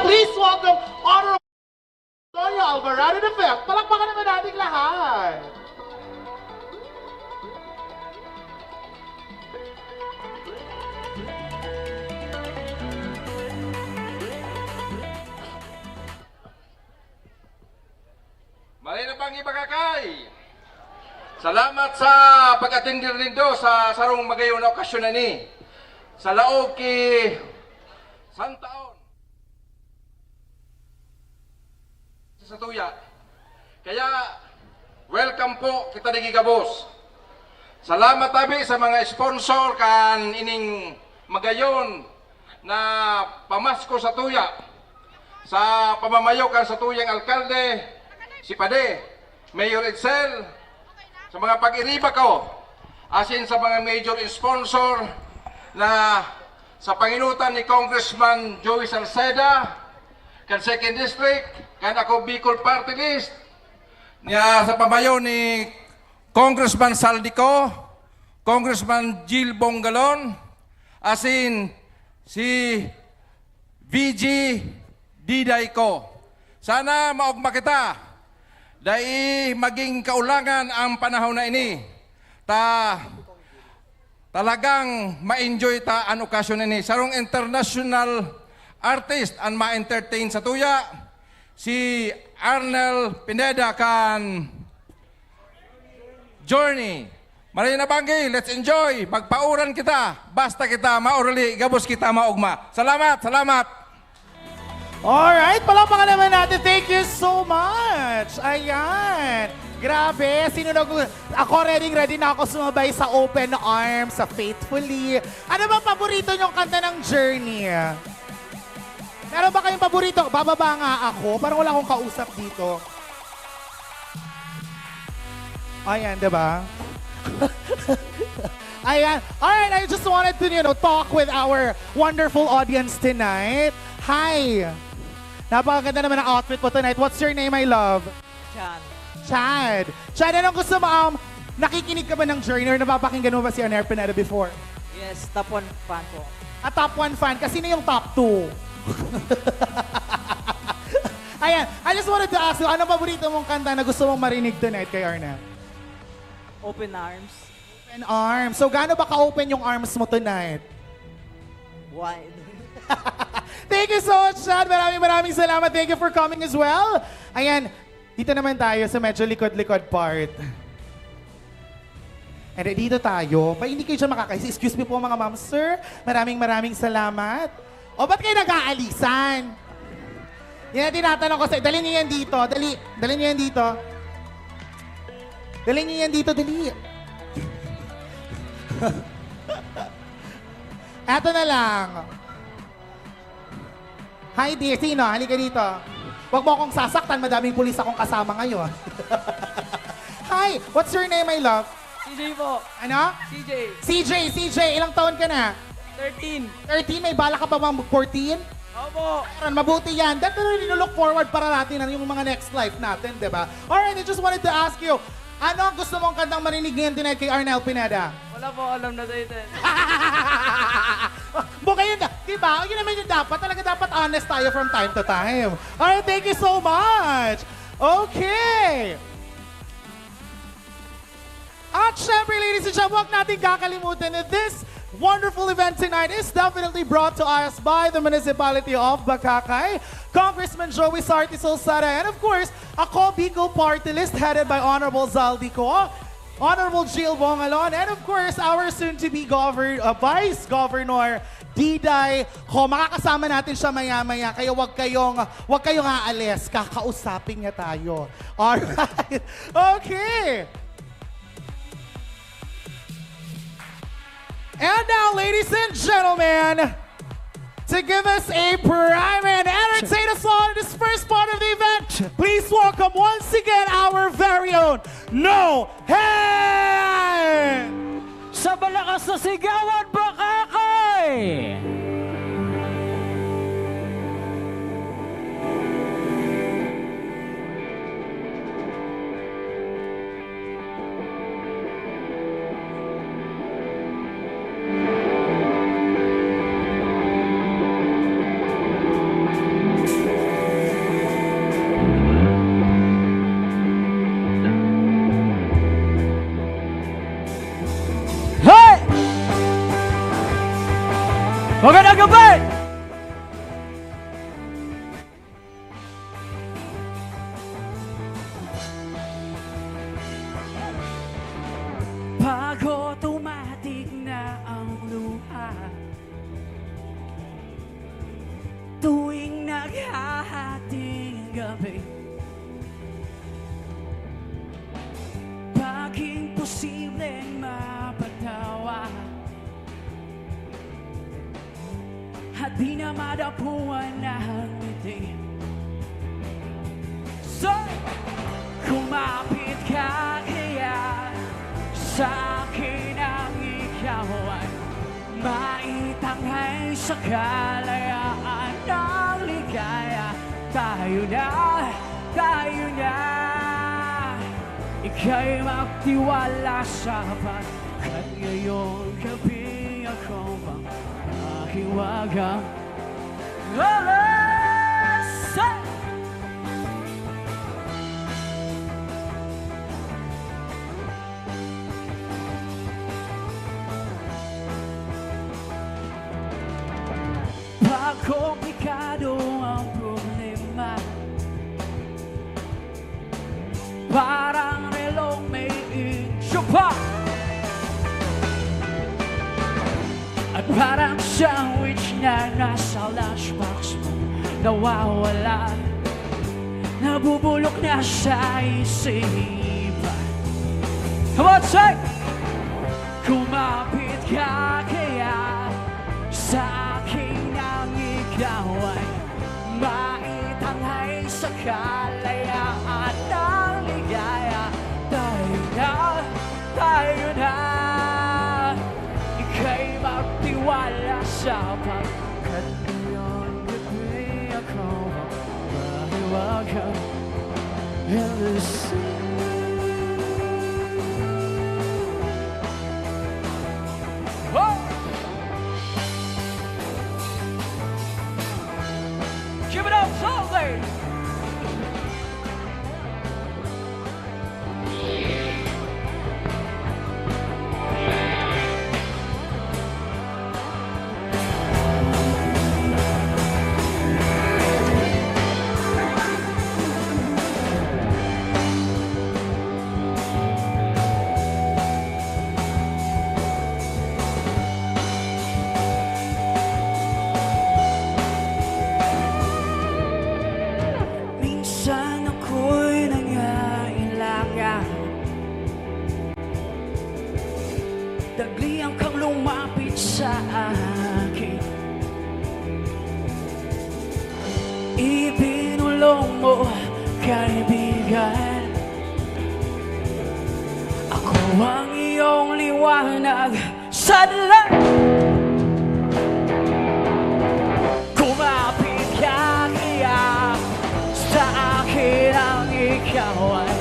please welcome Honorable Alvarado 𝐷𝐵𝐀𝐿. Palakpakan naman natin lahat. Malinabang Bacacay. Salamat sa pag-atindir nindo sa sarong magayon na okasyon na ni. Sa laog ki santaon sa tuya. Kaya welcome po kita digigabos. Salamat tabi sa mga sponsor kan ining magayon na pamasko sa tuya. Sa pamamayo kan sa tuyang alkalde si Pade, Mayor Edsel, sa mga pag-iriba ko, asin sa mga major sponsor na sa panginutan ni Congressman Joey Salceda, kan 2nd District, kan ako Bicol Party List, niya sa pamayo ni Congressman Saldico, Congressman Jill Bongalon, asin si VG Diday ko. Sana maugma kita. Dahil maging kaulangan ang panahon na ini. Talagang ma-enjoy ta ang okasyon ini. Sarong international artist ang ma-entertain sa tuya. Si Arnel Pineda kan Journey. Maray na banggi, let's enjoy. Magpauran kita. Basta kita maurali, gabos kita maugma. Salamat, salamat. Alright, palakpakan naman natin. Thank you so much. Ayan. Grabe. Ako ready na ako sumabay sa Open Arms, sa Faithfully. Ano ba paborito niyong kanta ng Journey? Meron ba kayong paborito? Bababa nga ako. Parang wala akong kausap dito. Ayan, diba? Ayan. Alright, I just wanted to, talk with our wonderful audience tonight. Hi. Napakaganda naman ang outfit po tonight. What's your name, my love? Chad. Chad, anong gusto mo? Nakikinig ka ba ng Journey or napapakinggan mo ba si Arnel Pineda before? Yes, top 1 fan po. Top 1 fan. Kasi sino yung top 2? Ayan. I just wanted to ask you, anong paborito mong kanta na gusto mong marinig tonight kay Arnel? Open Arms. Open arms. So, gaano ba ka-open yung arms mo tonight? Wide. Thank you so much, Chad. Maraming salamat. Thank you for coming as well. Ayan, dito naman tayo sa medyo likod-likod part. And dito tayo. Ba, hindi kayo dyan makakaisi. Excuse me po mga ma'am, sir. Maraming salamat. O, ba't kayo nag-aalisan? Yan ang tinatanong ko sa'yo. Dali niyo yan dito. Dali niyo yan dito. Dali niyo yan dito. Dali. Eto na lang. Hi dear, sino? Halika dito. Huwag mo akong sasaktan, madaming pulis akong kasama ngayon. Hi, what's your name, my love? CJ po. Ano? CJ, ilang taon ka na? 13. 13, may bala ka pa bang 14? Opo. Mabuti yan. That na look forward para natin yung mga next life natin, di ba? Alright, I just wanted to ask you, ano ang gusto mong kantang marinig ngayon tonight kay Arnel Pineda? Wala po alam na title. Buka yun, di ba? Yun naman yung dapat. Talaga dapat honest tayo from time to time. Alright, thank you so much. Okay. At syempre, ladies and gentlemen, huwag natin kakalimutan that this wonderful event tonight is definitely brought to us by the Municipality of Bacacay, Congressman Joey 𝐷𝐻'𝐿, and of course, ako Bicol Party List headed by Honorable Saldico, Honorable Jill Bongalon, and of course, our soon-to-be Vice Governor Diday ko. Makakasama natin siya maya-maya, kaya wag kayong aalis. Kakausapin niya tayo. Alright. Okay. And now, ladies and gentlemen, to give us a prime and entertain us all in this first part of the event, please welcome once again our very own No Hand! Sa malakas na sigawan, Bacacay! Magandang gabi! Pagod automatic na ang luha tuwing naghahating gabi. Paging posibleng mapatawa at di na madapuan ng ngiti. So, kumapit ka kaya sa akin ang ikaw ay maitanghay sa kalayaan ng ligaya. Tayo na ika'y magtiwala sa pagkat ngayong gabi ako bang mahiwagang alas. Pag komplikado ang problema, parang relong may insyo pa, at parang sandwich na nasa lunchbox mo nawawala, nabubulok na sa isipan. Come on, say! Kumapit ka kaya sa akin ang ikaw ay maitanghay sa kalayaan ng ligaya. Tayo na ika'y magtiwala sa pagkat ngayong gabi ako mahiwagang alas. Oh! Give it up, Albay! Minsan ako'y nangailangan dagliang kang lumapit sa akin, ibinulong mo kaibigan. Ako ang iyong liwanag sa dilim. Kumapit ka kaya sa akin ang ikaw ay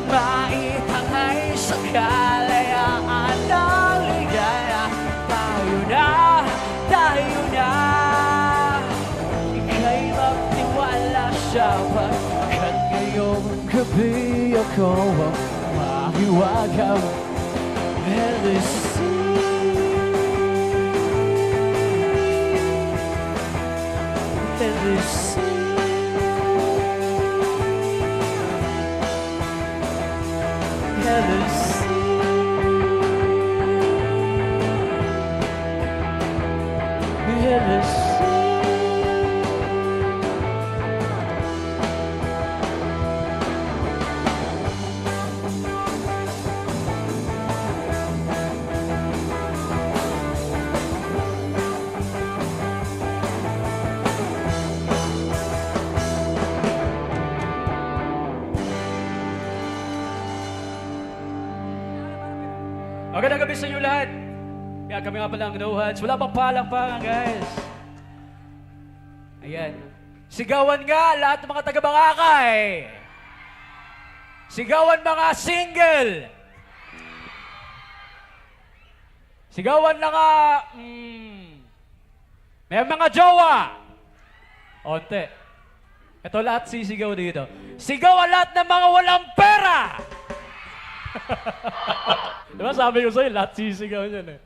maitanghay sa kalayaan ng ligaya. Tayo na ika'y magtiwala sa pagkat ngayong gabi ako ang mahiwagang alas. Magandang gabi sa inyo lahat. Kaya kami nga pala ang no-hands. Wala pang palakpakan, guys. Ayan. Sigawan nga lahat ng mga taga-Bacacay. Sigawan mga single. Sigawan na nga, may mga jowa. Onte. Ito lahat sisigaw dito. Sigawan lahat ng mga walang pera. Diba sabi ko sa'yo, lahat sisigaw niyan eh.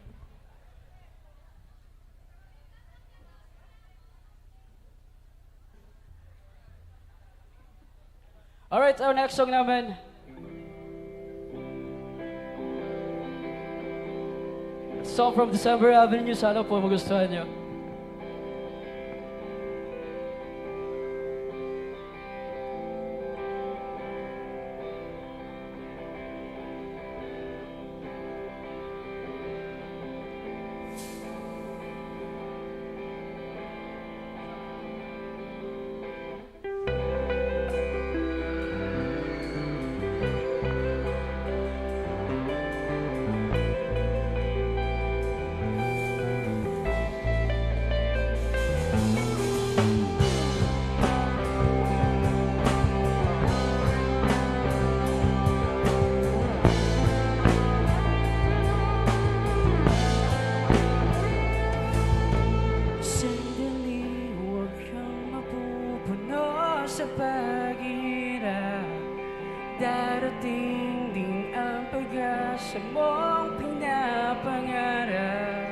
Alright, our next song naman. Song from December Avenue. Sana po magustuhan nyo. Sa paghihirap, darating din ang pag-asa mong pinapangarap.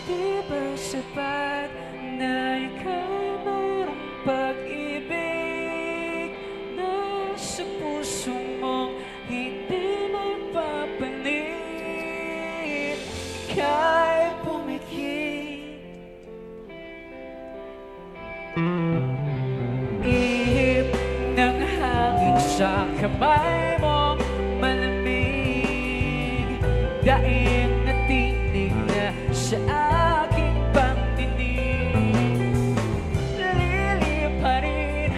Di ba sapat na ikaw mayroong pag-ibig na sa puso mong hindi mapapalit? Ika'y pumikit, ihip ng hangin sa kamay mo, malamig, daig na tinig na sa aking pandinig. Liliparin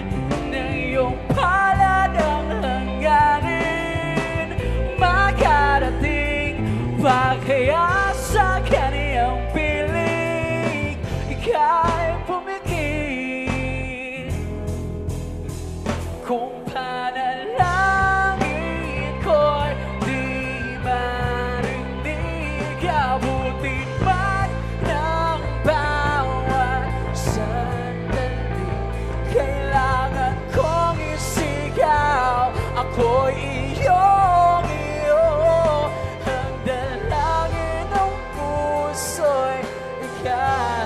ng iyong palad ang hangarin, makarating pa kaya sa kaniyang piling? Ika'y pumikit, kung panalangin ko'y di marinig, abutin man ng bawat sandali. Kailangan kong isigaw, ako'y iyong iyo. Ang dalangin ng puso'y ikaw.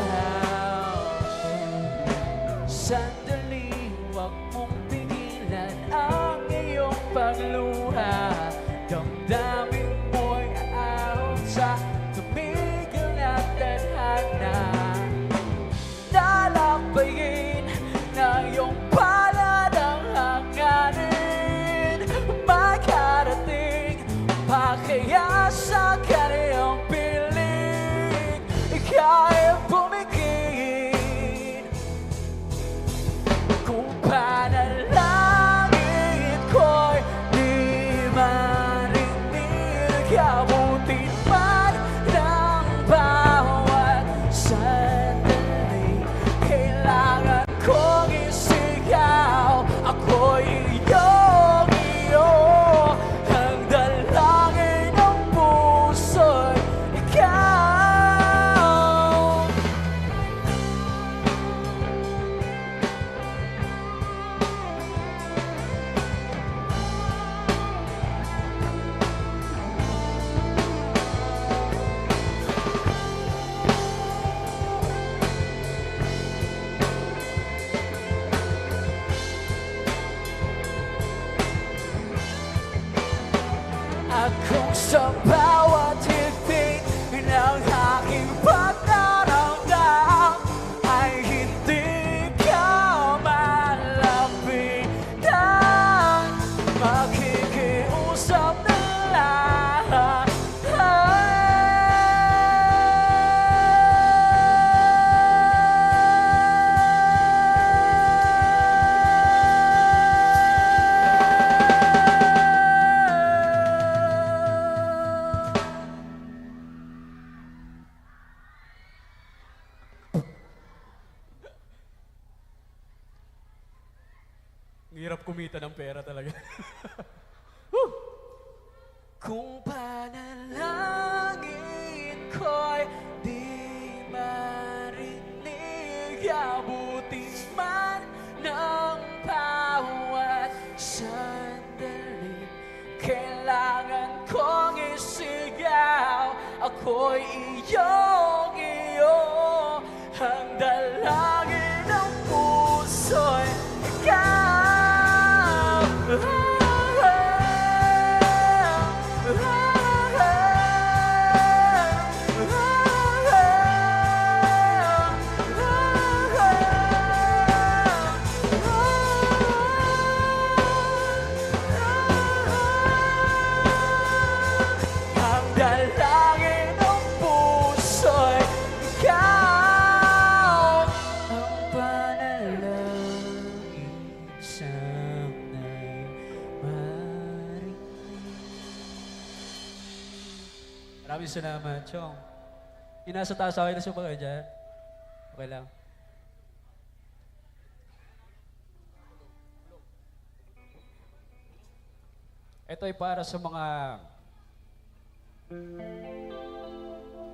Sandali, huwag mong pigilan ang iyong pagluha. Damdamin mo'y aaron sa tumigil na tadhana. Lalakbayin na iyong palad ang hangarin, makarating pa kaya sa kaniyang piling? Ika'y pumikit, kung panalangin ko'y di marinig, abutin man ng bawat sandali. Kailangan kong isigaw, ako'y iyong iyo. Ang dalangin ng puso'y ikaw. At kung sa bawat higpit ng aking pagdaramdam ay hindi ka malapitan, makikiusap na lahat. Ang hirap kumita ng pera talaga. Kung panalangin ko'y di marinig, abutin man ng bawat sandali. Kailangan kong isigaw, ako'y iyong iyo. Ang dalangin ng puso'y ikaw. salamat, Chong. Yung nasa taas, okay na siya ba kayo dyan? Okay lang. Ito ay para sa mga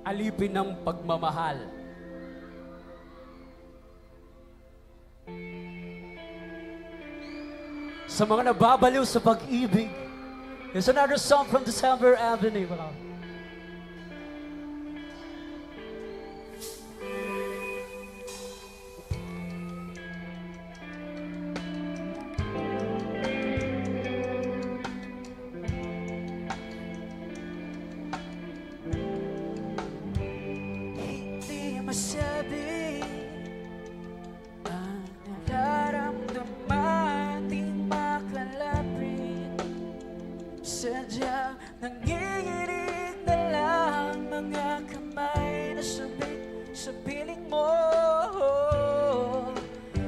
alipin ng pagmamahal. Sa mga nababaliw sa pag-ibig. Here's another song from December Avenue. Hindi masabi ang nararamdaman di makalapit. Sadyang nanginginig na lang mga kamay na sabit sa piling mo.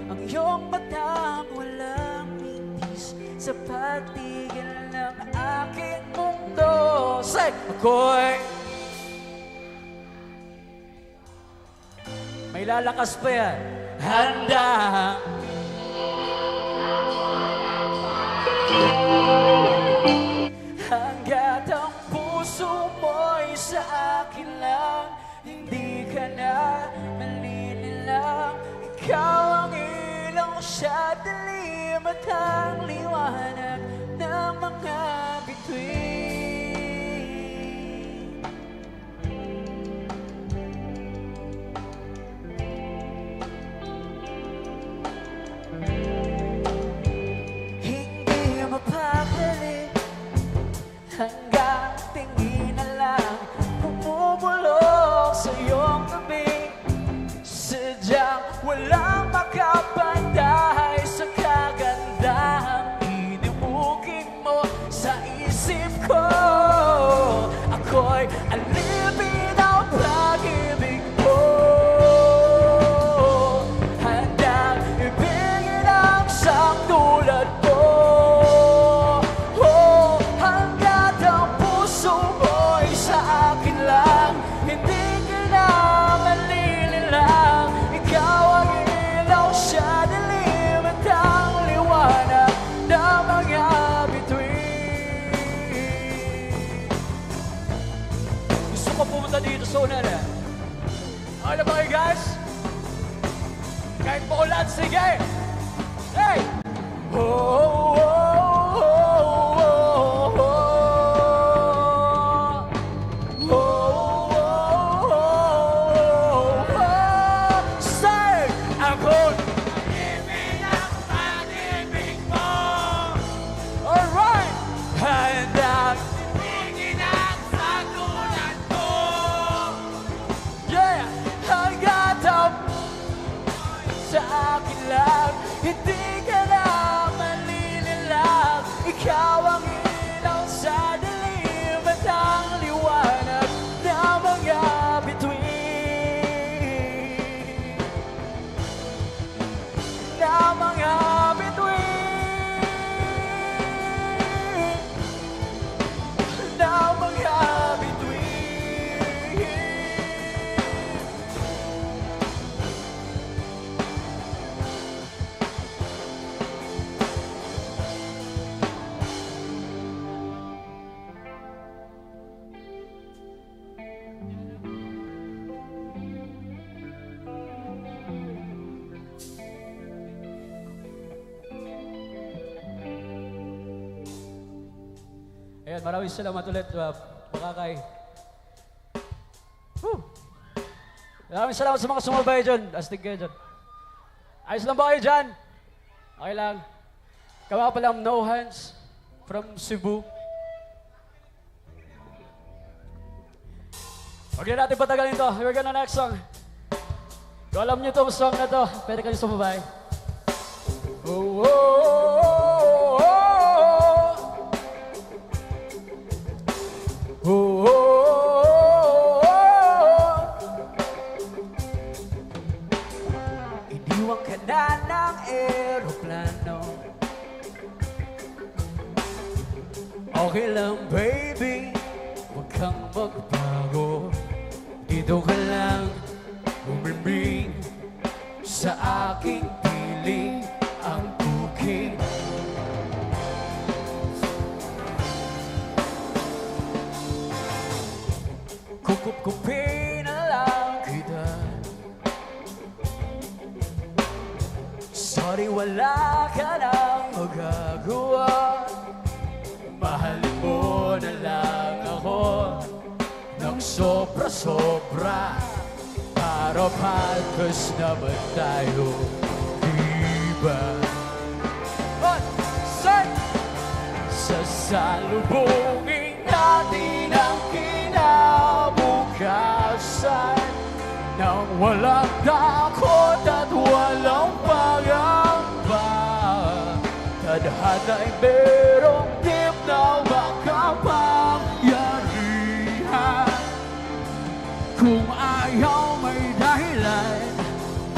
Ang iyong matang walang mitis sa patigil ng aking mundo. Say, ako'y may lalakas pa yan. Handa hanggat ang puso mo'y sa akin lang. Hindi ka na malililang. Ikaw ang ilaw sa dilim at ang liwanag ng mga bituin. Hindi mapakali hanggang tingin na lang bumubulong sa iyong tabi. Sadyang walang makapantay sa kagandahang inumugin mo sa isip ko. Ako'y alipin ang pag-ibig mo. Handang ibigin ang isang tulad mo. Hanggat ang puso mo'y sa akin lang. Hindi ka na malililang. Ikaw ang ilaw sa dilim at ang liwanag ng mga bituin. Gusto ko pumunta dito sa unala. Okay na ba kayo, guys? Kahit paulan, sige! Hey! Oh, oh, oh, oh, oh, oh, oh, oh. Say, ako'y alipin ang pag-ibig mo. Alright! Handang ibigin ang sagulad mo. Yeah! Hanggat ang sa akin lang. Hindi ka na malililang. Ikaw ang ilaw sa dilim at ang liwanag ng mga bituin. Ng mga bituin. Ng mga bituin. Ayan, maraming salamat ulit, Bacacay. Maraming salamat sa mga sumabay dyan. Astig kayo dyan. Ayos lang ba kayo dyan? Okay lang. Kama palang No Hands from Cebu. Huwag na natin patagalin to. We're gonna next song. Kung alam nyo itong song na to, pwede kayo sumabay. Oh, oh, oh, oh, oh. Oh, oh, oh, oh. Iniwan ka na ng eroplano. Okay lang, baby, huwag kang magbago. Kukup-kupin na lang kita. Sorry, wala ka nang magagawa. Mahalin mo na lang ako ng sobra-sobra. Para palpas naman tayo, diba? Sa salubungin natin ang kinabukasan, nang walang takot at walang pangamba. Tadhana'y merong tip na makapangyarihan. Kung ayaw may dahilan,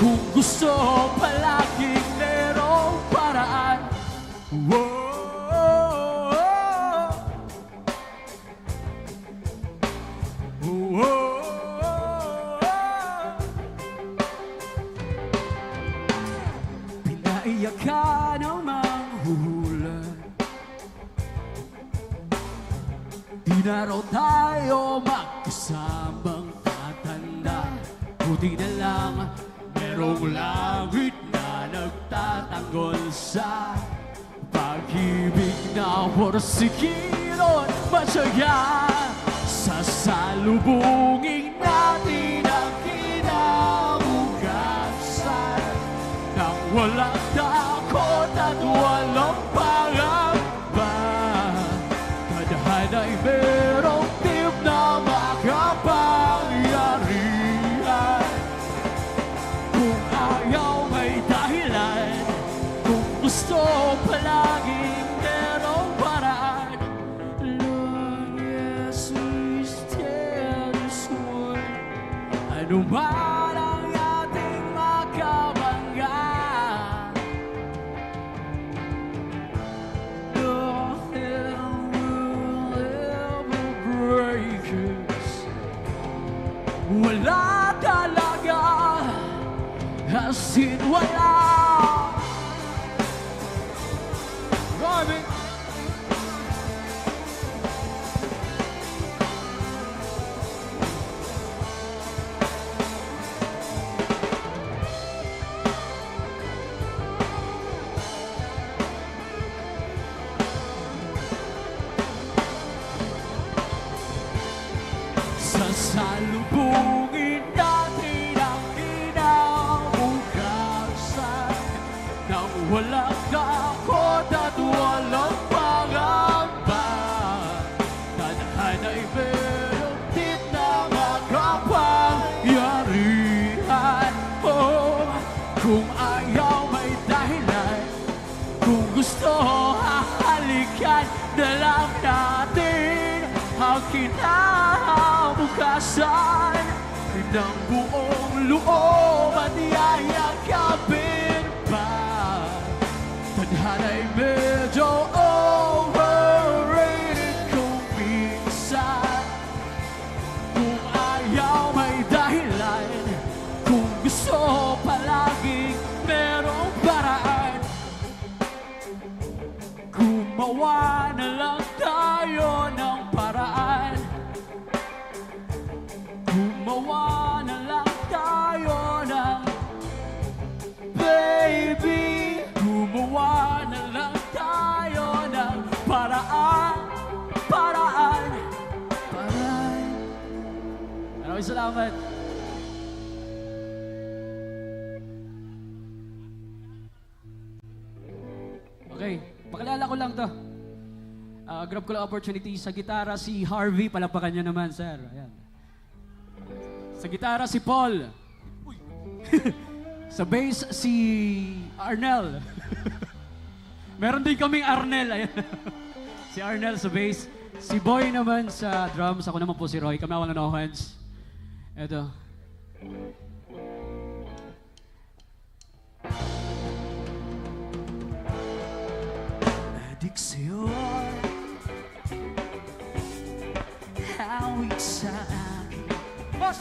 kung gusto palaging merong paraan. Whoa. Pinaiyak ka ng manghuhulan. Di na raw tayo magkasamang tatanda. Buti na lang merong langit na nagtatanggol sa pag-ibig na porsikilon masaya. Sasalubungin natin ang kinabukasan, nang walang takot at walang pangamba. Tadhana'y merong tip na makapangyarihan. Kung ayaw may dahilan, kung gusto palaging merong paraan. Long as we stand as one, ano man ang ating makabangga, nothing will ever break us. Wala talaga, as in wala. Robin! Sasalubungin natin ang kinabukasan, nang walang takot at walang pangamba. Tadhana'y merong tip na makapangyarihan. Oh, kung ayaw may dahilan, kung gusto hahalikan na lang natin ang kinabukasan, ng buong loob at yayakapin pa. Tadhana'y medyo overrated kung minsan. Kung ayaw may dahilan, kung gusto palaging merong paraan. Gumawa na lang tayo ng paraan. Gumawa na lang tayo ng baby. Gumawa na lang tayo ng paraan. Paraan. Paraan. Maraming salamat. Okay, pakilala ko lang to. Grab ko lang opportunity. Sa gitara si Harvey, palapakan niya naman, sir. Ayan. Sa gitara si Paul. Sa bass si Arnel. Meron din kaming Arnel. Ayan. Si Arnel sa bass. Si Boy naman sa drums. Ako naman po si Roy. Kami ako na hands. Eto. Adik sa'yo, hawig sa akin. Boss!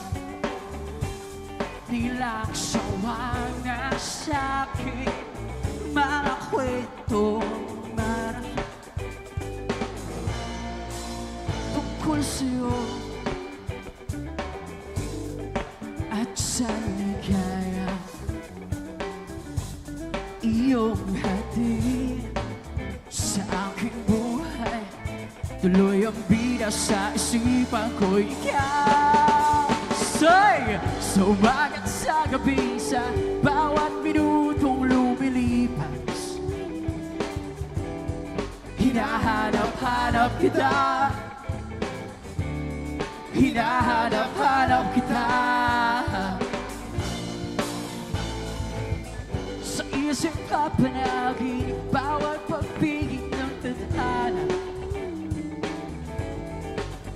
Nilang sawang na sa'kin, mga kwento, tungkol sa'yo. sa ligaya. Iyong hatid sa aking buhay, tuloy ang bida sa isipan ko, ikaw. Sa umaga at sa gabi, sa bawat minutong lumilipas, hinahanap-hanap kita, hinahanap-hanap kita. Sa isip ka panaginip, bawat pagpigil ng tadhana,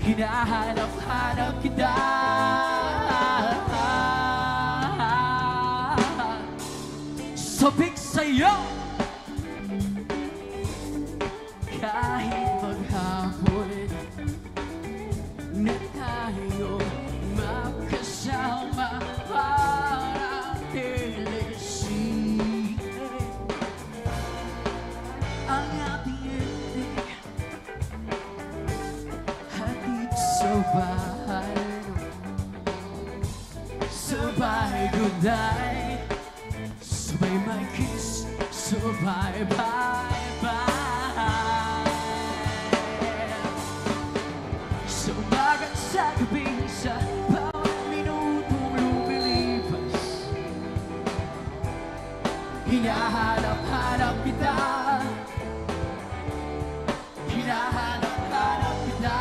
hinahanap-hanap kita. Sabik sa'yo, kahit maghapon na tayo magkasama parang telesine. Ang ating intig hatid sa bahay, sabay gunday, sabay may kiss, sabay bye-bye. Sa umaga at sa gabi, sa bawat minutong lumilipas, hinahanap-hanap kita, hinahanap-hanap kita.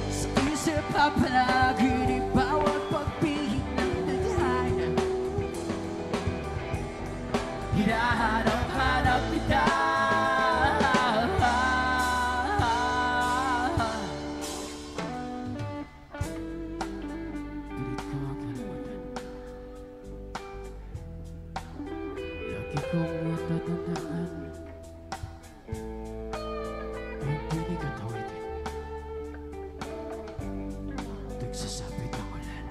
Sa isip at panaginip, bawat pagpihit ng tadhana, hinahanap-hanap kita. Lagi kong natatandaan ang pinig at awitin, nagsasabit ang ulan.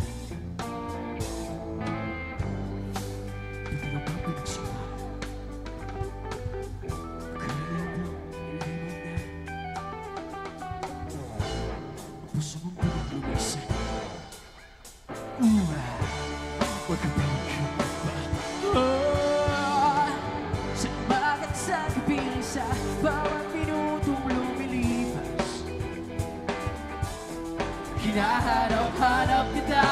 Biglang ang pinagsimula, kalinang limang na, ang puso mong pinaglumisan. Huwag ka pinagkita pa. Sa umaga at sa gabi, sa bawat minutong lumilipas, hinahanap-hanap kita,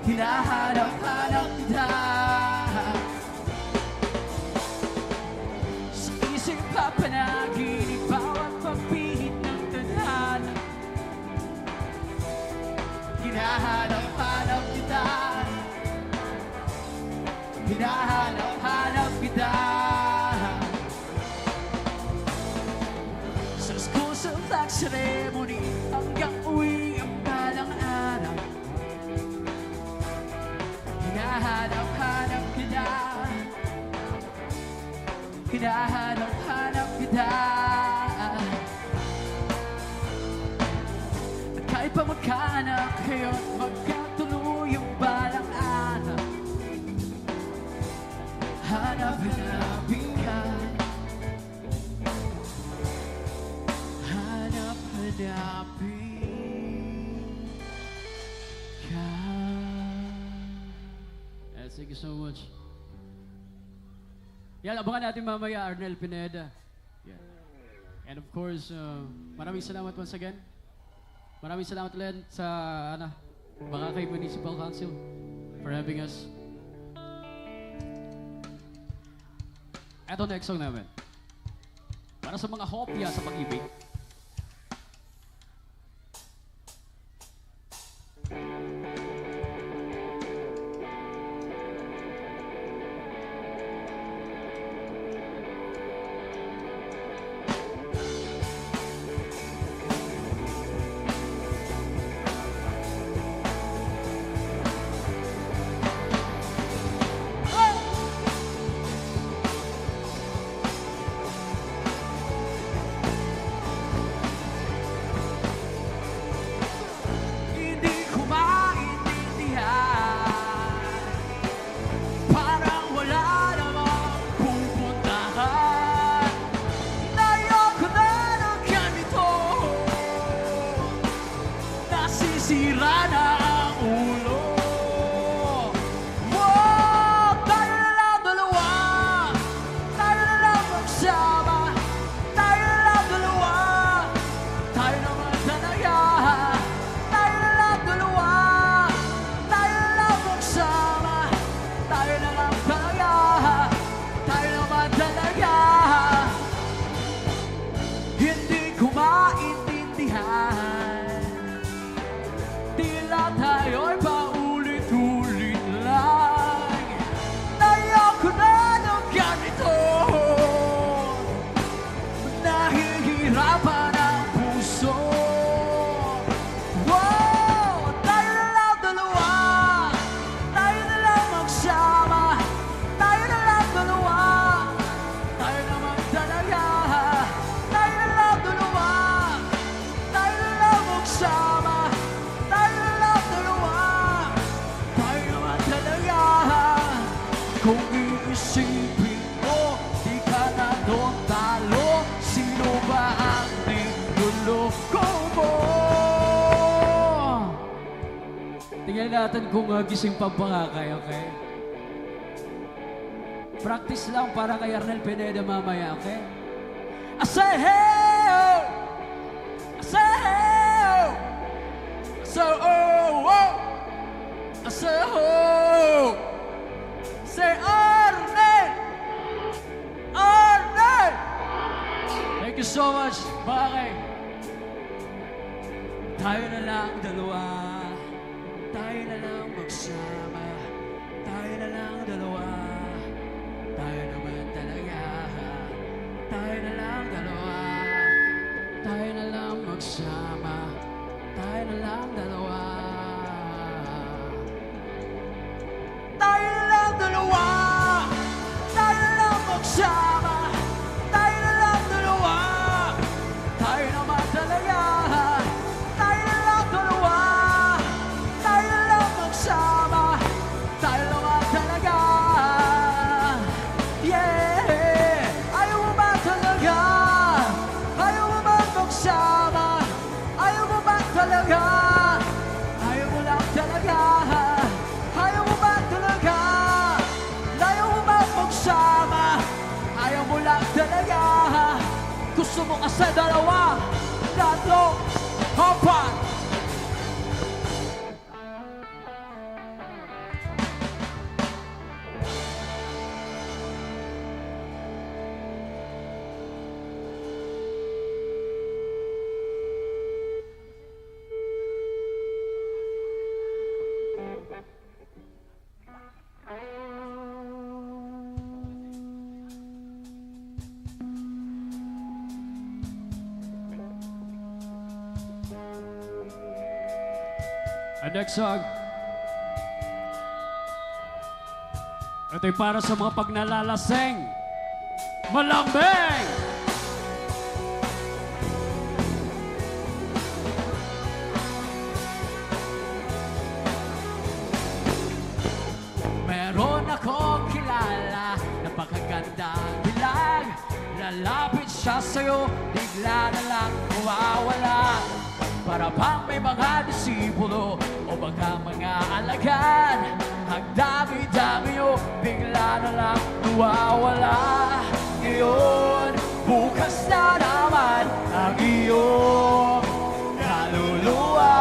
hinahanap-hanap kita. Sa isip at panaginip, bawat pagpihit ng tadhana, hinahanap-hanap kita, hinahanap-hanap kita. Sa school sa flag ceremony, hanggang uwi ang balang araw, hinahanap-hanap kita, hinahanap-hanap kita. At kahit pa magkaanak kayo, magkatuloy ang balang araw, hanap-hanapin ka, hanap-hanapin ka. Thank you so much. Yan, abangan natin mamaya, Arnel Pineda. Yeah. And of course, maraming salamat once again. Maraming salamat ulit sa Bacacay Municipal Council for having us. Ito next song namin. Para sa mga hopya sa pag-ibig. Tingnan natin kung gising pa Bacacay, okay? Practice lang para kay Arnel Pineda mamaya, okay? I say hey! I say hey! I say oh! Oh! I say oh! Say Arnel! Arnel! Thank you so much, Bacacay. Tayo na lang dalawa. Tayo na lang magsama. Tayo na lang dalawa. Tayo naman talaga. Tayo na lang dalawa. Tayo na lang magsama. Tayo na lang dalawa. Tayo na lang dalawa. Tayo na lang magsama. Tayo na lang dalawa. Tayo naman talaga. Tayo na lang dalawa. Tayo na lang magsama. Tayo naman talaga. Yeah! Ayaw mo ba talaga? Ayaw mo ba magsama? Ayaw mo ba talaga? Ayaw mo lang talaga. Ayaw mo ba talaga? Ayaw mo ba magsama? Ayaw mo lang talaga. Gusto mo kasi dalawa, tatlo, apat. Our next song. Ito'y para sa mga pagnalalaseng. Malambing! Meron akong kilala, napakagandang bilag. Lalapit siya sa'yo, bigla na lang mawawala. Para bang may mga disipulo o baka mga alagad. Ang dami-dami o bigla na lang nawawala. Ngayon, bukas na naman ang iyong kaluluwa.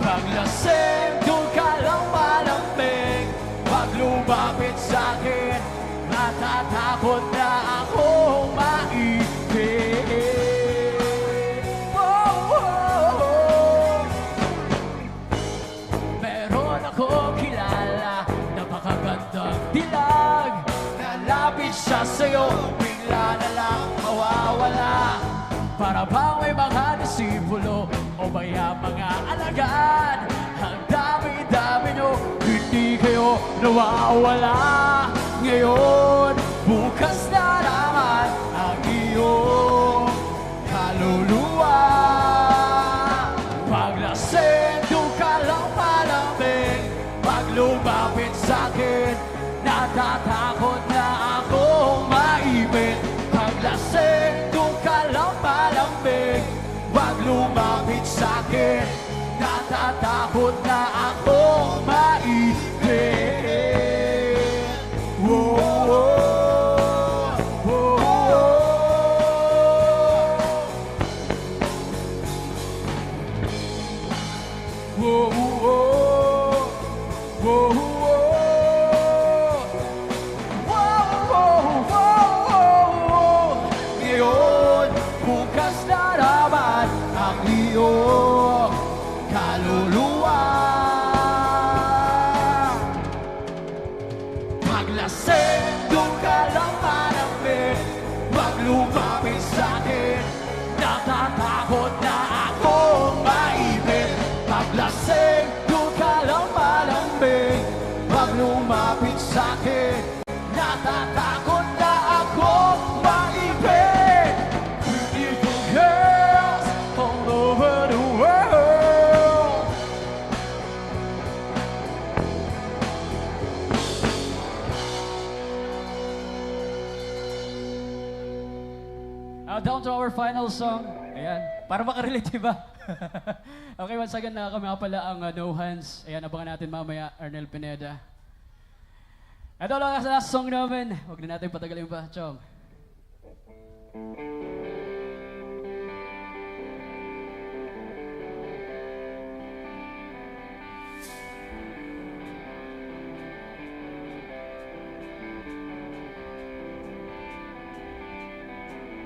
Paglasing, doon ka lang malambing. Pag lumapit sa'kin, natatakot na akong maibig. Dilag, nalapit siya sa'yo, bigla na lang mawawala. Para bang may mga disipulo o baya mga alagad. Ang dami-dami nyo, hindi kayo nawawala. Ngayon, bukas na naman ang iyong kaluluwa. Paglasing, doon ka lang malambing. Pag lumapit sa'kin, natatakot na akong maibig. Paglasing, doon ka lang malambing. Wag lumapit sa'kin, natatakot na akong maibig. Whoa, whoa, whoa, whoa, whoa, whoa. Kaluluwa. Paglasing, doon ka lang malambing. Wag lumapit sa'kin, natatakot na akong maibig. Paglasing, doon ka lang malambing. Wag lumapit sa'kin, natatakot na akong maibig. Beautiful girls all over the world. Down to our final song. Ayan, para makarelate, diba? Okay, once again, kami nga pala ang No Hands. Ayan, abangan natin mamaya, Arnel Pineda. Ito lang ang last song namin. Huwag na natin patagalin pa, Chong.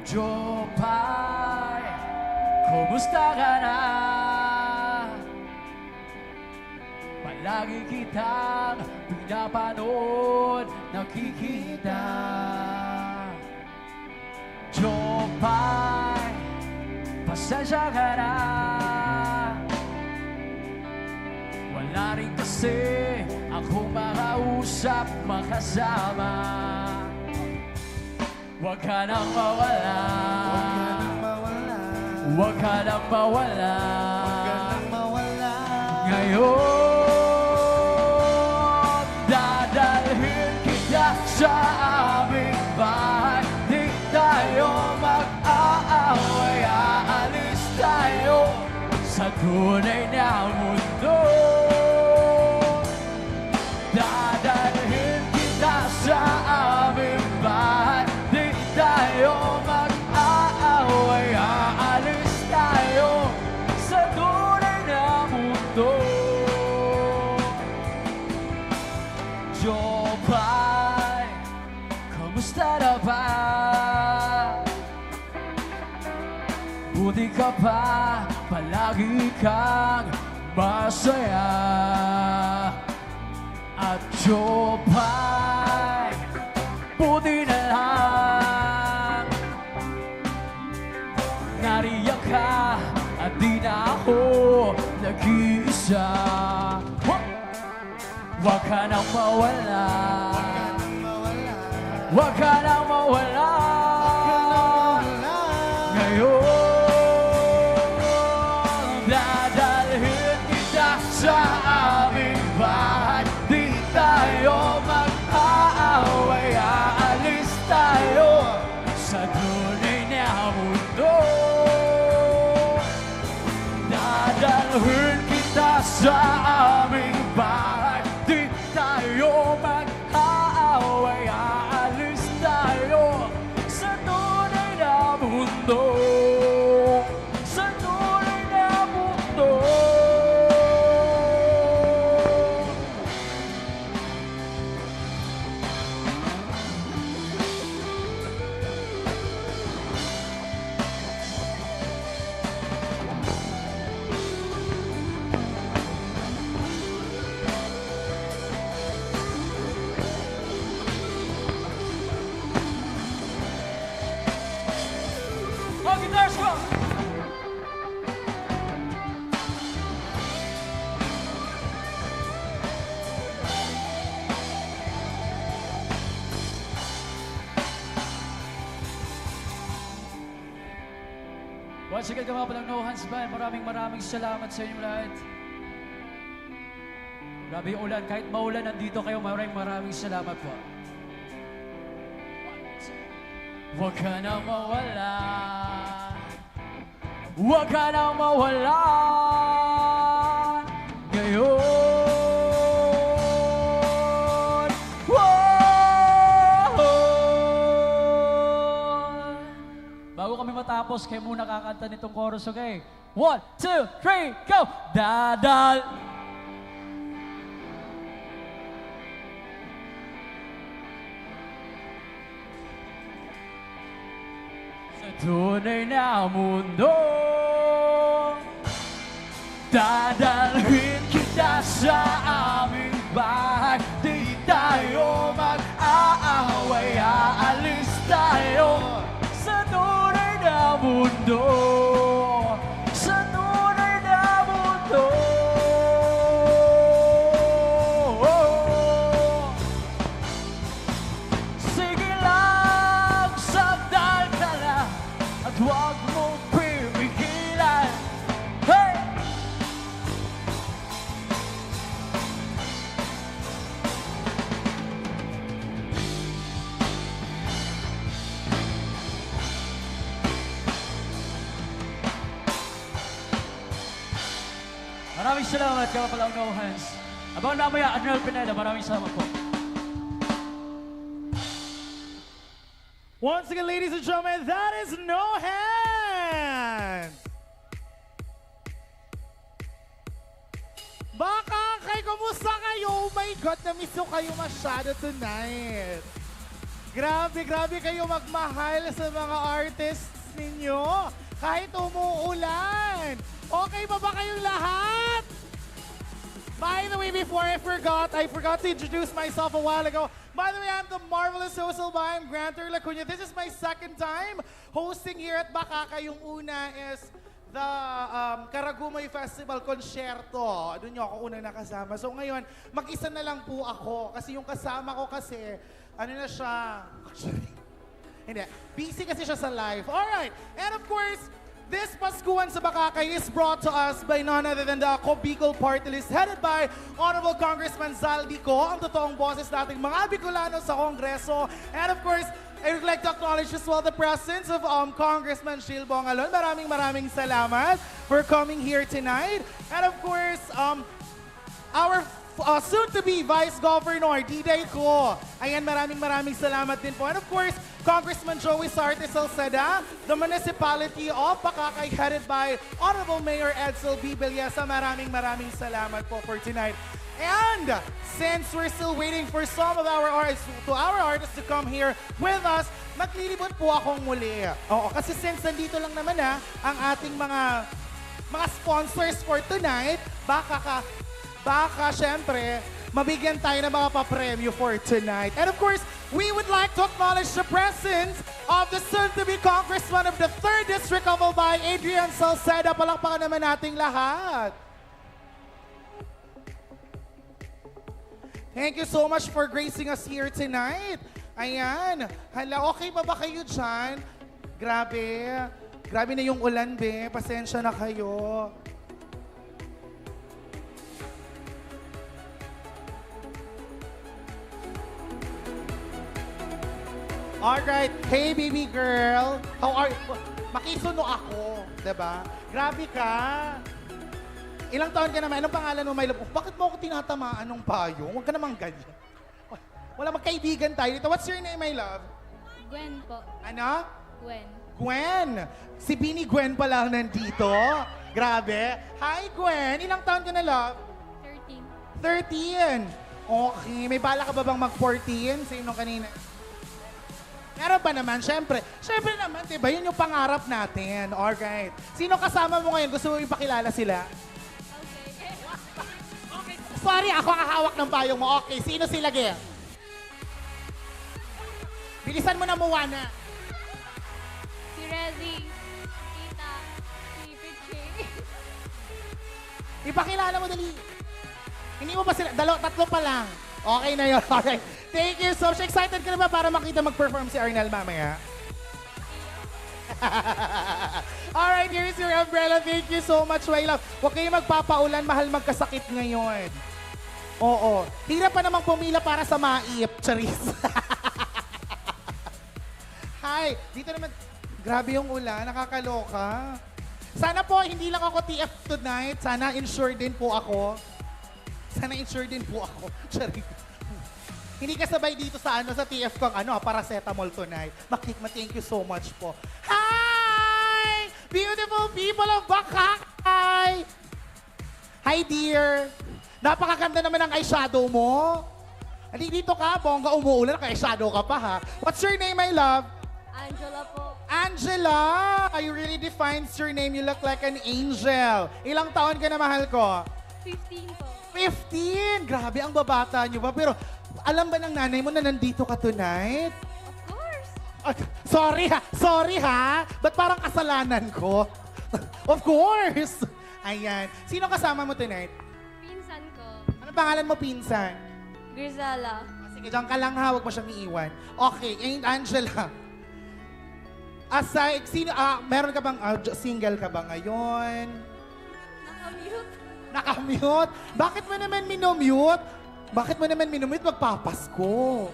Jopay, kumusta ka na? Palagi kitang pinapanood, nakikita. Jopay, pasensya ka na. Wala rin kasi akong makausap, makasama. Huwag ka nang mawala. Huwag ka nang mawala. Ngayon, dadalhin kita sa aming bahay. Di tayo mag-aaway. Aalis tayo sa tunay na mundo. Dadalhin kita sa aming bahay. Tayo mag-aaway, aalis tayo sa tunay na mundo. Jopay, kamusta na ba? Buti ka pa, palagi kang masaya. At Jopay, buti na lang nariyak ka at di na ako nag-iisa. Huwag ka nang mawala. Huwag ka nang mawala. Ngayon, dadalhin kita sa aming bahay. Di tayo mag-aaway. Aalis tayo sa tunay na mundo. Dadalhin kita sa aming bahay. Di tayo mag-aaway. Aalis tayo sa tunay na mundo. Sa tunay na mundo. Once again, kami pa ng No Hands Band. Maraming salamat sa inyong lahat. Grabe yung ulan. Kahit maulan, nandito kayo. Maraming salamat po. Huwag ka nang mawala. Huwag ka nang mawala. Ngayon. Whoa! Bago kami matapos, kayo muna kakanta nitong chorus, okay? 1, 2, 3, go! Dadal! Sa tunay na mundo, dadalhin kita sa aming bahay. Di tayo mag-aaway, aalis tayo sa tunay na mundo. Sa tunay na mundo. Sige lang, sandal ka lang at huwag mong pimigilan. Hey! Maraming salamat, kapapalaunohans. Abangan mamaya, Arnel Pineda. Maraming salamat po. Once again, ladies and gentlemen, that is No Hands! Bacacay, kumusta kayo? Oh my God, na-miss ko kayo masyado tonight. Grabe, grabe kayo magmahal sa mga artists ninyo. Kahit umuulan. Okay pa ba kayong lahat? By the way, before I forgot to introduce myself a while ago. By the way, I'm the marvelous host Albay. I'm 𝐷 This is my second time hosting here at Bacacay. Yung una is the 𝐋𝐄𝐓'𝐒 Festival Concerto. Doon nyo ako unang nakasama. So ngayon, mag-isa na lang po ako. Kasi yung kasama ko kasi, ano na siya? Actually, hindi. Busy kasi siya sa live. Alright. And of course, this Paskuhan sa Bacacay is brought to us by none other than the 𝐶𝐄 Party List headed by Honorable Congressman 𝐍𝐀𝐒, ang totoong boses nating mga Bicolano sa Kongreso. And of course, I would like to acknowledge as well the presence of Congressman 𝐉𝐀𝐌 𝐓𝐎𝐆𝐄𝐑. Maraming salamat for coming here tonight. And of course, our soon-to-be Vice Governor, 𝐷𝐀𝐄. Ayan, maraming salamat din po. And of course, Congressman Joey 𝐷𝐀𝐒, the Municipality of Bacacay, headed by Honorable Mayor Edsel 𝐵𝐀𝐵𝐿𝐵LIA. Maraming salamat po for tonight. And since we're still waiting for some of our artists to come here with us, maglilibot po akong muli. Oo, kasi since nandito lang naman ang ating mga sponsors for tonight, baka syempre, mabigyan tayo ng mga papremyo for tonight. And of course, we would like to acknowledge the presence of the soon-to-be Congressman of the 3rd District of Albay, Adrian Salceda. Palakpakan naman nating lahat. Thank you so much for gracing us here tonight. Ayan. Hala, okay pa ba kayo dyan? Grabe. Grabe na yung ulan, be. Pasensya na kayo. Alright. Hey, baby girl. How are you? Makisuno ako. Diba? Grabe ka. Ilang taon ka naman? Anong pangalan mo, my love? Bakit mo ako tinatamaan ng payong? Huwag ka namang ganyan. Wala magkaibigan tayo dito. What's your name, my love? Gwen po. Ano? Gwen. Gwen. Si Bini Gwen pa lang nandito. Grabe. Hi, Gwen. Ilang taon ka na, love? 13. 13. Okay. May bala ka ba bang mag-14? Sa inong kanina. Meron ba naman? Siyempre naman, diba? Yun yung pangarap natin. Alright. Sino kasama mo ngayon? Gusto mo ipakilala sila? Okay. Sorry, ako ang hawak ng payong mo. Okay, sino sila, Gil? Bilisan mo na, Moana. Si Rezi, Tita, si Pichi. Ipakilala mo, dali. Hindi mo ba sila? Tatlo pa lang. Okay na yun. Okay. Thank you so much. Excited ka na ba para makita mag-perform si Arnel mamaya? Alright, here's your umbrella. Thank you so much, my love. Huwag kayo magpapaulan, mahal magkasakit ngayon. Oo. Hirap pa namang pumila para sa maip. Charis. Hi. Dito naman. Grabe yung ulan. Nakakaloka. Sana po, hindi lang ako TF tonight. Sana insured din po ako. Charis. Hindi ka sabay dito sa TF ko paracetamol tonight. Makikma, thank you so much po. Hi! Beautiful people of Bacacay! Hi, dear. Napakaganda naman ng eyeshadow mo. Dito ka, bongga umuulan, naka-eyeshadow ka pa ha. What's your name, my love? Angela po. Angela! You really defines your name. You look like an angel. Ilang taon ka na, mahal ko? 15 po. 15! Grabe, ang babata niyo ba? Pero alam ba ng nanay mo na nandito ka tonight? Of course. Sorry ha? Ba't parang kasalanan ko? Of course! Ayan. Sino kasama mo tonight? Pinsan ko. Ano pangalan mo, pinsan? Grizala. Sige, dyan ka lang ha. Huwag mo siyang iiwan. Okay, and Angela. Aside, meron ka bang, single ka ba ngayon? Nakamute. Nakamute? Bakit mo naman minomute? Magpapasko?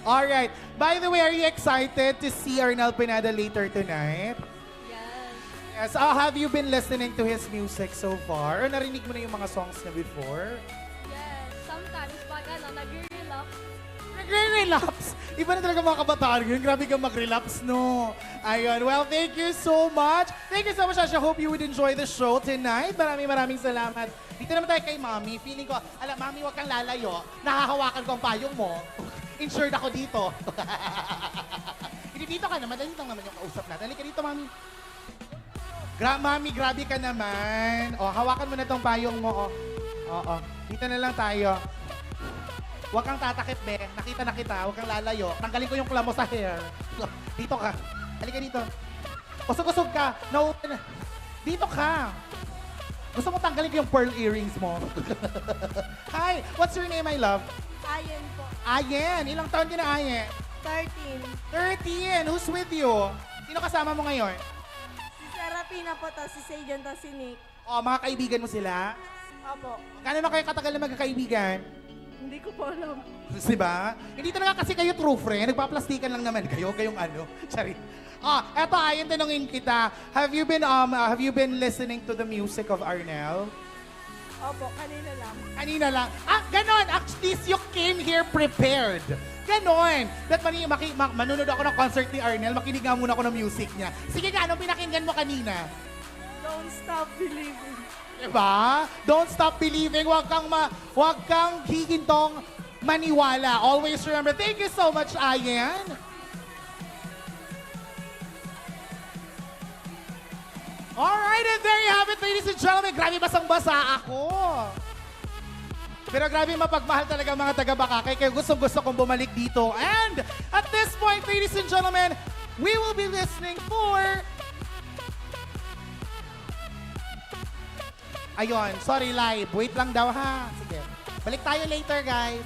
Alright. By the way, are you excited to see Arnel Pineda later tonight? Yes. Yes, have you been listening to his music so far? Or narinig mo na yung mga songs niya before? Yes, sometimes pag nag-relax. Nagre-relapse. Iba na talaga mga kabataan yun. Grabe kang mag-relapse, no? Ayun. Well, thank you so much. Thank you so much, Asha. Hope you would enjoy the show tonight. Maraming salamat. Dito naman tayo kay Mami. Feeling ko, Mami, huwag kang lalayo. Nahahawakan ko ang payong mo. Insured ako dito. Hindi dito ka naman. Dali lang naman yung kausap natin. Halika dito, Mami. Mami, grabe ka naman. O, hawakan mo na tong payong mo. Oo. Dito na lang tayo. Huwag kang tatakip, be. Nakita na kita. Huwag kang lalayo. Tanggalin ko yung klamo sa hair. Dito ka. Halika dito. Kusog-kusog ka. No. Dito ka. Gusto mo tanggalin ko yung pearl earrings mo? Hi. What's your name, my love? Ayen po. Ayen. Ilang taon ka na, Ayen? 13. 13. Who's with you? Sino kasama mo ngayon? Si Serapina po to, si Sejan to, si Nick. O, mga kaibigan mo sila? Opo. Gano'n na kayo katagal na magkakaibigan? Hindi ko po alam. Diba? Hindi talaga kasi kayo true friend. Nagpaplastikan lang naman kayo. Kayong ano. Sorry. Eto, Ayan, tanongin kita. Have you been listening to the music of Arnel? Opo, kanina lang. Kanina lang. Ganon. At least you came here prepared. Ganon. That manunod ako ng concert ni Arnel, makinig nga muna ako ng music niya. Sige nga, anong pinakinggan mo kanina? Don't stop believing. Diba? Don't stop believing. Huwag kang hihintong maniwala. Always remember. Thank you so much, Ayan. Alright, and there you have it, ladies and gentlemen. Grabe basang-basa ako. Pero grabe mapagmahal talaga mga taga-Bacacay. Kaya gustong-gusto kong bumalik dito. And at this point, ladies and gentlemen, we will be listening for... Ayun, sorry live. Wait lang daw ha. Sige. Balik tayo later, guys.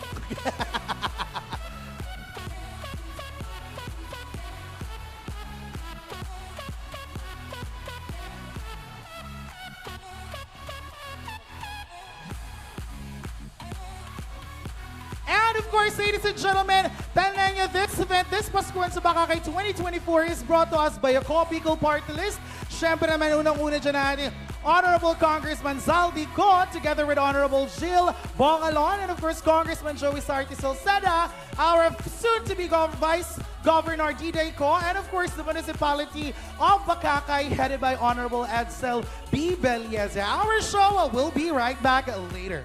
And of course, ladies and gentlemen, tandaan nyo, this event, this Paskuhan sa Bacacay 2024 is brought to us by a 𝐶𝐄𝐓'𝐒 Party List. Siyempre naman, unang-una dyan natin, Honorable Congressman 𝐉𝐀𝐌 together with Honorable 𝐉𝐀𝐌 and of course, Congressman 𝐿𝐶𝐄𝐓'𝐒 𝐉𝐀𝐌, our soon-to-be Vice Governor 𝐉𝐀𝐌, and of course, the Municipality of Bacacay headed by Honorable 𝐋𝐄𝐓'𝐒 𝐉𝐀𝐌. Our show will be right back later.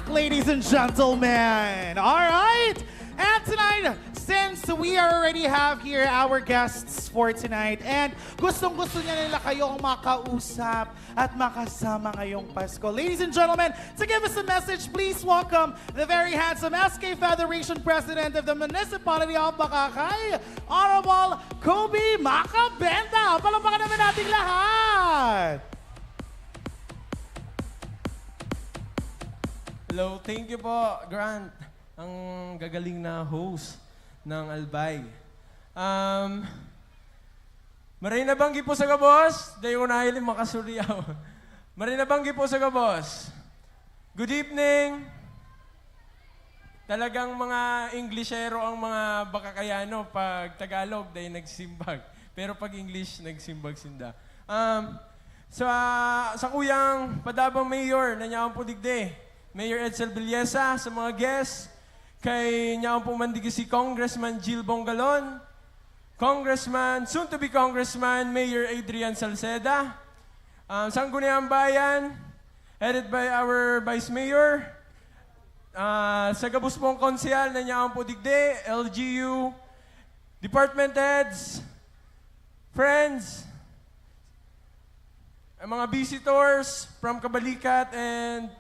ladies and gentlemen. All right. And tonight, since we already have here our guests for tonight, and gustong-gusto nila kayong makausap at makasama ngayong Pasko. Ladies and gentlemen, to give us a message, please welcome the very handsome SK Federation President of the Municipality of Bacacay, Honorable Kobe Macabenda. Palakpakan naman natin lahat. Hello, thank you po, Grant. Ang gagaling na host ng Albay. Maray na banggi po sa kabos. Dayo na hiling makasuryaw. Maray na banggi po sa kabos. Good evening. Talagang mga Englishero ang mga Bacacayano pag Tagalog dahil nagsimbag. Pero pag English, nagsimbag sinda. Sa kuyang Padabang Mayor na niya ang pudigde. Mayor 𝐓𝐆𝐄𝐓𝐿 sa mga guests, kay niya po mandigi si Congressman 𝐉𝐀𝐌 Congressman, soon to be Congressman, Mayor Adrian Salceda, Sangguniang Bayan, headed by our Vice Mayor, sa gabos pong konsehal na niya po digde, LGU, department heads, friends, mga visitors from Kabalikat, and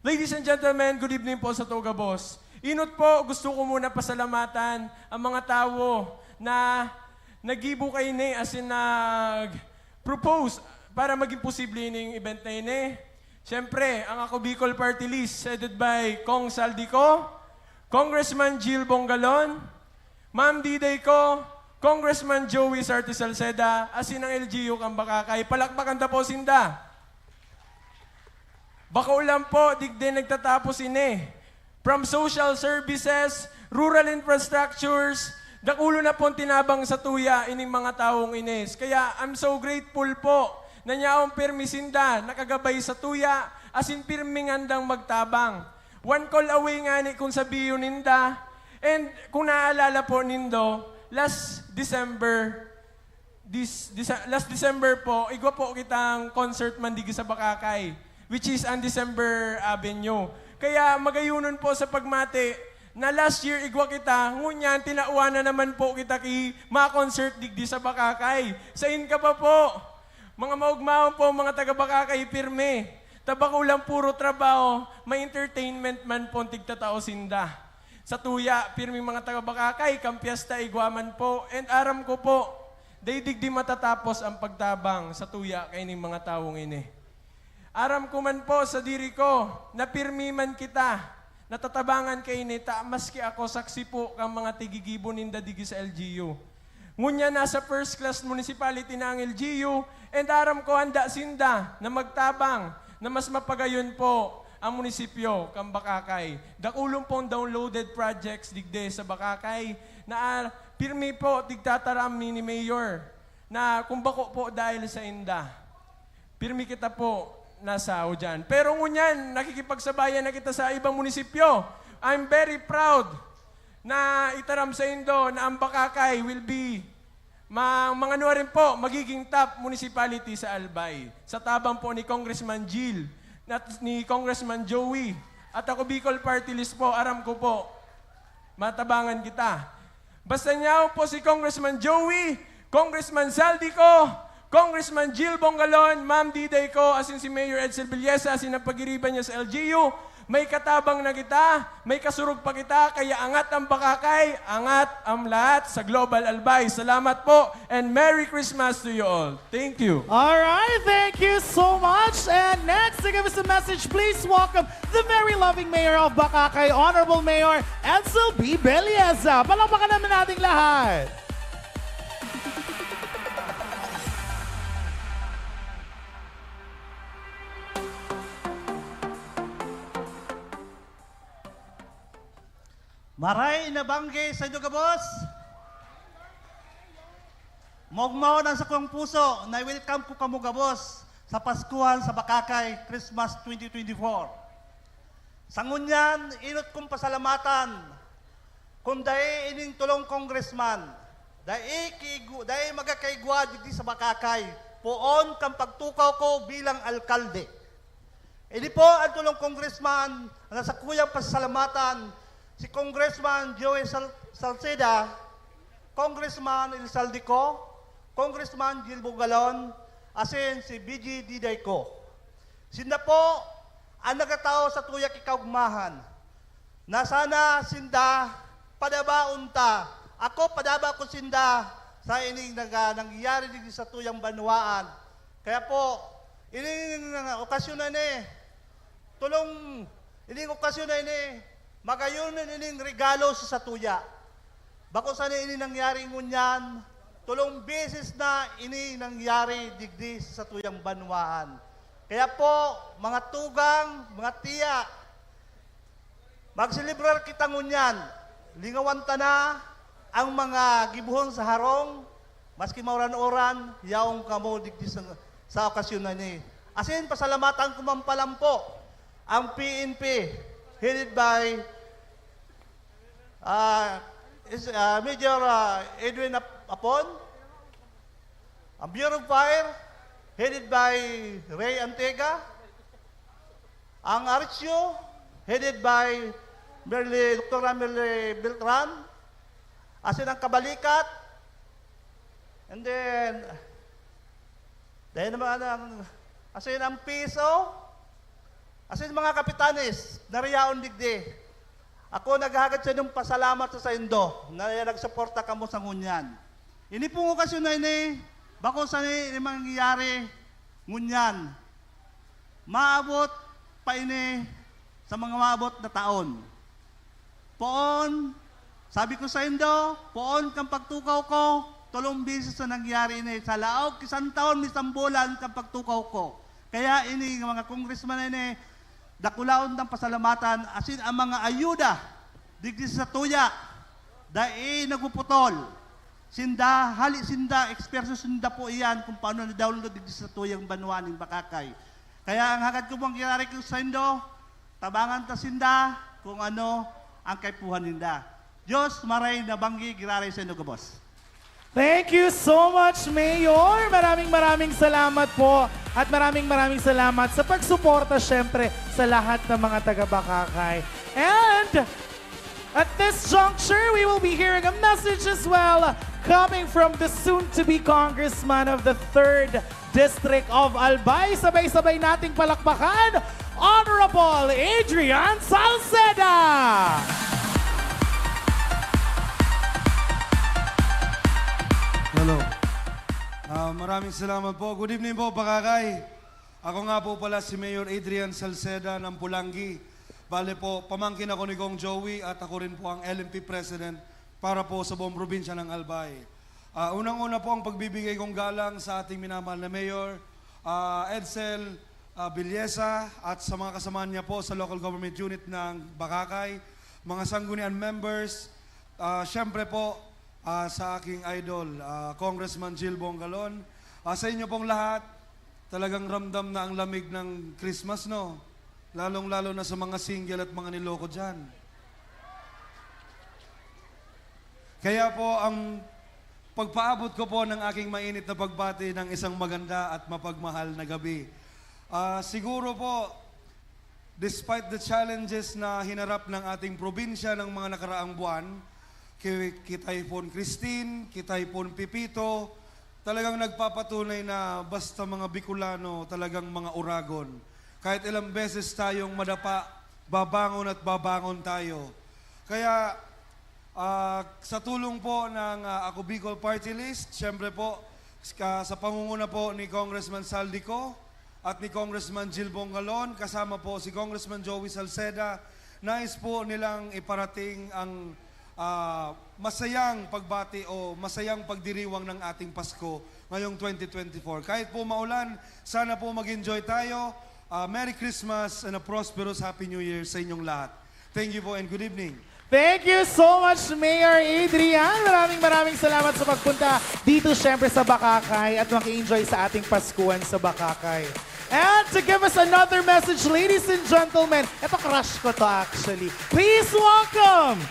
ladies and gentlemen, good evening po sa Toga Boss. Inot po, gusto ko muna pasalamatan ang mga tao na nagibo kay ni as in nag-propose para maging posible yung event na yun eh. Siyempre, ang ako Bicol Party List, headed by Kong Saldico, Congressman Jill Bongalon, Ma'am Diday ko, Congressman Joey Sarte Salceda, as in ang LGU kang Bacacay. Palakpakan ta po sinda. Baka ulam po, digde nagtatapos ini. From social services, rural infrastructures, dakulo na pong tinabang sa tuya ining mga taong ines. Kaya I'm so grateful po na niyaong permisinda, nakagabay sa tuya, as in pirming andang magtabang. One call away nga ni kung sabihin ninda. And kung naaalala po nindo, last December po, igwa po kitang concert mandigi sa Bacacay, which is on December Avenue. Kaya magayunon po sa pagmati na last year igwa kita, ngunyan tinauan na naman po kita ki ma-concert digdi sa Bacacay. Sain ka pa po, mga maugmaon po, mga taga-Bacacay pirme. Tabakulang puro trabaho, may entertainment man po tigtatao sinda. Sa tuya, pirme mga taga-Bacacay, kampiasta igwaman po, and aram ko po, digdi matatapos ang pagtabang sa tuya kay ning mga taong ini. Aram ko man po sa diri ko, na pirmi man kita, natatabangan kay nita, maski ako saksi po kang mga tigigibo ninda digi sa LGU. Ngunya nasa first class municipality na ang LGU, and aram ko handa sinda na magtabang, na mas mapagayon po ang munisipyo kang Bacacay. Dakulong pong downloaded projects digde sa Bacacay, na pirmi po tigtataram ni Mayor, na kumbako po dahil sa inda. Pirmi kita po, nasa o dyan. Pero ngunyan, nakikipagsabayan na kita sa ibang munisipyo. I'm very proud na itaram sa Indo na ang Bacacay will be mga rin po, magiging top municipality sa Albay. Sa tabang po ni Congressman Jill, ni Congressman Joey, at ako Bicol Party List po, aram ko po, matabangan kita. Basta niya po si Congressman Joey, Congressman Saldico, Congressman Jill Bongalon, Ma'am Diday ko, asin si Mayor 𝐓𝐵𝐿, asin ang pagiriban niya sa LGU, may katabang na kita, may kasurog pa kita, kaya angat ang Bacacay, angat ang lahat sa Global Albay. Salamat po, and Merry Christmas to you all. Thank you. All right, thank you so much. And next, to give us a message, please welcome the very loving Mayor of Bacacay, Honorable Mayor 𝐿𝐶 Palakpakan naman nating lahat. Maray na bangge sa inyo ka, boss. Mogmao ng sa kong puso na welcome ko kamo ka, boss, sa Paskuhan sa Bacacay, Christmas 2024. Sa ngunyan, inot kong pasalamatan kung dahi ining tulong congressman, dahi magakaigwa di sa Bacacay, poon kang pagtukaw ko bilang alkalde. Ini po ang tulong congressman na sa kuyang pasalamatan, si Congressman 𝐋𝐄𝐓'𝐒 Congressman 𝐷𝐁𝐄𝐑, Congressman 𝐉𝐀𝐌 asin si 𝐉𝐀𝐌. Sinda po ang nagatao sa tuyak ikaugmahan na sana sinda padabaon ta. Ako padaba ko sinda sa ining nangyayari din sa tuyang banwaan. Kaya po, ining okasyon na ni, ining okasyon na ni, magayunan ining regalo sa tuya. Bako sana ini nangyari ngunyan, tulong beses na ini nangyari digdi sa tuyang banwaan. Kaya po, mga tugang, mga tiya, magselebrar kita ngunyan. Lingawan ta na ang mga gibuhon sa harong, maski mauran-oran, yaong kamo digdi sa okasyon na ni. Asin, pasalamatan ko mampalampo ang PNP, headed by Major Edwin Apon, ang Bureau of Fire, headed by Ray Antega, ang RHU, headed by Dr. Merle Beltran, asin ang Kabalikat, and then naman asin ang PSO, asin mga kapitanes, nariyaon digdi. Ako naghagad sa inyong pasalamat sa indo na nagsuporta kamo sa ngunyan. Ini pong okasyon na ini, bako sa ini mangyayari ngunyan. Maabot pa ini sa mga maabot na taon. Poon, sabi ko sa indo, poon kang pagtukaw ko, 3 beses na nangyari ini. Sa laog, isang taon, isang bulan kang pagtukaw ko. Kaya ini, mga congressman ini, dakulaon ng pasalamatan, asin ang mga ayuda, digdi sa tuya, dahil naguputol, sinda, hali sinda, eksperto sinda po iyan kung paano na-download digdi sa tuyang banwaan ng Bacacay. Kaya ang hagad ko pong kinari ko sa indo, tabangan ta sinda kung ano ang kaipuhan ninda. Diyos, maray na banggi, giraray sa indo, boss. Thank you so much, Mayor. Maraming salamat po. At maraming salamat sa pagsuporta, syempre, sa lahat ng mga taga-Bacacay. And at this juncture, we will be hearing a message as well coming from the soon-to-be Congressman of the 3rd District of Albay. Sabay-sabay nating palakpakan, Honorable Adrian Salceda. Hello. Maraming salamat po. Good evening po, Bacacay. Ako nga po pala si Mayor Adrian Salceda ng Pulangi. Bale po, pamangkin ako ni Kong Joey at ako rin po ang LMP President para po sa buong probinsya ng Albay. Unang-una po ang pagbibigay kong galang sa ating minamahal na Mayor, Edsel Bilyesa at sa mga kasamahan niya po sa local government unit ng Bacacay, mga sanggunian members, syempre po, sa aking idol, Congressman 𝐷𝐁𝐿. Sa inyo pong lahat, talagang ramdam na ang lamig ng Christmas, no? Lalong-lalo na sa mga single at mga niloko dyan. Kaya po, ang pagpaabot ko po ng aking mainit na pagbati ng isang maganda at mapagmahal na gabi. Siguro po, despite the challenges na hinarap ng ating probinsya ng mga nakaraang buwan, kay Typhoon Christine, kay Typhoon Pipito, talagang nagpapatunay na basta mga Bicolano, talagang mga uragon. Kahit ilang beses tayong madapa, babangon at babangon tayo. Kaya sa tulong po ng Ako Bicol Party List, syempre po, sa pangunguna po ni Congressman Saldico at ni Congressman Jill Bongalon, kasama po si Congressman Joey Salceda, nais po nilang iparating ang masayang pagbati o masayang pagdiriwang ng ating Pasko ngayong 2024. Kahit po maulan, sana po mag-enjoy tayo. Merry Christmas and a prosperous Happy New Year sa inyong lahat. Thank you po and good evening. Thank you so much, Mayor Adrian. Maraming salamat sa pagpunta dito syempre sa Bacacay at maki-enjoy sa ating Paskuhan sa Bacacay. And to give us another message, ladies and gentlemen, ito crush ko to actually. Please welcome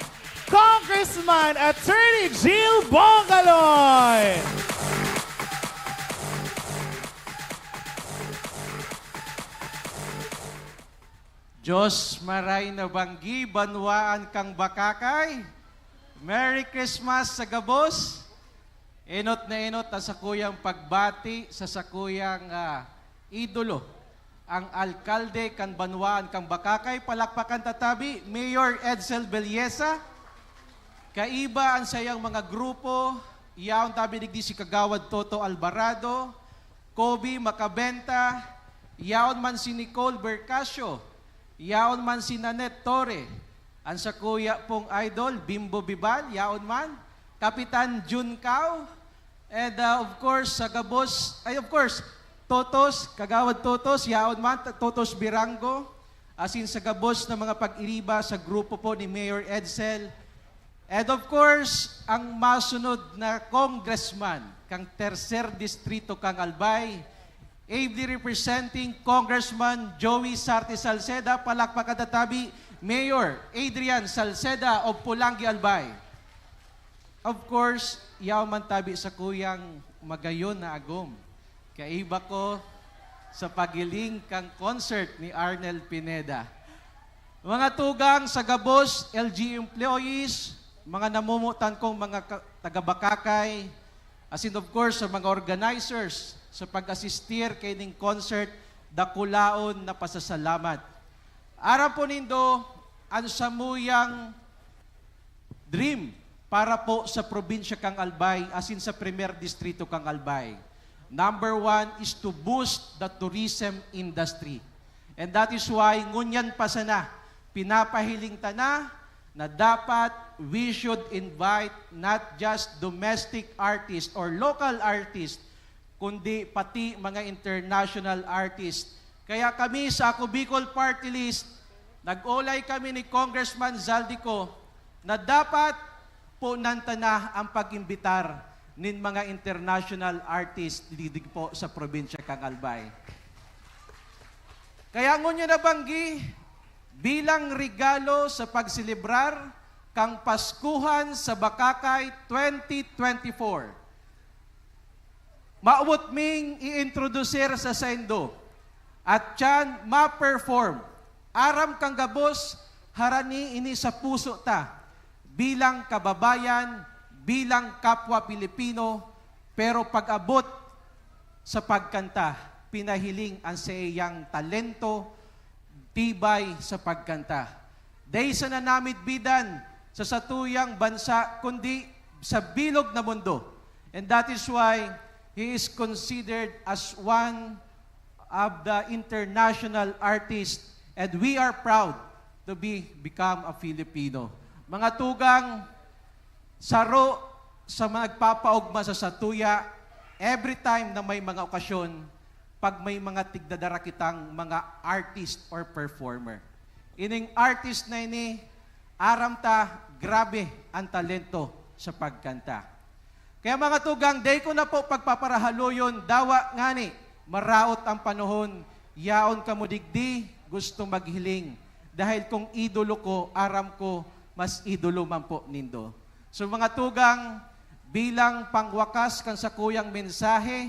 Congressman Attorney Jill Bongalon. Diyos maray na banggi, banwaan kang Bacacay. Merry Christmas sa gabos. Enot na enot sa sakuyang pagbati sa sakuyang idolo. Ang alkalde kan banwaan kang Bacacay, palakpakan tatabi, Mayor Edsel Belyesa. Kaiba ang sayang mga grupo, iyaon tabi digdi si Kagawad Toto Alvarado, Kobe Makabenta, iyaon man si Nicole Bercasio, iyaon man si Nanette Torre, ang sa kuya pong idol, Bimbo Bibal, iyaon man, Kapitan Jun Cao, and of course, sa gabos, of course, Totos, Kagawad Totos, iyaon man, Totos Birango, asin sa gabos na mga pag-iriba sa grupo po ni Mayor Edsel, and of course, ang masunod na congressman, kang tercer distrito kang Albay, ably representing Congressman Joey Sarte Salceda, palakpakan tatabi, Mayor Adrian Salceda of Pulangi, Albay. Of course, iyaw man tabi sa kuyang magayon na agom. Kaiba ko sa pagiling kang concert ni Arnel Pineda. Mga tugang sa gabos, LG employees, mga namumutan kong mga taga-Bacacay, as in of course sa mga organizers sa pag-asistir kay ning concert, dakulaon na pasasalamat. Aram po nindo ang samuyang dream para po sa probinsya kang Albay, as in sa premier distrito kang Albay. Number 1 is to boost the tourism industry. And that is why ngunyan pa sana, pinapahiling tana na dapat we should invite not just domestic artists or local artists, kundi pati mga international artists. Kaya kami sa Ako Bicol Party List, nag-ulay kami ni Congressman Zaldico na dapat po nantana ang pag-imbitar nin mga international artists dito po sa probinsya kang Albay. Kaya ngunyo na banggi, bilang regalo sa pagsilibrar kang Paskuhan sa Bacacay 2024. Maubot ming i-introducer sa sendo at tiyan ma-perform. Aram kang gabos, harani ini sa puso ta. Bilang kababayan, bilang kapwa Pilipino, pero pag-abot sa pagkanta, pinahiling ang sa iyang talento, tibay sa pagkanta. Dahil sa nanamit bidan sa satuyang bansa, kundi sa bilog na mundo. And that is why he is considered as one of the international artists, and we are proud to become a Filipino. Mga tugang, saro sa magpapaugma sa satuya, every time na may mga okasyon, pag may mga tigdadara kitang mga artist or performer. Ining artist na ini, aram ta, grabe ang talento sa pagkanta. Kaya mga tugang, day ko na po pagpaparahaluyon, dawa ngani, maraot ang panahon, yaon ka mo digdi, gusto maghiling. Dahil kung idolo ko, aram ko, mas idolo man po nindo. So mga tugang, bilang pangwakas kan sa kuyang mensahe,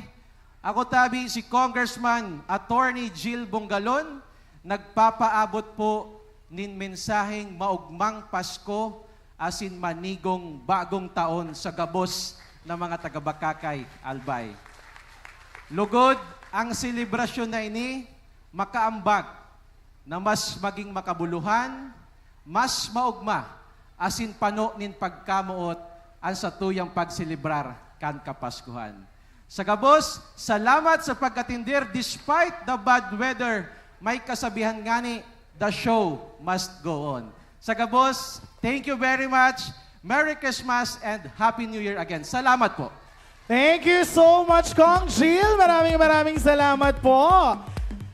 ako tabi si Congressman Attorney Jill Bongalon, nagpapaabot po nin mensaheng maugmang Pasko asin manigong bagong taon sa gabos ng mga taga-Bacacay, Albay. Lugod ang selebrasyon na ini, makaambag na mas maging makabuluhan, mas maugma, asin pano nin pagkamuot ang satuyang pagselebrar kan Kapaskuhan. Sa gabos, salamat sa pagkatindir despite the bad weather, may kasabihan ngani, the show must go on. Sa gabos, thank you very much. Merry Christmas and Happy New Year again. Salamat po. Thank you so much, Kong Jill. Maraming salamat po.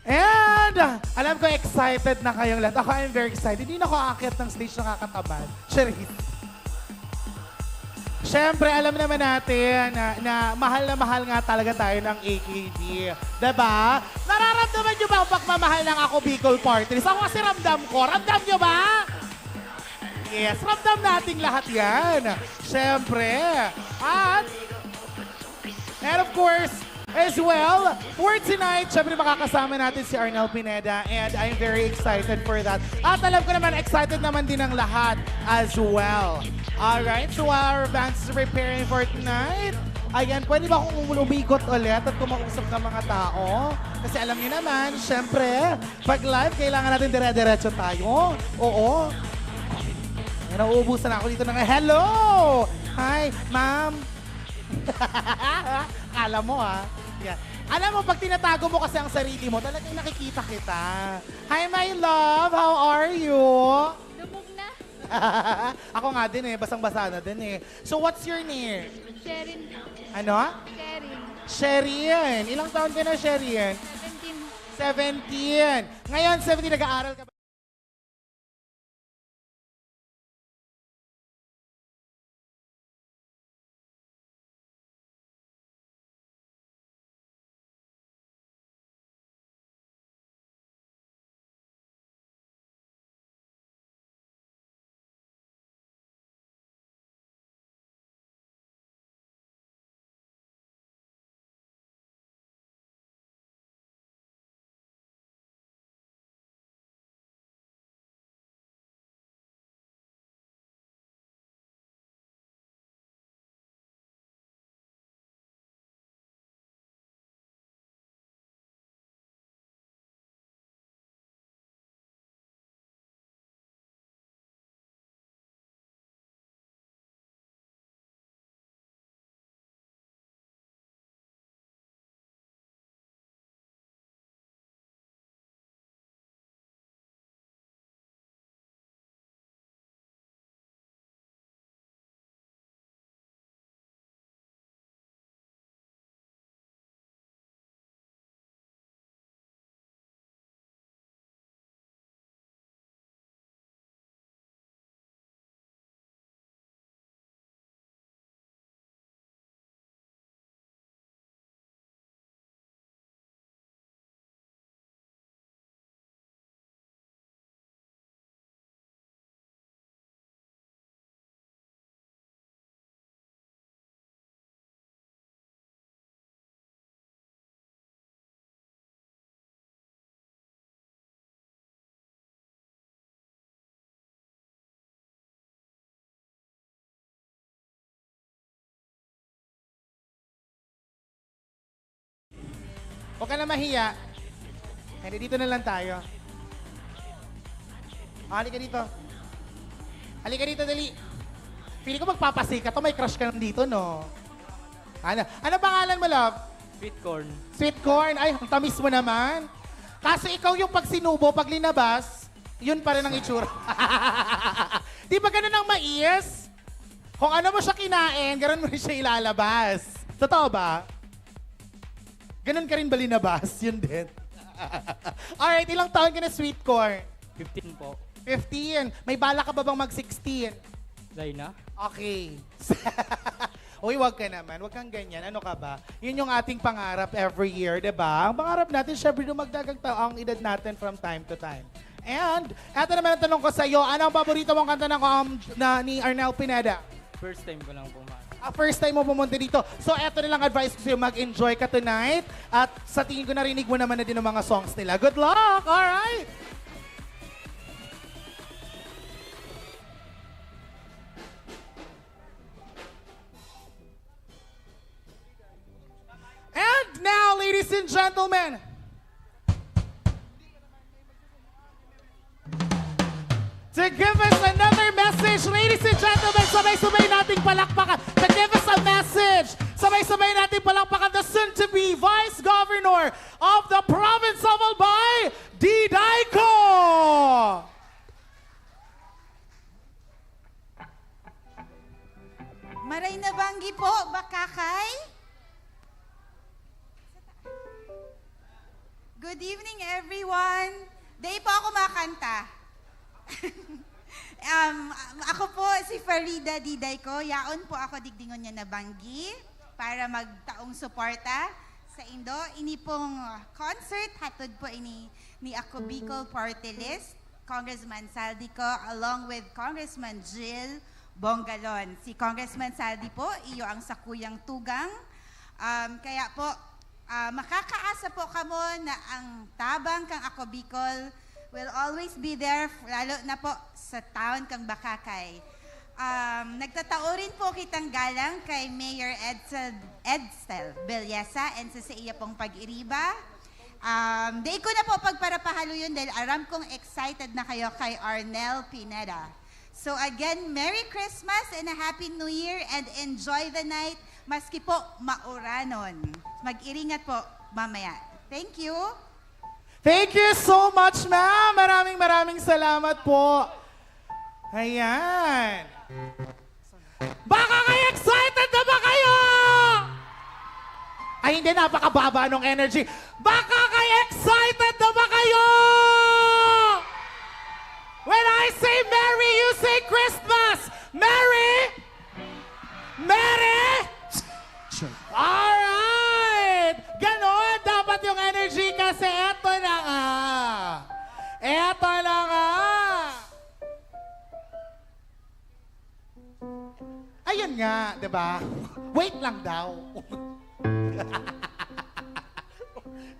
And alam ko excited na kayong lahat. Ako, I'm very excited. Hindi na ako aakyat ng stage na kakatabad. Charis. Siyempre, alam naman natin na mahal nga talaga tayo ng AKB. Diba? Nararamdaman nyo ba ang pagmamahal ng Ako Bicol Party List? Ako kasi ramdam ko. Ramdam nyo ba? Yes, ramdam nating lahat yan. Siyempre. And of course, As well, for tonight, syempre makakasama natin si Arnel Pineda and I'm very excited for that. At alam ko naman, excited naman din ang lahat as well. Alright, so our fans is preparing for tonight. Ayan, pwede ba akong umikot ulit at kumausap ng mga tao? Kasi alam niyo naman, syempre, pag live, kailangan natin dire-diretso tayo. Oo. Nauubusan ako dito ng hello! Hi, ma'am! Alam mo yeah. Alam mo, pag tinatago mo kasi ang sarili mo, talagang nakikita kita. Hi, my love! How are you? Lubog na. Ako nga din basang-basa na din So, what's your name? Sherin. Ano? Sherin. Sherin. Ilang taon ka na, Sherin? 17. Ngayon, 17, nag-aaral ka ba? Huwag ka na mahiya. Hindi, dito na lang tayo. Halika dito. Halika dito, dali. Pili ko magpapasika to. May crush ka dito, no? Ano pangalan mo, love? Sweet corn. Sweet corn. Ay, ang tamis mo naman. Kaso ikaw yung pag sinubo, pag linabas, yun pa rin ang itsura. Di ba ganun ang mais? Kung ano mo siya kinain, ganun mo rin siya ilalabas. Totoo ba? Ganun ka rin ba linabas? Yun din. Alright, ilang taon ka na, sweet corn? 15 po. 15. May bala ka ba bang mag-16? Dahil na? Okay. Uy, wag ka naman. Wag kang ganyan. Ano ka ba? Yun yung ating pangarap every year, di ba? Ang pangarap natin, syempre, dumagdagang ang edad natin from time to time. And, eto naman ang tanong ko sa iyo, ano ang paborito mong kanta ni Arnel Pineda? First time ko lang pumasok. First time mo pumunta dito. So, eto nilang advice ko sa'yo, mag-enjoy ka tonight. At sa tingin ko narinig mo naman na din ang mga songs nila. Good luck! Alright! And now, ladies and gentlemen, to give us another message, ladies and gentlemen, sabay-sabay nating palakpakan. To give us a message, sabay-sabay nating palakpakan the soon-to-be Vice Governor of the Province of Albay, 𝐷 Maray na banggi po, Bacacay. Good evening, everyone. Day po ako makanta. Ako po si Farida 𝐷 Yaon po ako digdingon niya na banggi para magtaong suporta sa Indo. Ini pong concert hatod po ini ni ako Bicol Party List, Congressman Saldi ko along with Congressman Jill Bongalon. Si Congressman Saldi po, iyo ang sakuyang tugang. Kaya po, makakaasa po kamo na ang tabang kang ako Bicol will always be there, lalo na po sa town kang Bacacay. Nagtatao rin po kitang galang kay Mayor 𝐋𝐄𝐓'𝐒 and sa iya pong pag-iriba. Di ko na po pagparapahalo yun dahil aram kong excited na kayo kay Arnel Pineda. So again, Merry Christmas and a Happy New Year and enjoy the night maski po mauranon. Mag-iringat po mamaya. Thank you. Thank you so much, ma'am. Maraming salamat po. Ayan. Baka kayo excited na ba kayo? Ay, hindi. Napakababa nung energy. Baka kayo excited na ba kayo? When I say Merry, you say Christmas. Merry? Merry? Alright! Ganon, dapat yung energy kasi eto na nga. Eto na nga. Ayun nga, di ba? Wait lang daw.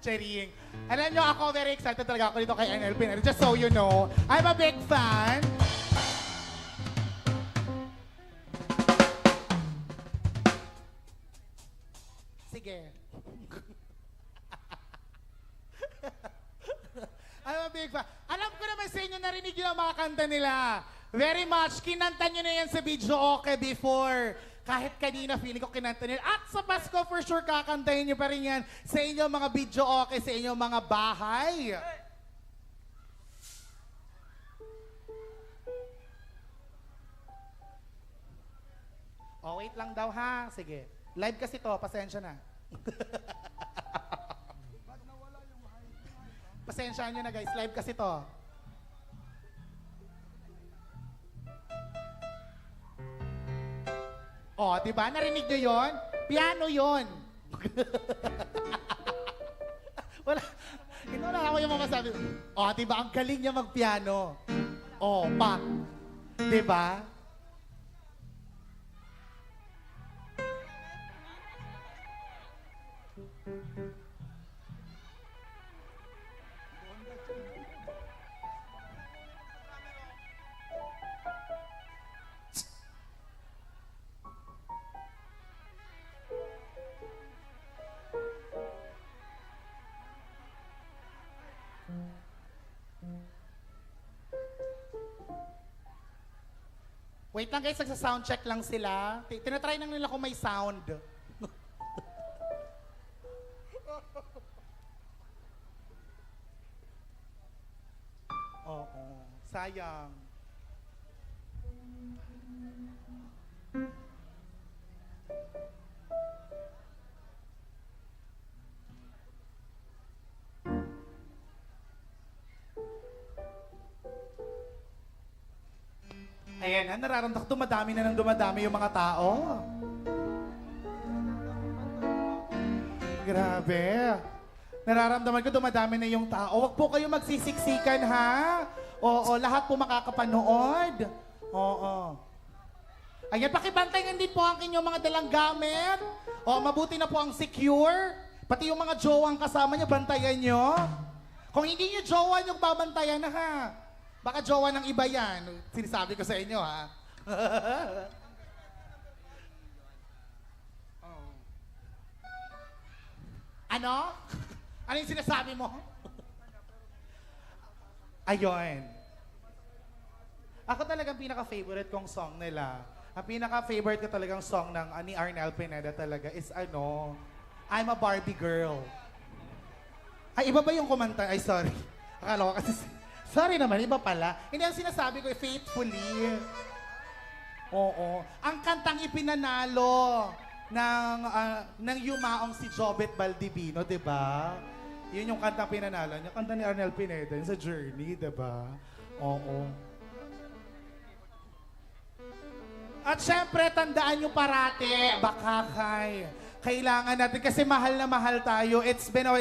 Charing. Alam nyo, ako very excited talaga ako dito kay NL Pineda. Just so you know, I'm a big fan. Sige. I'm a big fan. Alam ko naman sa inyo, narinig yun ang mga kanta nila. Very much. Kinanta nyo na yan sa 𝐉𝐀𝐌 before. Kahit kanina, feeling ko kinanta nyo. At sa Pasko, for sure, kakantahin nyo pa rin yan sa inyong mga 𝐉𝐀𝐌, sa inyong mga bahay. Oh, wait lang daw ha. Sige. Live kasi to, pasensya na. Pasensya nyo na guys, live kasi to. Oh, di ba? Narinig nyo yon? Piano yon. Wala ako yung masasabi. Oh, di ba? Ang galing niya magpiano. Oh, pak. Di ba? Wait lang guys, nagsa-sound check lang sila. Tinatry lang nila kung may sound. Oo, sayang. Ayan, nararamdaman ko, dumadami na ng dumadami yung mga tao. Grabe. Nararamdaman ko, dumadami na yung tao. Huwag po kayo magsisiksikan, ha? Oo, lahat po makakapanood. Oo. Ayan, pakibantayan din po ang inyong mga dalang gamit. O, mabuti na po ang secure. Pati yung mga jowang kasama nyo, bantayan nyo. Kung hindi nyo jowa nyo, babantayan na, ha? Baka jowa ng iba yan. Sinasabi ko sa inyo, ha? Oh. Ano? Ano yung sinasabi mo? Ayun. Ako talagang pinaka-favorite kong song nila. Ang pinaka-favorite ko talagang song ng ni Arnel Pineda talaga is I'm a Barbie Girl. Ay, iba ba yung kumanta? Ay, sorry. Akala ko kasi... Sorry naman, iba pala. Hindi ang sinasabi ko, faithfully. Oo. Ang kantang ipinanalo ng yumaong si Jobet Baldivino, di ba? Yun yung kantang pinanalo niya. Kanta ni Arnel Pineda, yun sa Journey, di ba? Oo. At syempre, tandaan nyo parati, Bacacay. Kailangan natin kasi mahal na mahal tayo.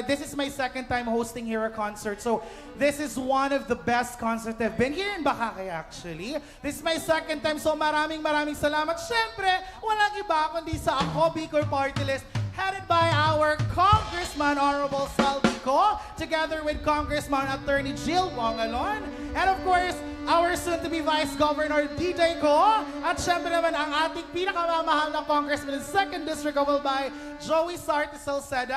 This is my second time hosting here a concert. So this is one of the best concerts I've been here in Bacacay actually. This is my second time. So maraming salamat. Syempre, walang iba kundi sa Ako Bicol Party List headed by our Congressman Congressman Honorable Salvi Ko, together with Congressman Attorney Jill Bongalon, and of course, our soon-to-be Vice Governor DJ Ko, at syempre naman ang ating pinakamamahal na Congressman in 2nd District of Albay, Joey 𝐷𝐻𝐶𝐓,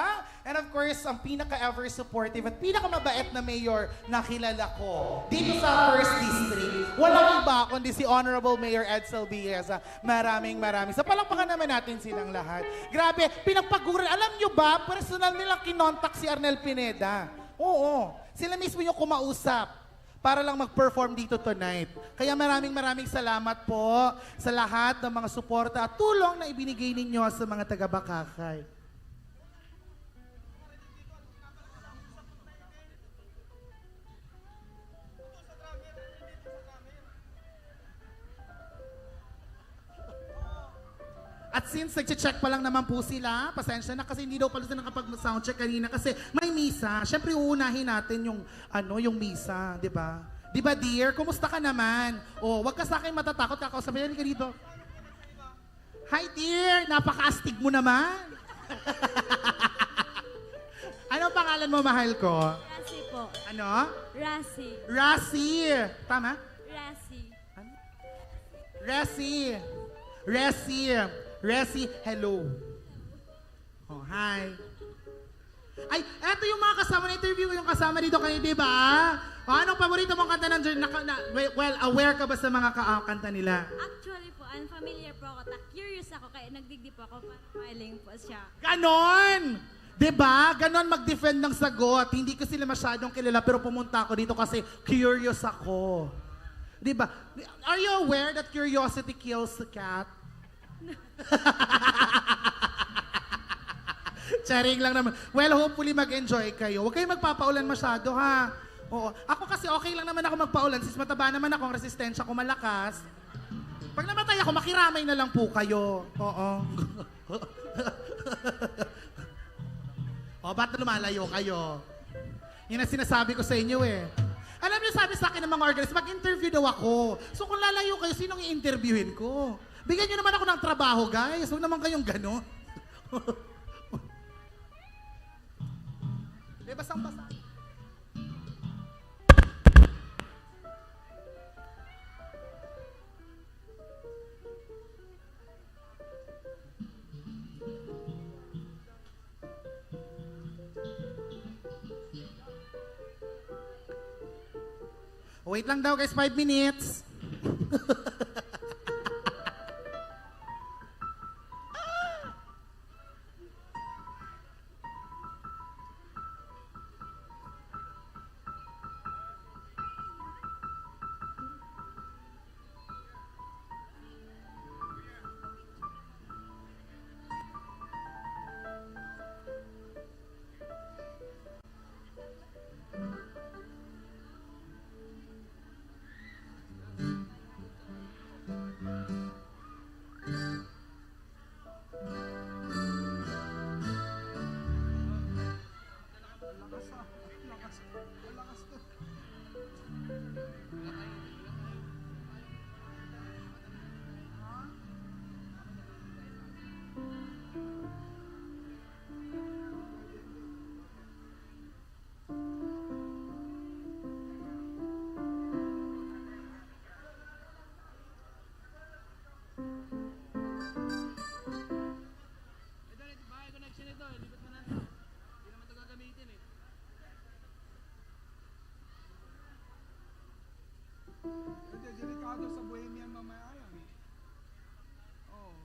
and of course, ang pinaka-ever supportive at pinakamabait na mayor na kilala ko dito sa 1st District. Walang iba kundi si Honorable Mayor 𝐷𝐻𝐶𝐓. Maraming. Sa palakpakan naman natin silang lahat. Grabe, pinagpaguran. Alam nyo ba, personal nilang kinontak si Arnel Pineda. Oo, sila mismo yung kumausap para lang mag-perform dito tonight. Kaya maraming salamat po sa lahat ng mga suporta at tulong na ibinigay ninyo sa mga taga-Bacacay. At since nag-check pa lang naman po sila, pasensya na kasi hindi daw pala sila nakapag-soundcheck kanina kasi may misa. Siyempre uunahin natin yung misa, di ba? Di ba dear? Kumusta ka naman? Oh, wag ka sa akin matatakot, kakausapin ka dito. Hi dear, napaka-astig mo naman. Anong pangalan mo, mahal ko? Rasi po. Ano? Rasi. Rasi. Tama? Rasi. Ano? Resi, hello. Oh, hi. Ay, eto yung mga kasama na interview, yung kasama dito kayo, di ba? O, anong paborito mong kanta ng well, aware ka ba sa mga kanta nila? Actually po, unfamiliar po ako. Curious ako, kaya nagdigdi po ako para smiling po siya. Ganon! Diba? Ganon mag-defend ng sagot. Hindi ko sila masyadong kilala, pero pumunta ako dito kasi curious ako. Diba? Are you aware that curiosity kills the cat? Charing lang naman. Well, hopefully mag-enjoy kayo. Huwag kayong magpapaulan masyado, ha? Oo. Ako kasi okay lang naman ako magpaulan since mataba naman ako, ang resistensya ko malakas. Pag namatay ako, makiramay na lang po kayo. Oo. O, ba't lumalayo kayo? Yun ang sinasabi ko sa inyo eh. Alam niyo, sabi sa akin ng mga organist, mag-interview daw ako. So kung lalayo kayo, sinong i-interviewin ko? Bigyan niyo naman ako ng trabaho, guys. Huwag naman kayong gano'n. Basang-basa. Wait lang daw guys, 5 minutes. Delikado sa Bohemian mamaya yan. Oh.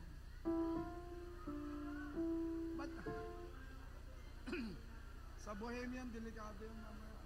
But, sa Bohemian, delikado yung mamaya.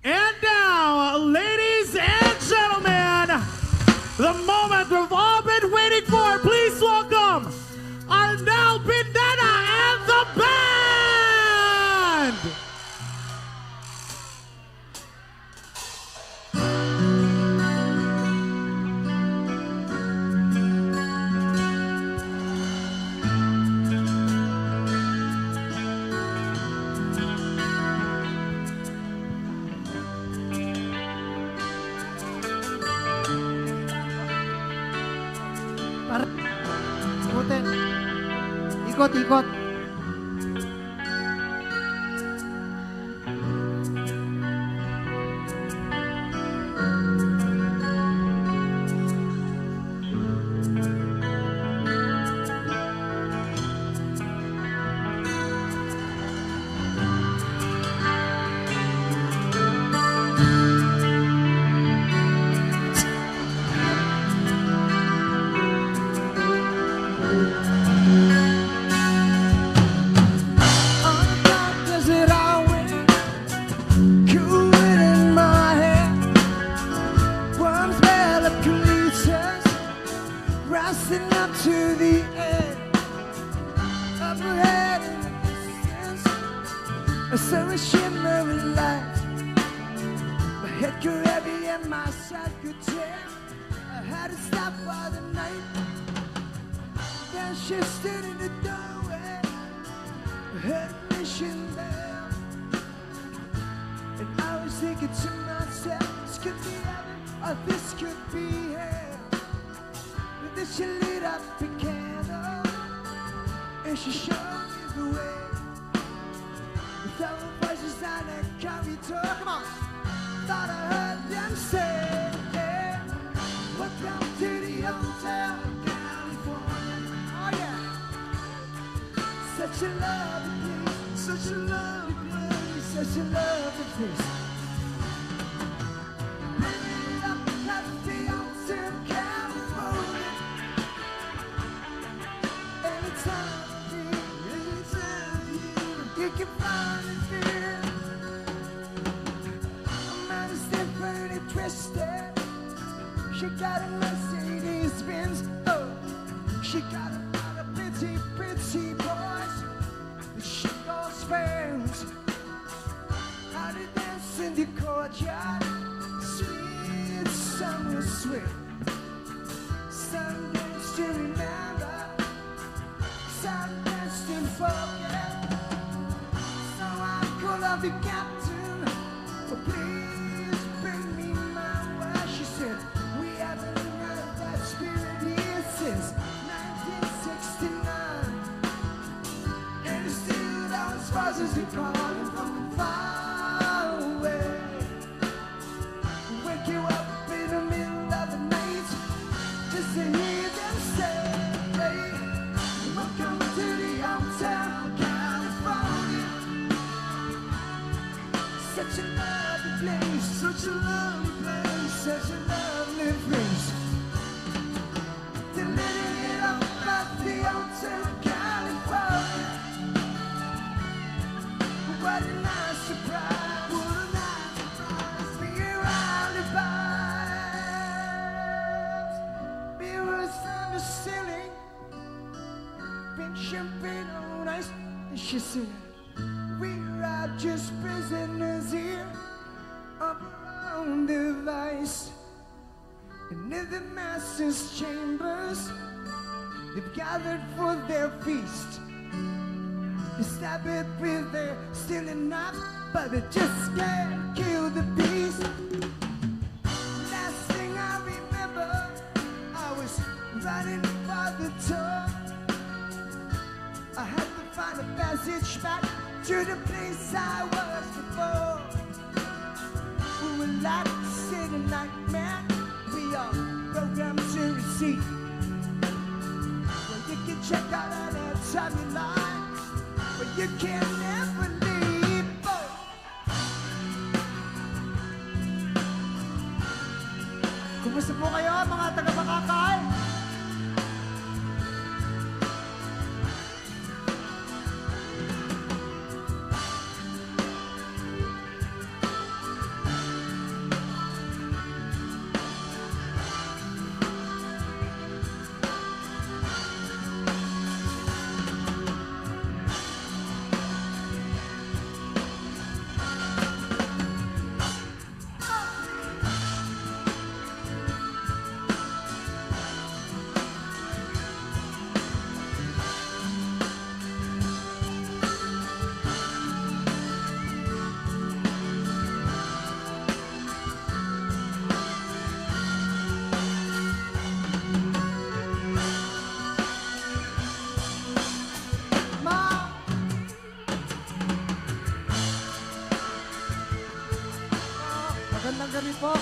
And now, ladies and gentlemen, the moment we've all been waiting for. Please welcome Arnel Bindana and the band! Ikot-ikot. She said, we are just prisoners here of our own device. And in the master's chambers, they've gathered for their feast. They stab it with their stealing knives, but they just can't kill the beast. Last thing I remember, I was running for the door. I had to find a passage back to the place I was before. We were like a city nightmare, we are programmed to receive. Well, you can check out any time you like, but You can never leave. Kumusta po kayo mga taga-Bacacay? Magandang gabi po.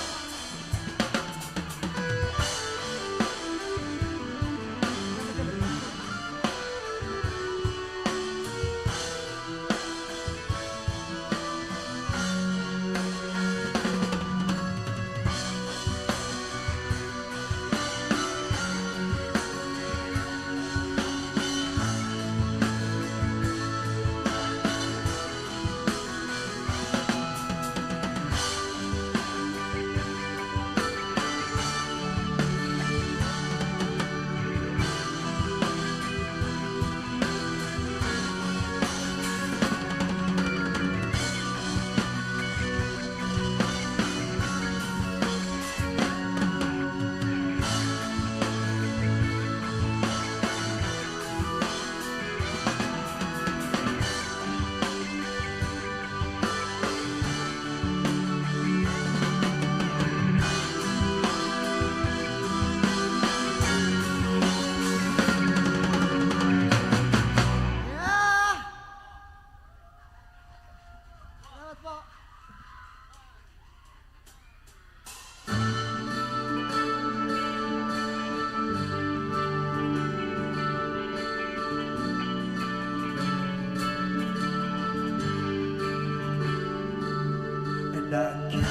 And I can't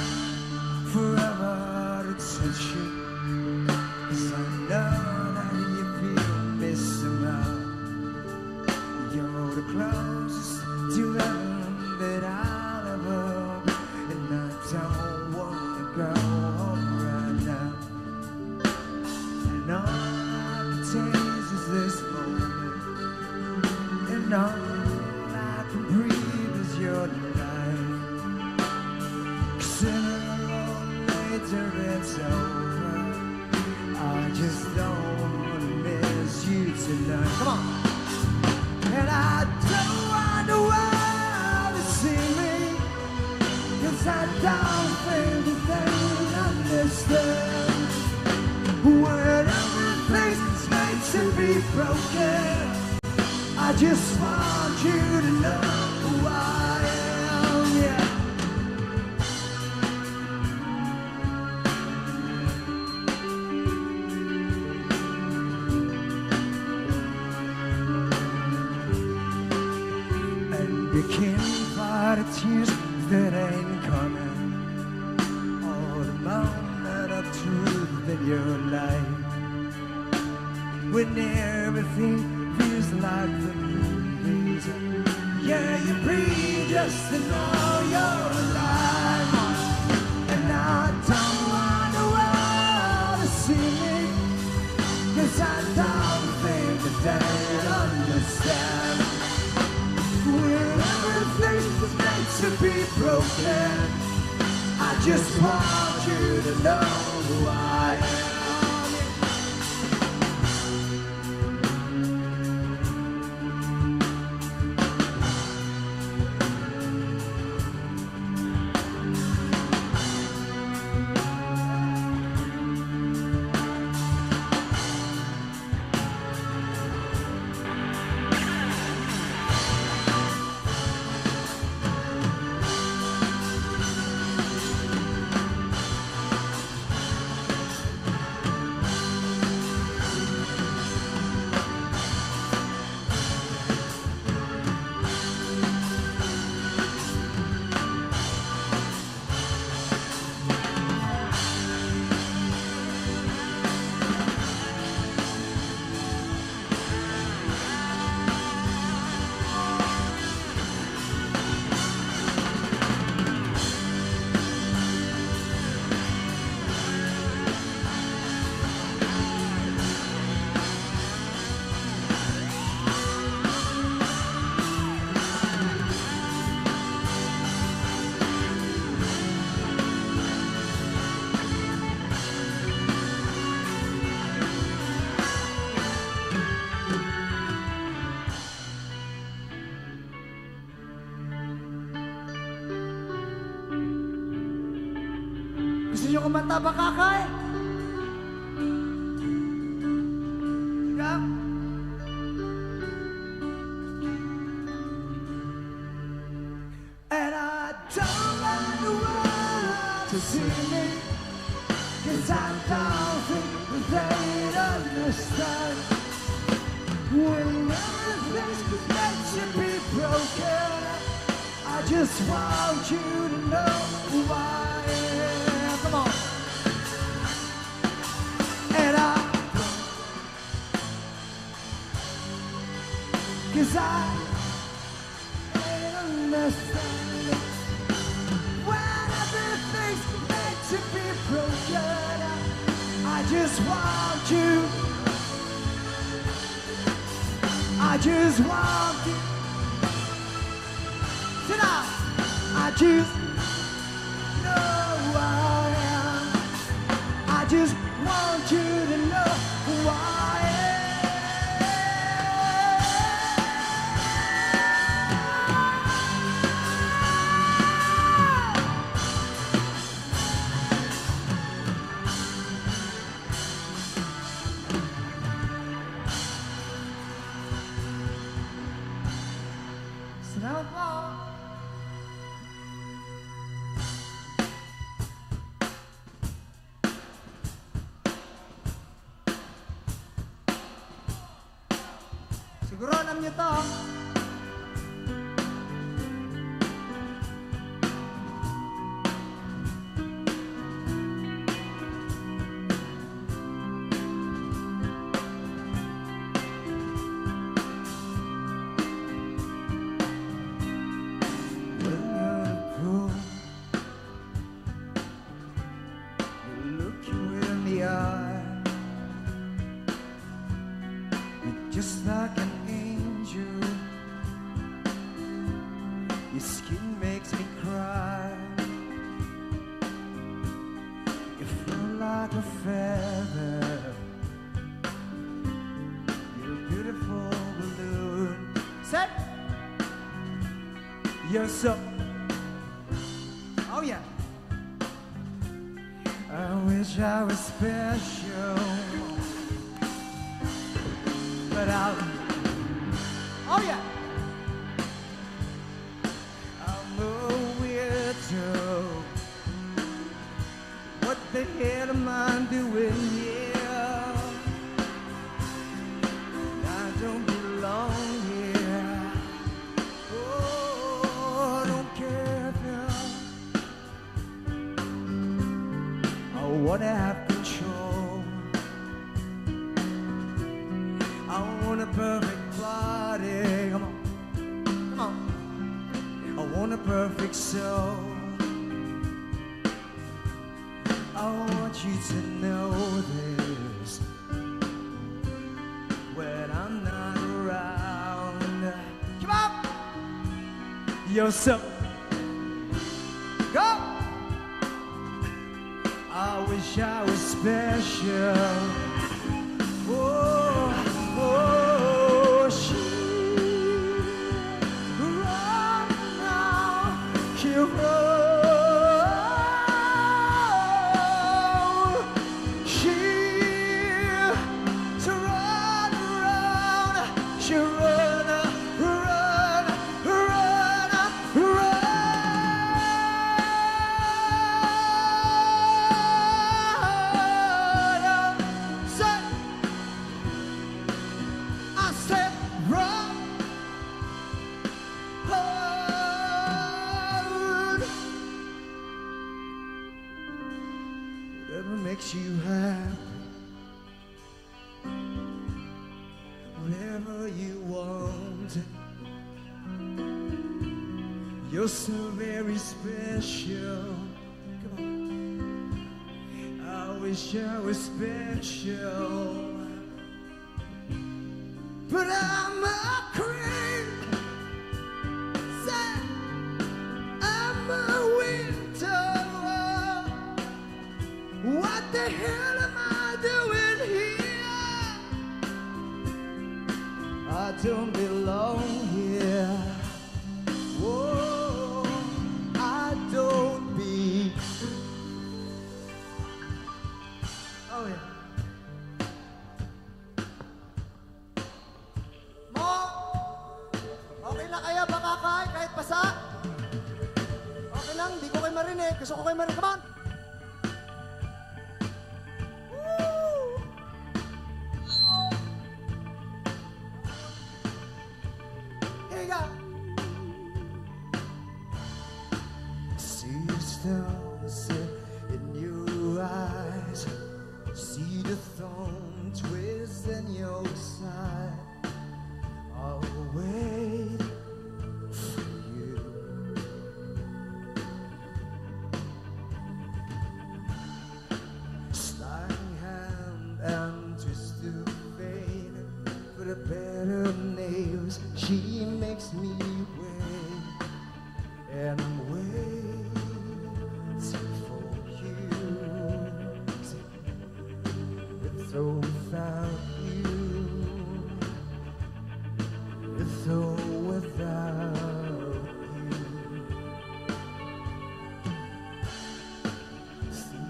forever to touch you, 'cause I know that you feel me somehow. You're the closest to heaven that I'll ever be, and I don't wanna go home right now. And all I can taste is this moment, and all I can breathe is your life. Sooner or later it's over. I just don't wanna miss you tonight. Come on. And I don't wonder why they see me, 'cause I don't think that they understand. When everything's made to be broken, I just want you to know who I am, yeah. You can't fight the tears that ain't coming, or the moment of truth in your life. When everything feels like the movies, yeah, you breathe just to know you're alive. And I don't wonder why they see me, 'cause I don't think that they understand. When everything's meant to be broken, I just want you to know who I am. nyo kumanta, Bacacay? Yeah. And I don't want the world to see me, 'cause I don't think that they'd understand. When everything's meant to be broken, I just want you to know who I am. Come on. And I, 'cause I ain't understand. When everything's meant to be broken, I just want you. I just want you. Sit down. I just know who I am. I just want you to know who I am. Salamat po. Siguro alam niyo to. When you're cool, you look you in the eye. You're just like an angel. Your skin makes me cry. You feel like a feather. You're a beautiful balloon. Set. You're so. Oh yeah. I wish I was special, but I'll. Oh yeah. I'm a weirdo. What the hell am I doing here? I don't belong here. Oh, I don't care now. I wanna have control. I want a perfect body. Come on. Come on. I want a perfect soul. I want you to know this when I'm not around. Come on. You're so. Go. I wish I was special. Oh, oh, she run now, she run, she to run around, she run, run, run, run. Say, I said run, run. Whatever makes you happy, whatever you want. You're so very special. Come on. I wish I was special, but I'm a creep. Say, I'm a winter. What the hell am I doing here? I don't belong here. Whoa, I don't be. marinig. Gusto ko kayo marinig. Come on! Here you go. See the stones in your eyes. See the thorn twist in your side. I'll wait for you. Sliding hand and twist of fate. For the better nails, she makes me wait. And I'm waiting for you. With or without you. With or without you.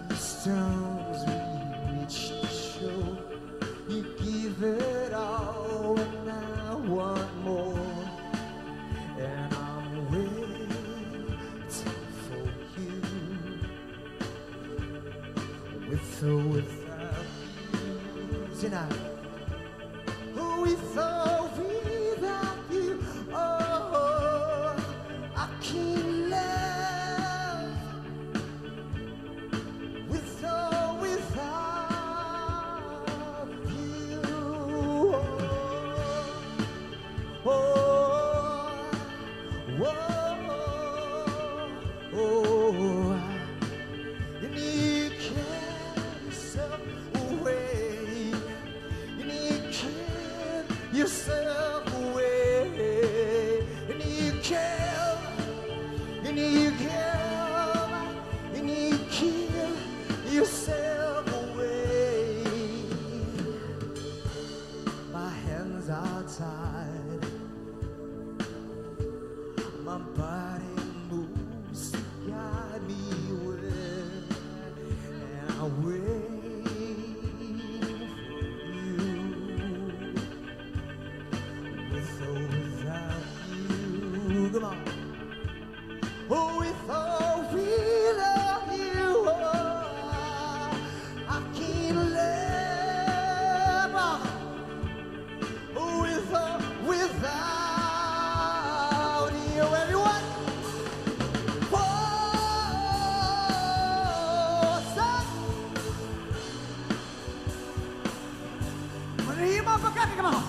These stones we reach the shore. You give it all and I want more. And I'm waiting for you. With or without you. Tonight. With or without you. Oh, I can't live. With or without you. Oh, oh, oh, and you carry yourself away, and you carry yourself away, and you care, and you care, and you kill yourself away. My hands are tied, my body moves to guide me where, and I wait for you. With or without you, come on. Oh, with or without you, oh, I can't live. Oh, with or without you, everyone. Oh, son. Manahima pa ka, come on.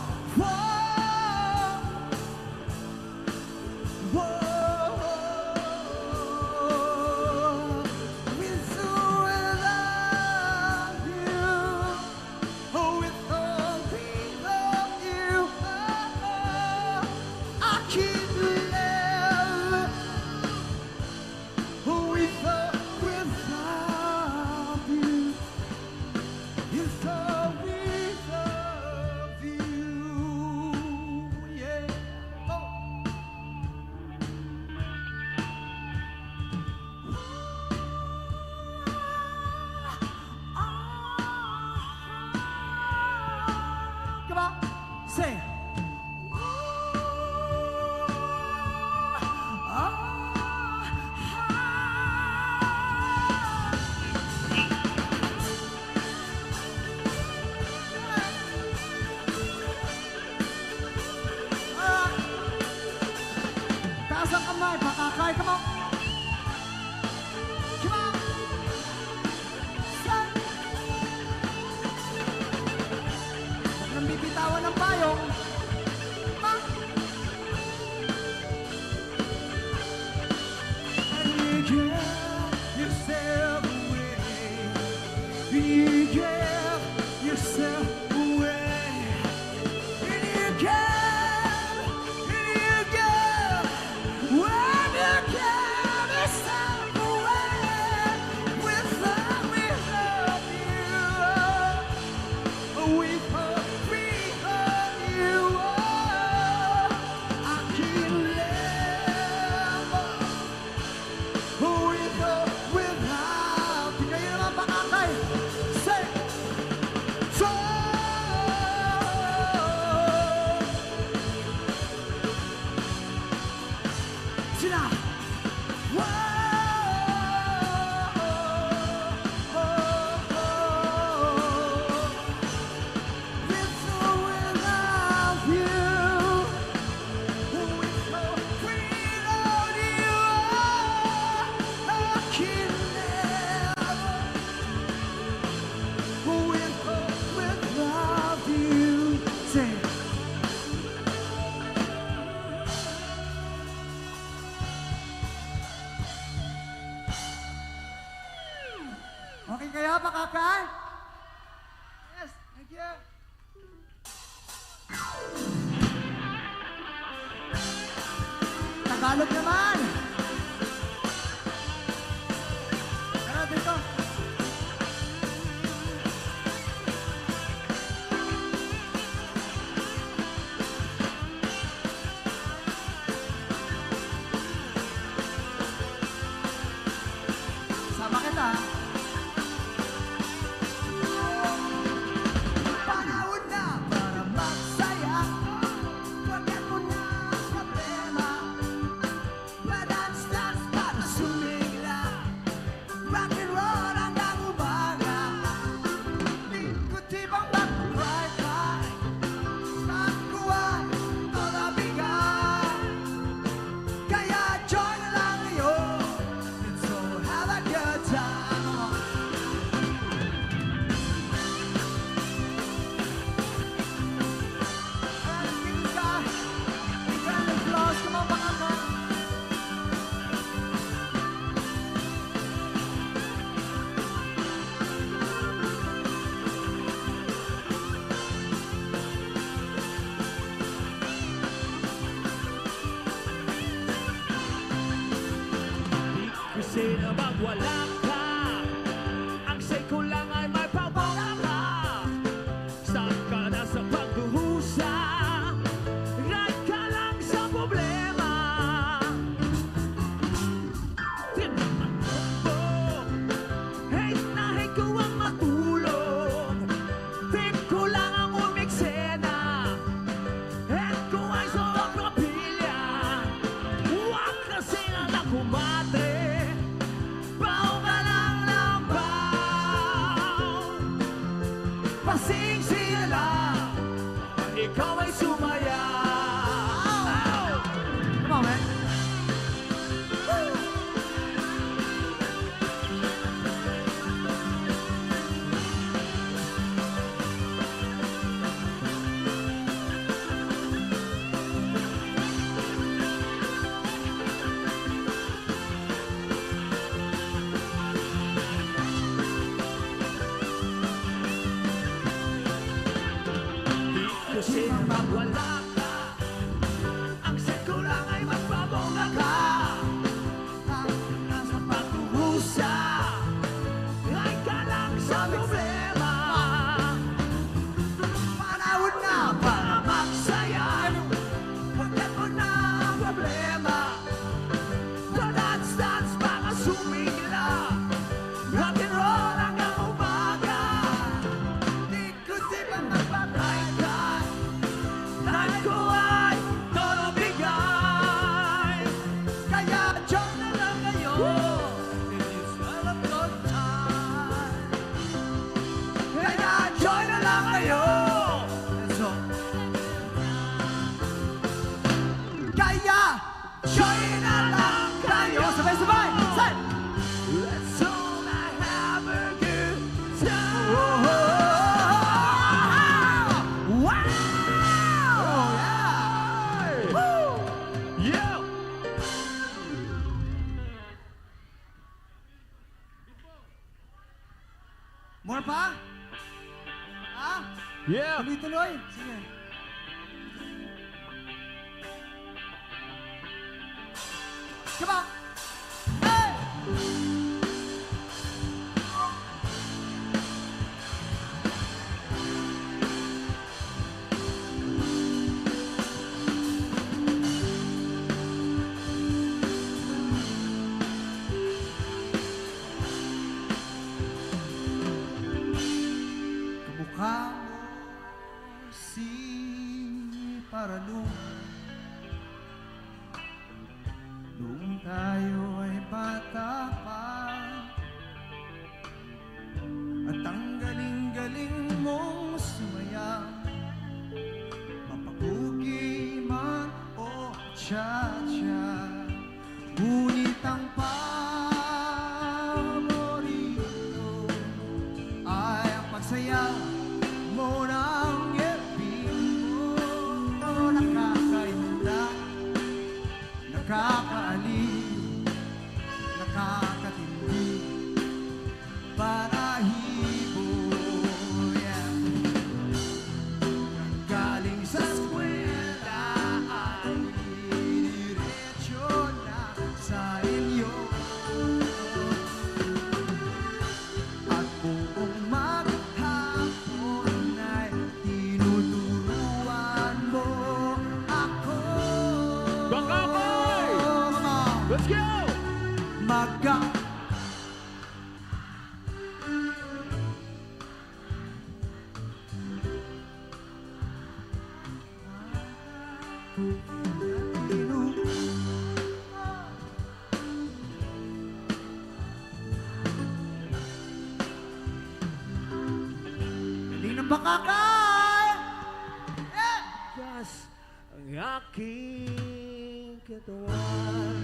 Say. Taas ang kamay, Bacacay, come on. Come on. Say. Huwag nang bibitawan ng payong. Where you can Tagalog naman. Tara dito. Sama kita. Panahon na para magsaya. Forget mo na ang problema. Dance para sumigla. Rock and roll hanggang umaga. Ikot-ibang mag-cry-cry. Takuan, todo bigay. Kaya join na lang ngayon. Let's all have a good time. And things are kind of close. Come on, come on. Kasi naman wala ka. Ang say ko lang ay may pabala ka. Saan ka na sa pagdurusa? Right ka lang sa problema. Tinaman mo. Hate na hate ko ang matulog. Tip ko lang ang umiksena. Head ko ay sobrang pilya. Huwag kasi na nakumate. Baw ka lang ng baw. Pasing sila. Ikaw ay sumaya. Come on, man. Kasi naman wala ka. Ang set ko lang ay magpabongga ka. Nasa pagkurusa. Ay ka lang sa problema. Panahon na Para magsaya. Forget mo na ang problema. Dance para sumigla. Rock and roll hanggang umaga. ikot-ibang Magpatay ka. Lahat ko ay todo bigay. Kaya Joke na lang ngayon. It's all a good time. Kaya joy na lang ngayon. Kaya Joy na lang kayo. Sabay-sabay. Say. Let's all have a good time. Wow! Woo! Yeah! More pa? Ha? Yeah! Tuloy-tuloy. Sige. Come on. Hey! Kamukha mo si Paralu. Noong tayo ay bata pa. At ang galing-galing mong sumaya. Mapapugi man o cha-cha. Ngunit ang paborito ay ang pagsayaw mo ng ngipin mo. Nakakainda, nakakaaliw, nakakatindi, balahibo. Yeah. Galing sa eskwela ay Bacacay! Let's go! Bacacay! Gas ang aking katawan.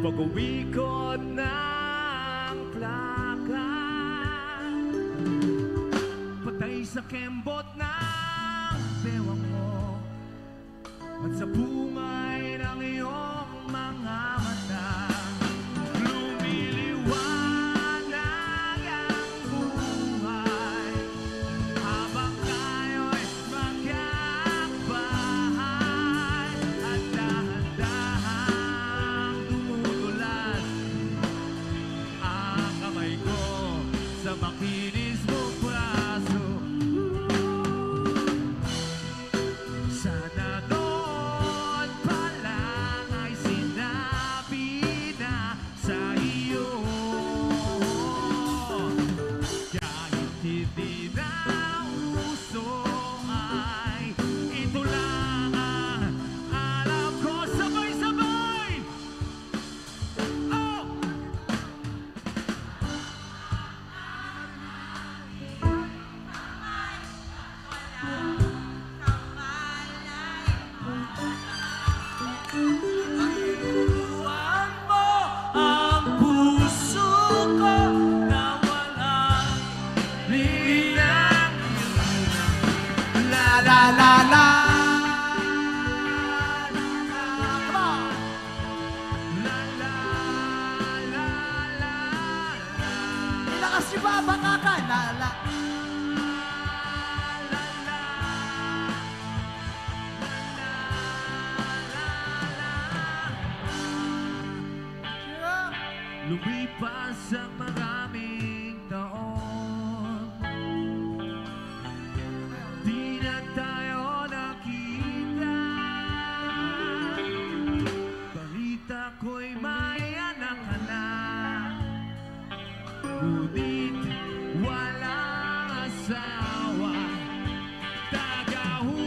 Pag-uwikot ng plaka, patay sa kembot ng bewang mo at sa bungay ng iyong mga mata. Lumiliwanag ang buhay habang tayo'y magkabahay at dahan-dahang dumudulas ang kamay ko sa makinis mong braso. Sana doon pa lang ay sinabi na sa iyo, kahit hindi na uso ay ito lang ang alam ko. Sabay-sabay! Oh! Turuan mo ang puso ko na walang linang. La la la la. Come on. La la la la. Lakas si Bacacay! La la. Lumipas ang maraming taon, di na tayo nakita. Balita ko'y may anak ka na, ngunit walang asawa. Tagahugas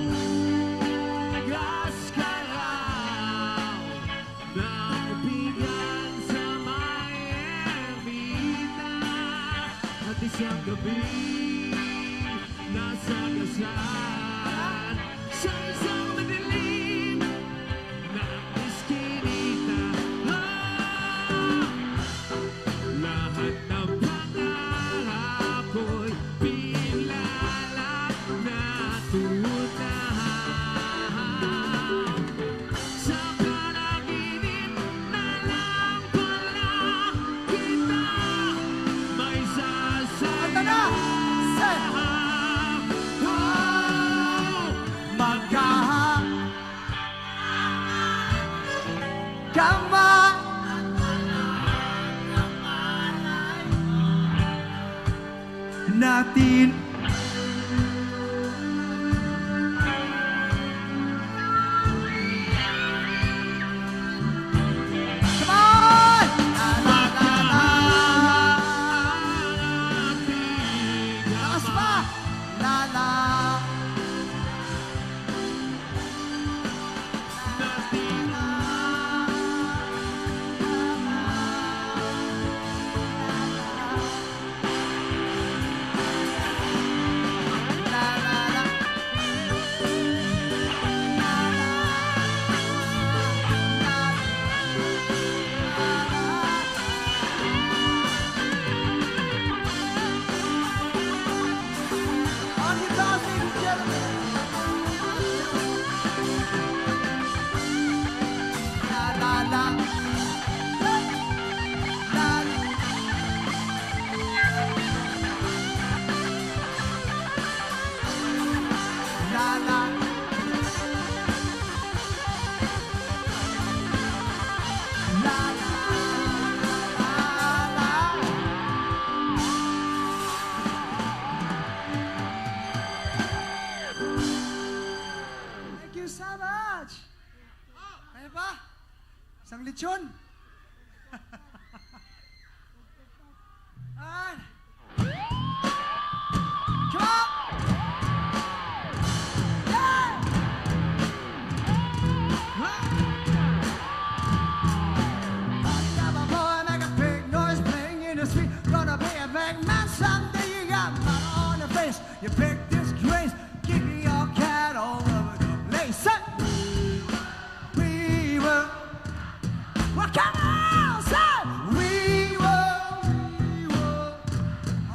ka raw ng bigan sa may ermita. At isang gabi nasa gasan sa isang madilim na eskinita. Lahat ng pangarap ko'y bigla lang natunaw. Sa panaginip na lang pala kita may sasayaw. Kama natin. Come on! La la la la. Lakas pa! La la. On your toes, ladies and gentlemen. La la la. La la la. La la la. Thank you so much. Kaya ba? Isang lechon. And... Come on! You pick this grace, give me your cat all over the place. We will. Well, come on, say we will.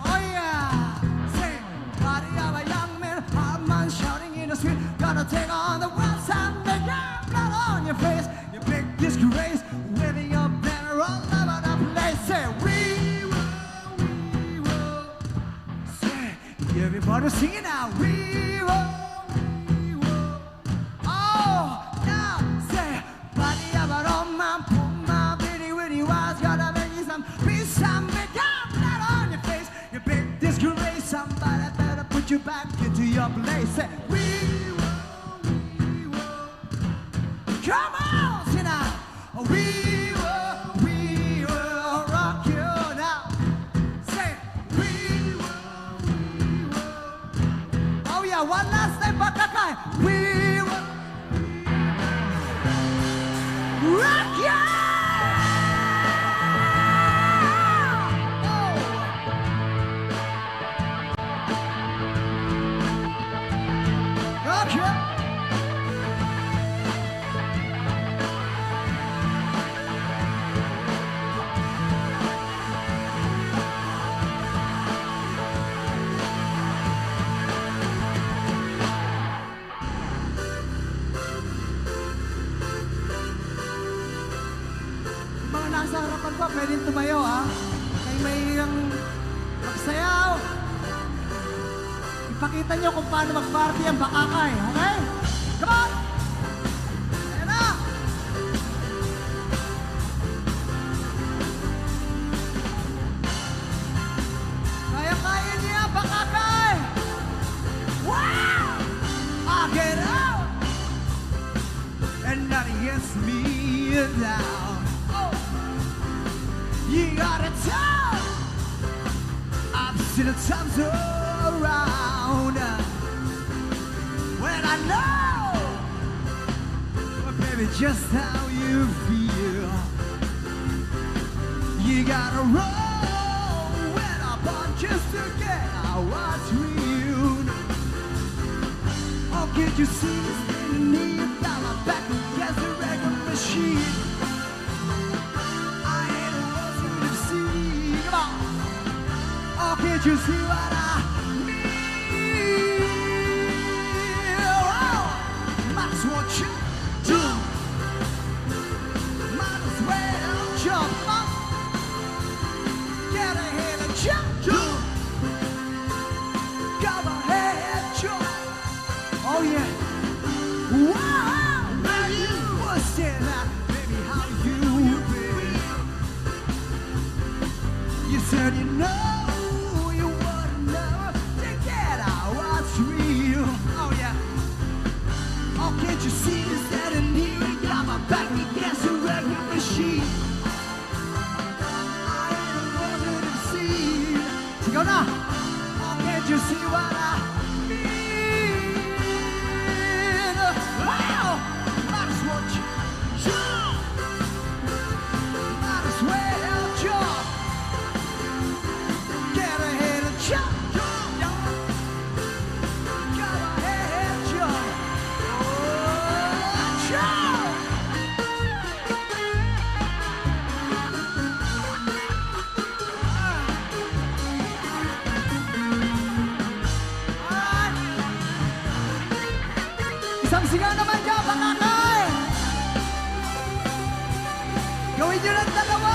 Oh yeah, say body of a young man, hard man shouting in the street, gonna take on the world someday. Yeah, blood on your face. You pick this grace, waving your banner all over the place. Say we will. Everybody sing it now. We will. Oh, now say, body of a man, put my bitty witty wise, gotta make you some peace, some big blood on your face. You pick this grace, somebody better put you back into your place. Say, we will. Come on, sing now. We will rock you now. Say, we will. Oh yeah, one last time, Bacacay. We will rock you. Rock you. Mga nasa harapan pa, pwedeng tumayo ha. Kayo may magsayaw. Ipakita nyo kung paano mag-party ang Bacacay, okay? Come on! Ayan na! Kaya-kaya niya, Bacacay! Wow! I get out! And nothing gets me down. You gotta tell. I've seen the times around when I know, but baby, just how you feel. You gotta roll with a bunch just to get out what's real. Oh, can't you see this thing in me? Got my back against the record machine. Oh, can't you see what I mean? Oh, might as well jump. Might as well jump up. Get ahead and jump. Go ahead, jump. Oh yeah. Wow, now you was saying that, baby, how you feel? You said you know. Can't you see this that in here? Got my back against the record machine. I ain't wanted to see. Go now. Oh, can't you see what I mean? Wow! Might as well jump. Might as well jump. Get ahead and jump. Isang sigaw naman dyan, Bacacay! Gawin nyo ng dalawa!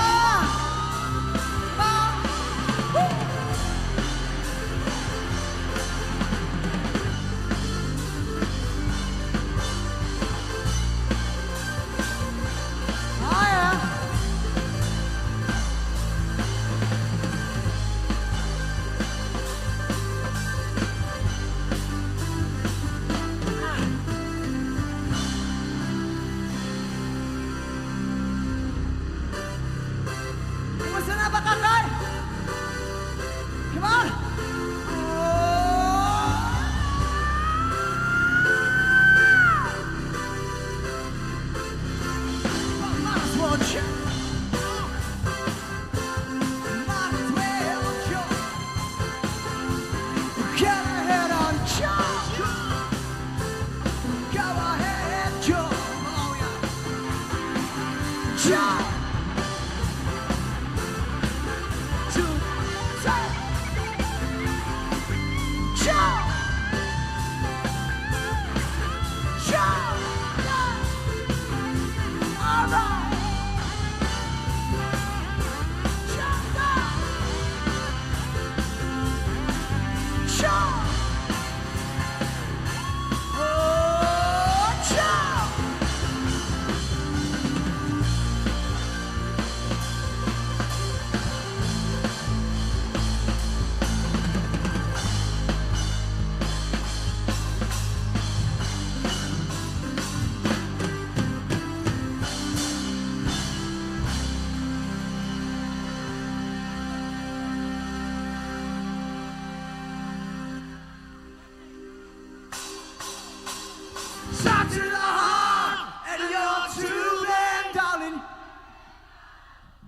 Shot to the heart, and you're too late, darling.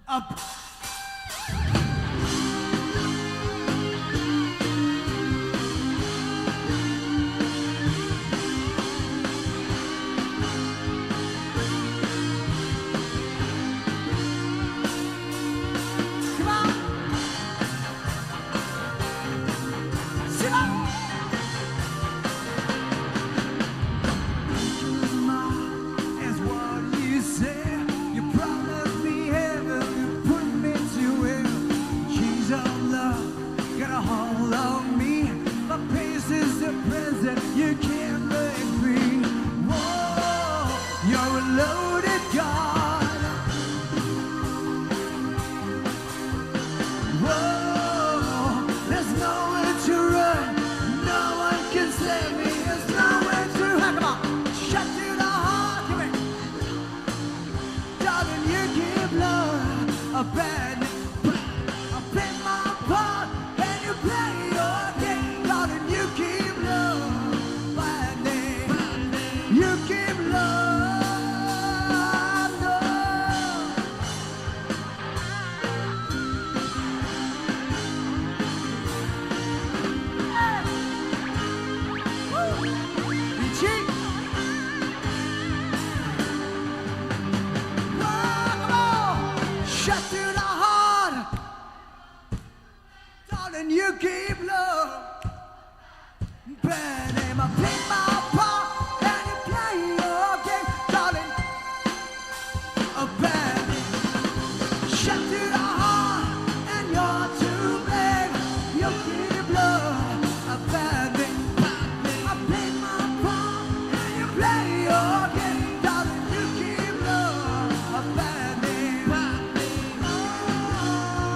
Up. Come on. Sit up. Is what you said. You promised me heaven, you put me to it. Chains of love got a hold on me. My pace is the present, you can't break free. Whoa, you're a loaded gun. Whoa, there's nowhere to run. No one can save me. There's nowhere to hide. Come on, shut to the heart. Give it. Darling, you give love a bad name. I play my part and you play your game. Darling, you give love a bad name. You give love no. Hey. Woo. You cheat. Shut to the heart, darling. You give love bad name. I play my part and you play your game, darling. A bad name. Shut to the heart, and you're to blame. You give love a bad name. I play my part and you play your game, darling. You give love a bad name.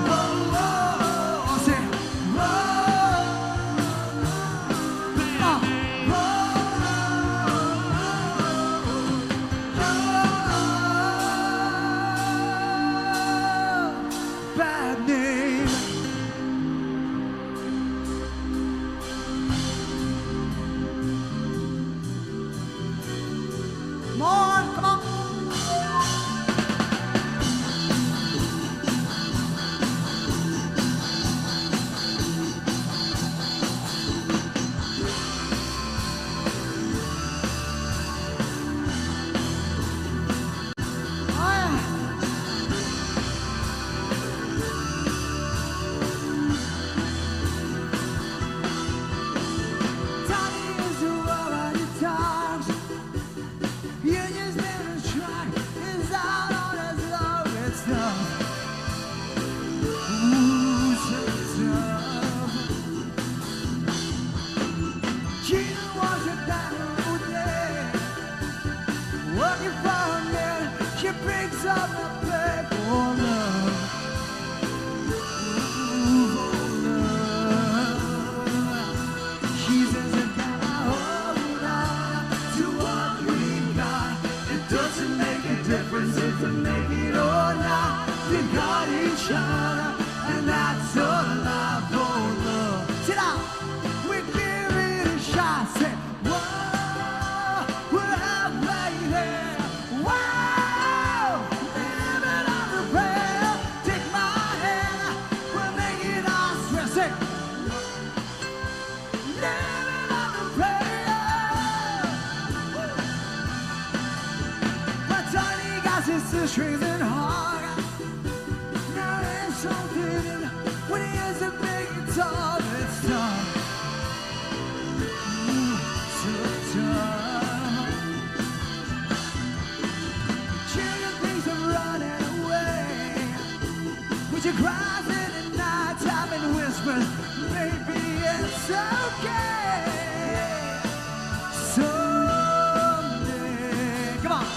Whoa, whoa, say, whoa, bad name. Come on, come on. She brings up the play for love. Ooh, for love. She says if I hold on to what we got, it doesn't make a difference if we make it or not. We got each other, and that's all I for love. Sit down. We give it a shot. Say, whoa, we're halfway. Whoa. this is treason hard. Now there's something when he has a big guitar, it's tough. So tough. Children thinks I'm running away. Would you cry in the night time and whisper, maybe it's okay. Someday, come on.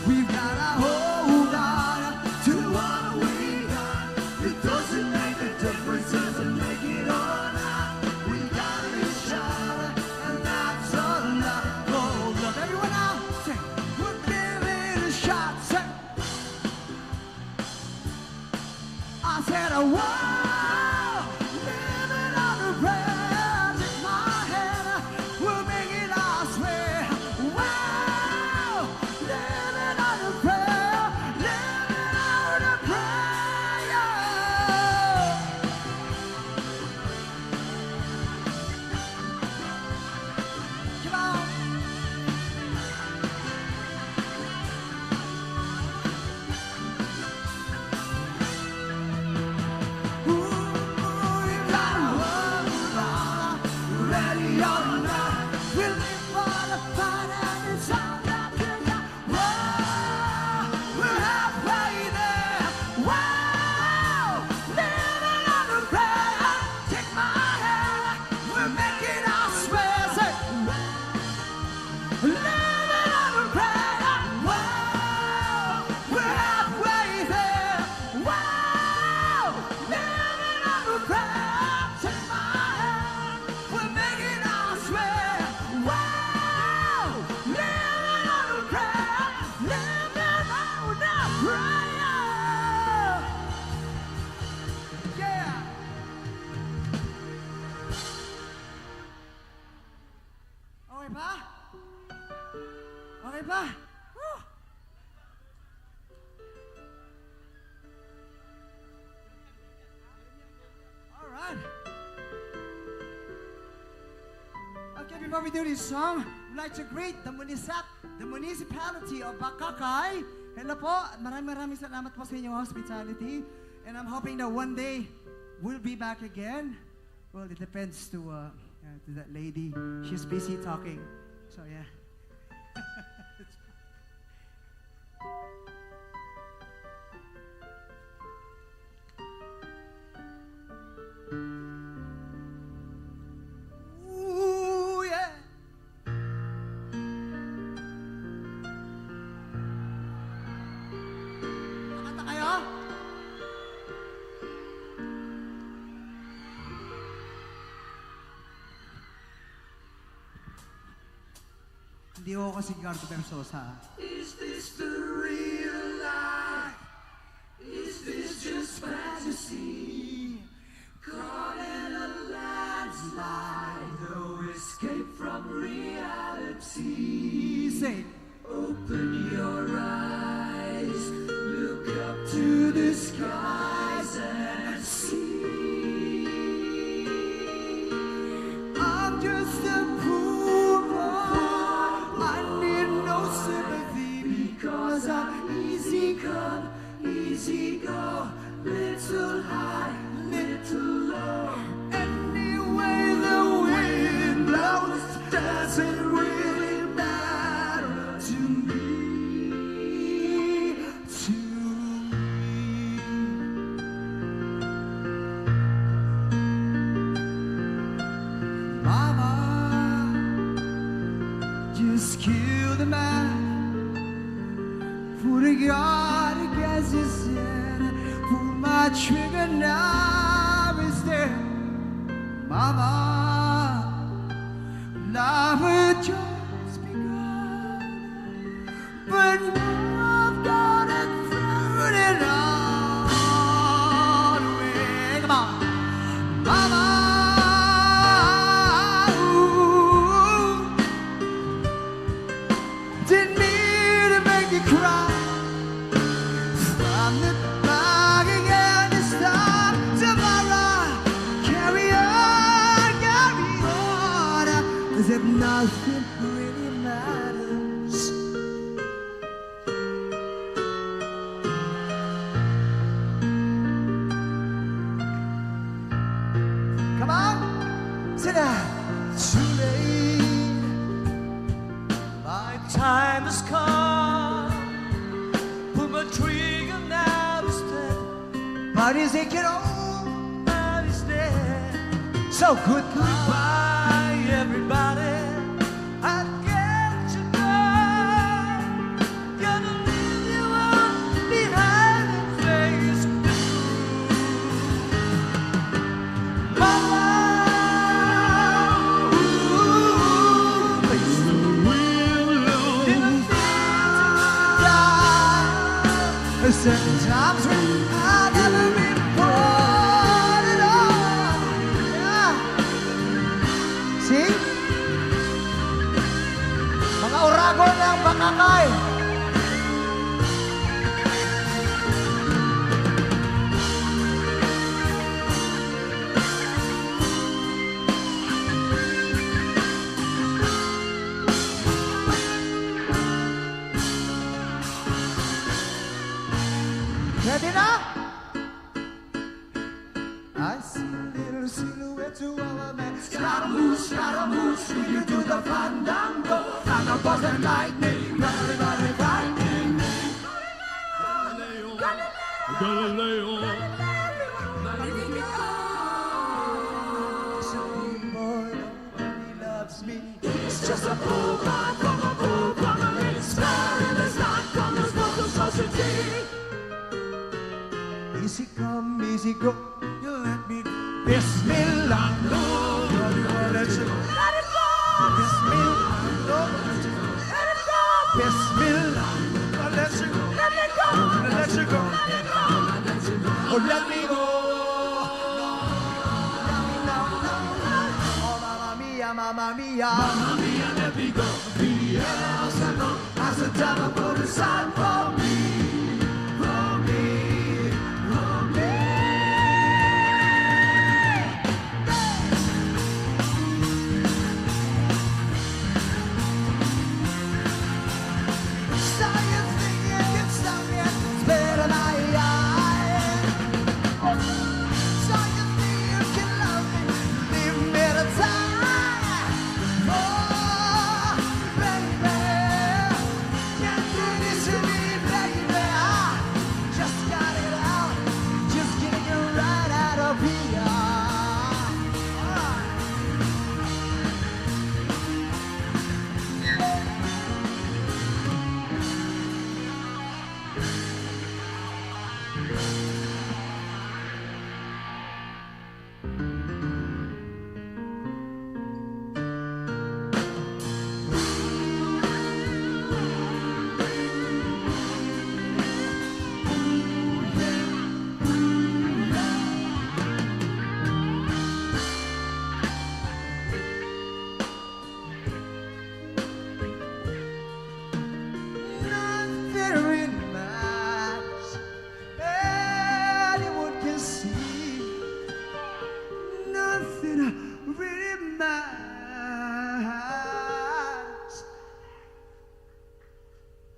We've gotta hold on to what we got. It doesn't make a difference, doesn't make it or not. We got each other, and that's enough. Hold up, everyone out. Say, we'll give it a shot. Say, I said, whoa, living on a prayer. Take my hand, we'll make it, I swear. Wow, living on a prayer, living on a prayer. Come on. Ready or not, we'll live for the fight and it's all that we got. Whoa, we're halfway there. Wow, living on a prayer. Take my hand, we'll make it, I swear. Say, living on a prayer. Wow, we're halfway there. Wow, living on a prayer. Take my hand, we'll make it, I swear. Wow, living on a prayer, living on a prayer. Yeah. Okay pa? Okay pa? Woo. All right. Okay, before we do this song, I'd like to greet the municipality of Bacacay. Hello po, at maraming salamat po sa inyong hospitality. And I'm hoping that one day, we'll be back again. Well, it depends to that lady. She's busy talking. So, yeah. Ooh, yeah. Nakanta kayo? Hindi ako kasi 𝐷𝐿'𝐶𝐓'𝐒 Is this the real life? Is this just fantasy? Caught in a landslide, no escape from reality. Say, open your eyes, look up to the skies and see. I'm just a poor boy, I need no sympathy because I'm easy come, easy go, little high, little low. Anyway the wind blows doesn't really matter to me, Mama, just kill the man, put a guard against his sin, pull my trigger now is dead. Mama, life had just begun, but now I've got it thrown it all away. Come on, Mama. Ooh, didn't mean to make you cry. I'm the back again this time tomorrow. Carry on, 'cause if nothing really matters, Now is it get old, now is dead. So goodbye, everybody. I've got to go. Gonna leave you all behind and face the truth. Mama, face the wheel. Didn't need to die. Seven times I've never been born at all. Yeah. See? Mga oragon ng Bacacay. Ready now? I see little silhouettes of our men. Scaramouche, will you do the fandango? Thunderbolts and lightning, lightning. Galileo. It's a big boy, nobody loves me. It's just a poor man from a poor family. Sparing his life from his local society. Easy come, easy go. You let me go. Bismillah, no. Let you go. Let it go. Bismillah, no. Let you go. Let it go. Bismillah, let you go. Let me go. Let you go. Let it go. Let you go. Oh, let me go. Oh, mamma mia, mamma mia. Mamma mia, let me go. Beelzebub has the devil put aside for me.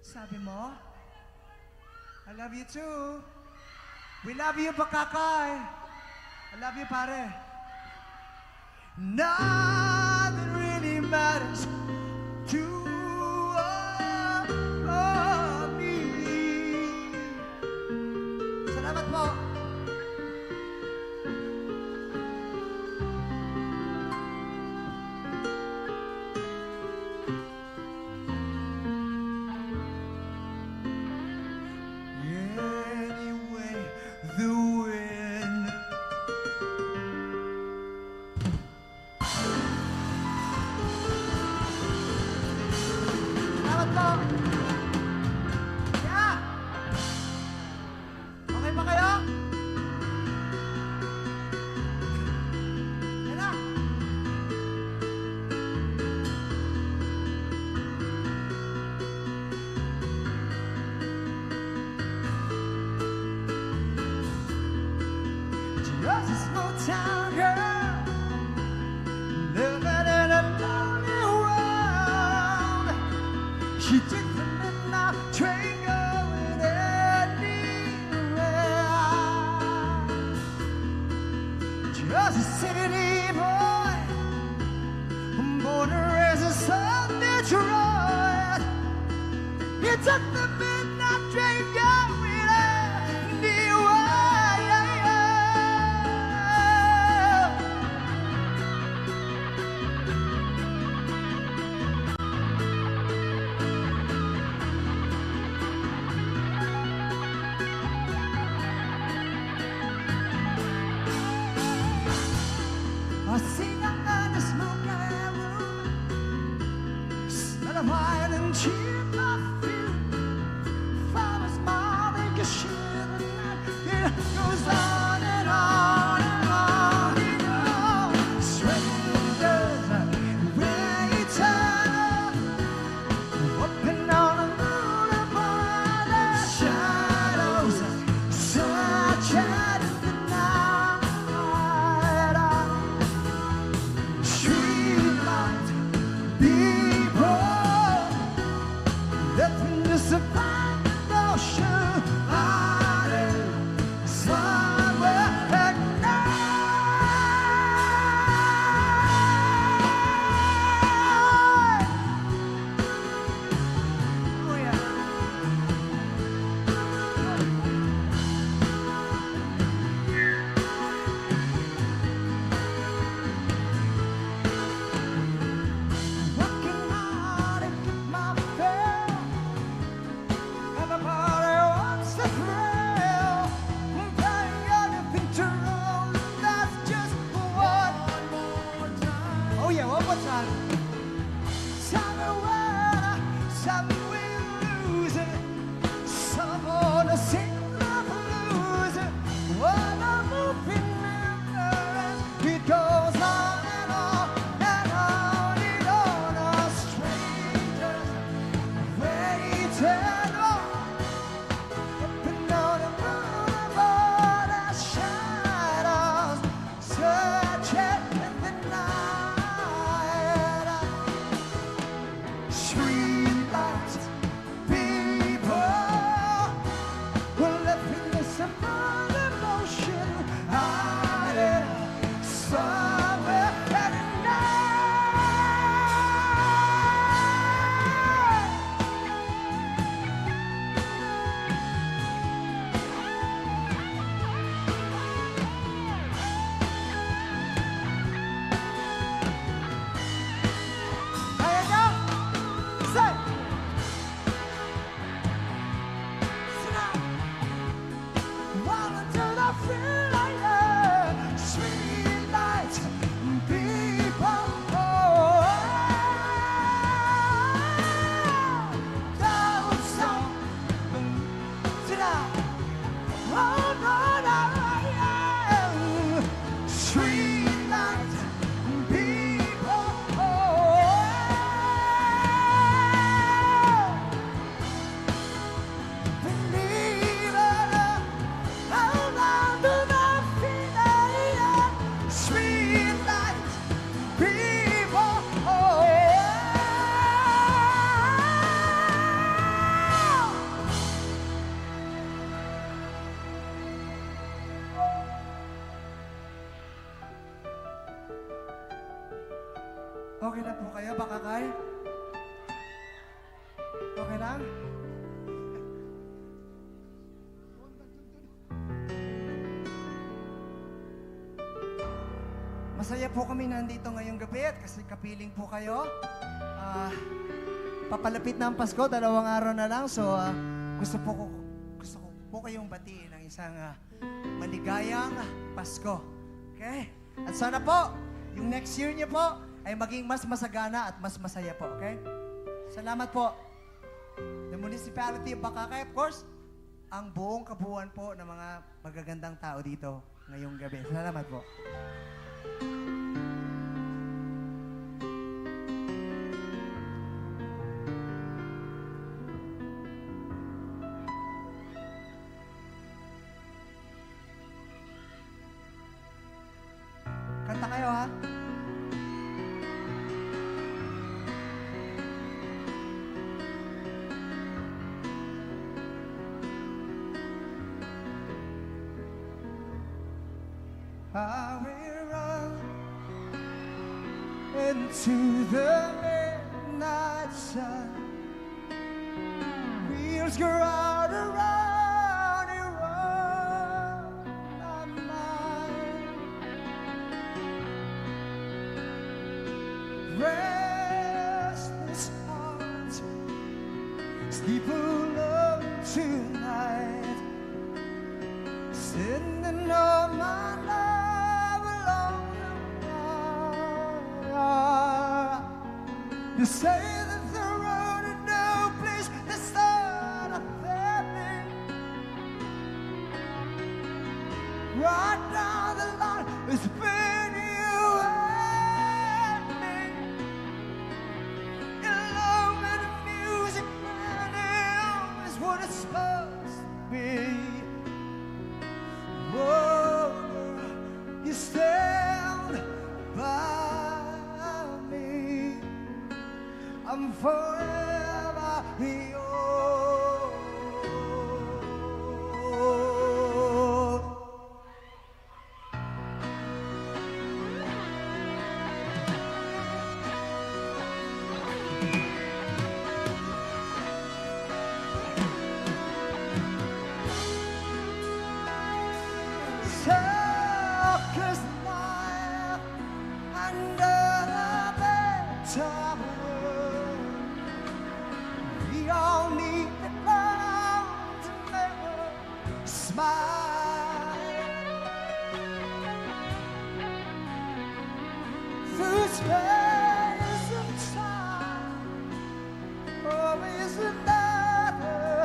Sabi mo? I love you too. We love you, Bacacay. I love you, pare. Nothing really matters to me. Salamat po. Town girl, living in a lonely world. She took the midnight train going anywhere. Just a city boy, born and raised in South Detroit. He took the midnight train going anywhere. just a fine notion hiding somewhere at night. Oh yeah. Working hard to get my fill, and the party wants to thrill. Playing anything to roll, that's just one more time. Oh yeah, one more time. Some win, some will lose it. Some wanna sing the blues. What a moving memories. It goes on and on and on and on. Our strangers waiting on. Up and down the boulevard as shadows searching in the night. Streetlights, people were left in this simple emotion, hiding somewhere at night. There you go. Say. Sit down. Walk into the feeling, yeah. Street lights, people, don't stop. Sit down. Oh, no, no, yeah. Street lights, people, believe it, hold on to the feeling, yeah. Street lights, people, Okay na po kayo, Bacacay? Okay lang? Masaya po kami nandito ngayong gabi at kasi kapiling po kayo. Papalapit na ang Pasko, 2 araw na lang. So, gusto ko po kayong batiin ng isang maligayang Pasko. Okay? At sana po, yung next year niyo po ay maging mas masagana at mas masaya po. Okay? Salamat po. The Municipality of Bacacay, of course, ang buong kabuuan po ng mga magagandang tao dito ngayong gabi. Salamat po. Kanta kayo, ha? I will run into the midnight sun. Wheels go round and round and round my mind. Restless heart, sleep alone tonight. Sending all my love along the wire. You say that the road is no place to start a family. Right down the line, it's been you and me. In love and the music, and it always what it's supposed to be. Whoa, you stand by me. I'm forever yours.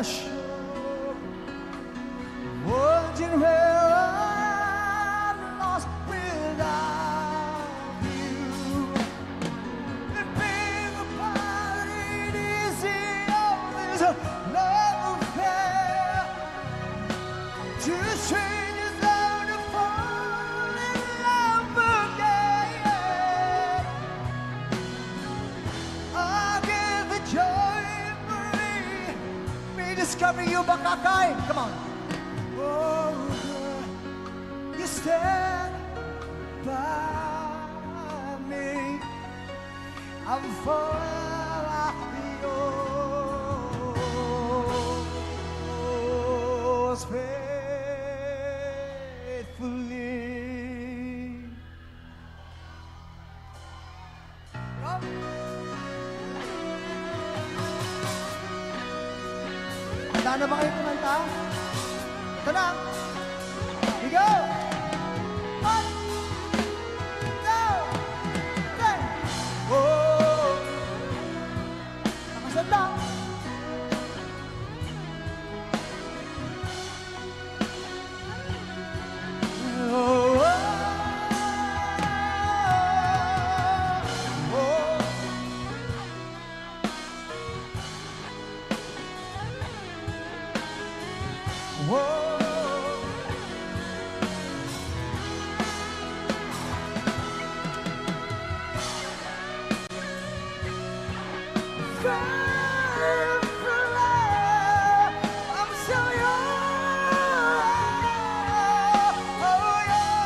shore, wondering where I'm lost without you. And being apart ain't easy, oh, there's a love affair. Two strangers learn to fall in love again. I get the joy in me discovering you, Bacacay. Come on. Oh, girl, you stand by me. I'm forever yours faithfully. Handa na ba kayo kumanta? Ito na. Here we go. 1, 2, 3. Oh, nakasad lang. Oh, oh, oh. Whoa. I'm so young. Oh, yours.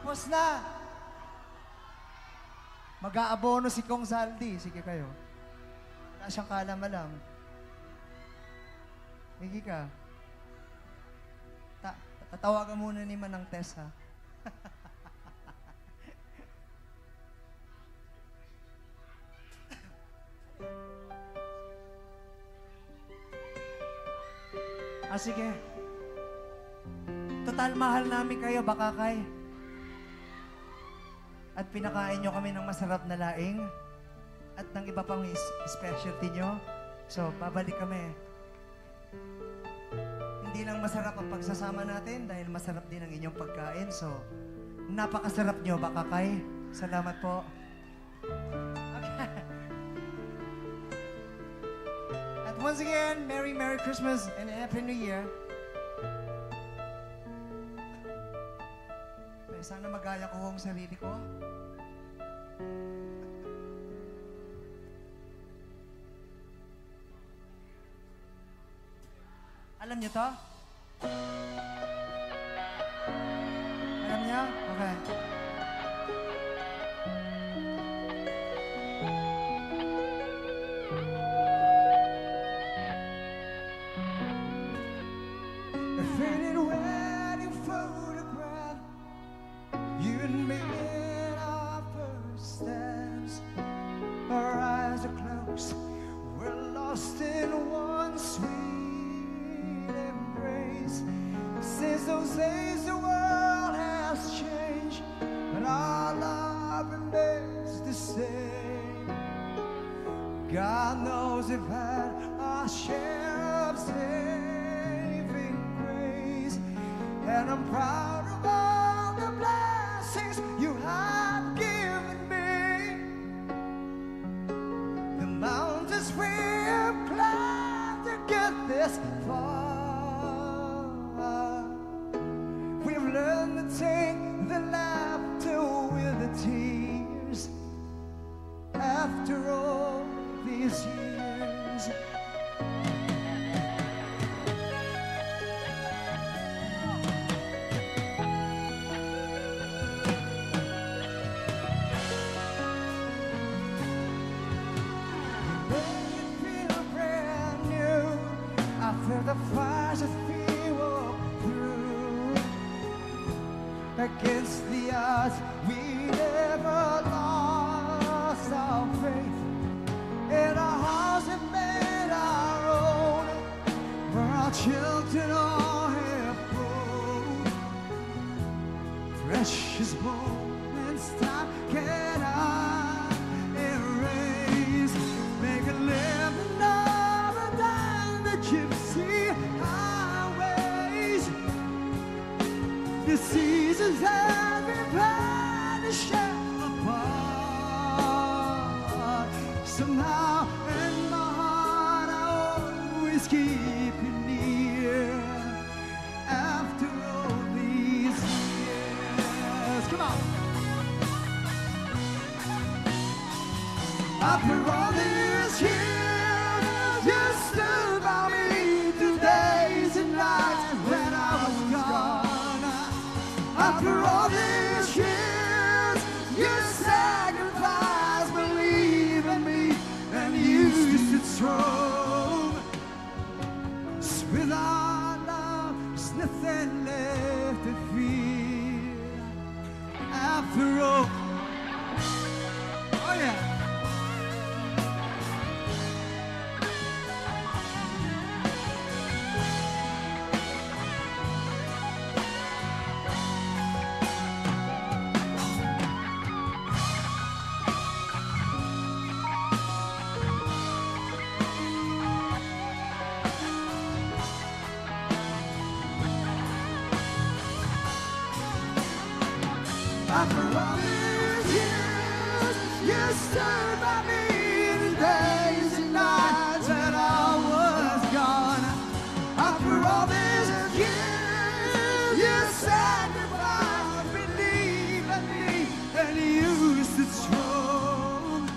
Tapos na. Mag-aabono si 𝐋𝐄𝐓'𝐒. Sige kayo. Wala siyang kalam-alam. Sige ka. Tatawagan muna ni Manang Tess, ha? Sige. Total, mahal namin kayo, Bacacay. At pinakain nyo kami ng masarap na laing at ng iba pang specialty nyo. So, babalik kami. Hindi lang masarap ang pagsasama natin dahil masarap din ang inyong pagkain. So, napakasarap nyo, Bacacay. Salamat po. Okay. At once again, Merry Christmas and Happy New Year. Sana magaya ko ang sarili ko. Alam niyo to? Alam niyo? Okay. A faded wedding photograph, you and me in our first dance. Our eyes are closed, we're lost in one sweet embrace. Since those days the world has changed, but our love remains the same. God knows we've had our share of saving grace, and I'm proud of all the blessings you have given me. The mountains we have climbed to get this far, we've learned to take the laughter with the this time can I erase, make a living of down the gypsy highways. The seasons have been vanished apart. Somehow in my heart I always keep you near. After all these years, come on. After all these years, you stood by me through days and nights when I was gone. After all these years, you sacrificed believing me and used it strong. Without love, there's nothing left to fear. After all, oh yeah. After all these years, you stood by me in the days and nights when I was gone. After all these years, you sacrificed, believed in me, and used it strong.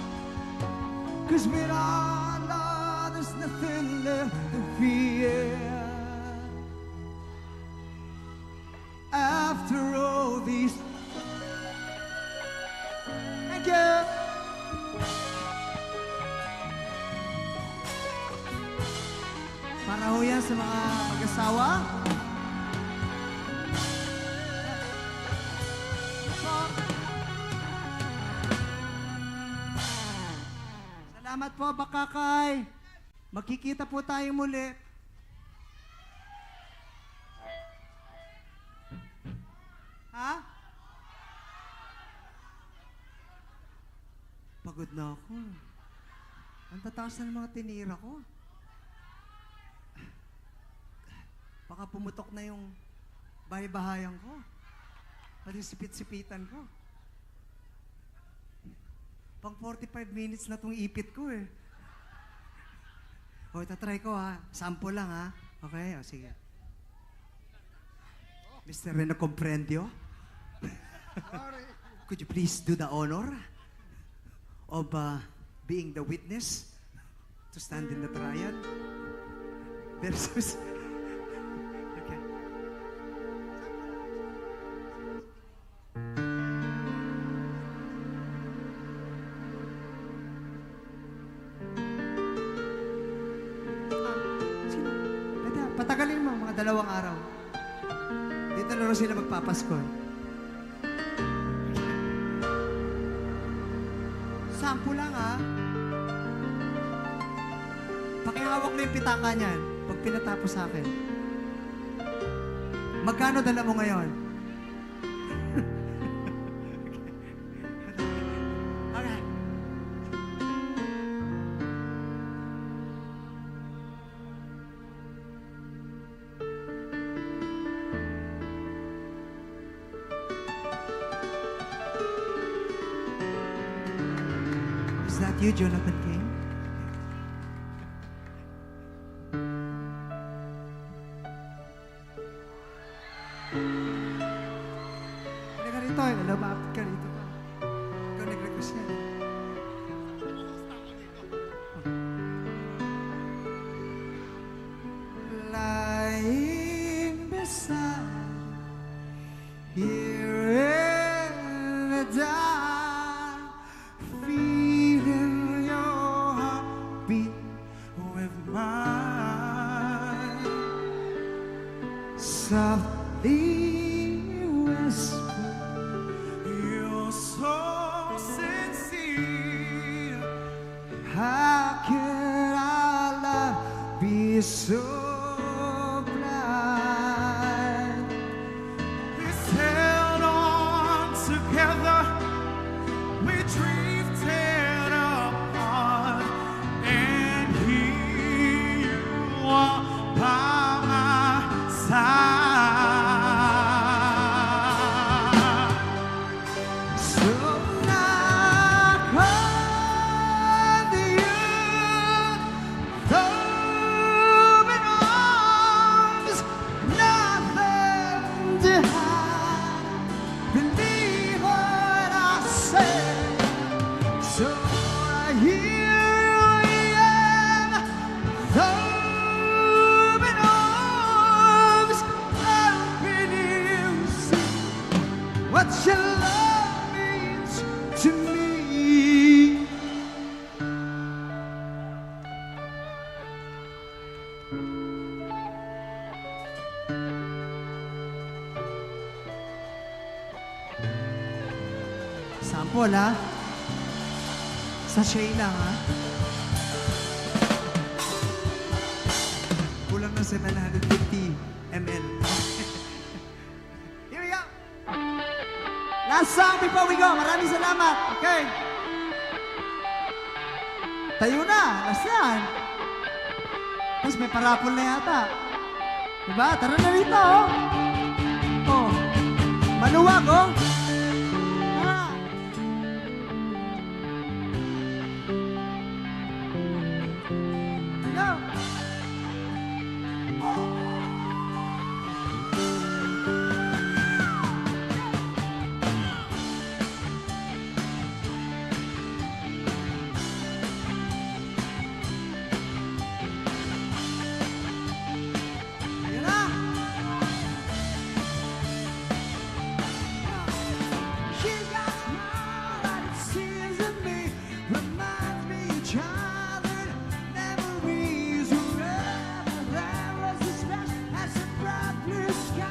'Cause without love, there's nothing left to fear. After all these para ho yan sa mga mag-asawa. Salamat po, Bacacay. Magkikita po tayo muli. Ha? Pagod na ako. Ang tataas na ng mga tinira ko. Baka pumutok na yung bahay-bahayan ko. Pati sipit-sipitan ko. Pang 45 minutes na itong ipit ko eh. O, itatry ko ha. Sample lang ha. Okay, o sige. Mr. Reno Comprendio? Could you please do the honor of being the witness to stand in the trial versus okay. Sino? Pwede, patagalin mo mga 2 araw. Dito na rin sila magpapasko. Sample lang ha. Pakihawak mo yung pitaka niyan pag pinatapos sa akin. Magkano dala mo ngayon? Okay. Is that you, Jonathan King? Halika rito, lumapit ka rito. Ikaw nag-request yan. Lying beside here in the dark, feeling your heartbeat with mine. Softly whisper, you're so sincere. How can our love be so blind? Let's held on together we drifted apart, and here you are by my side. So knock on you, open arms, nothing to hide. Believe what I say. So here I am, open arms, hoping you see what your love means to me. Sample, ha? Sachet lang, ha? Kulang ng 750 ml. Here we go! Last song before we go. Maraming salamat. Okay. Tayo na. Last yan. Tapos may parapol na yata. Diba? Tara na rito, oh. Oh. Maluwag, oh. Ah. Go. Yan na. She got a smile that it sees in me, reminds me of childhood memories. Wherever there was a splash as a bright blue sky.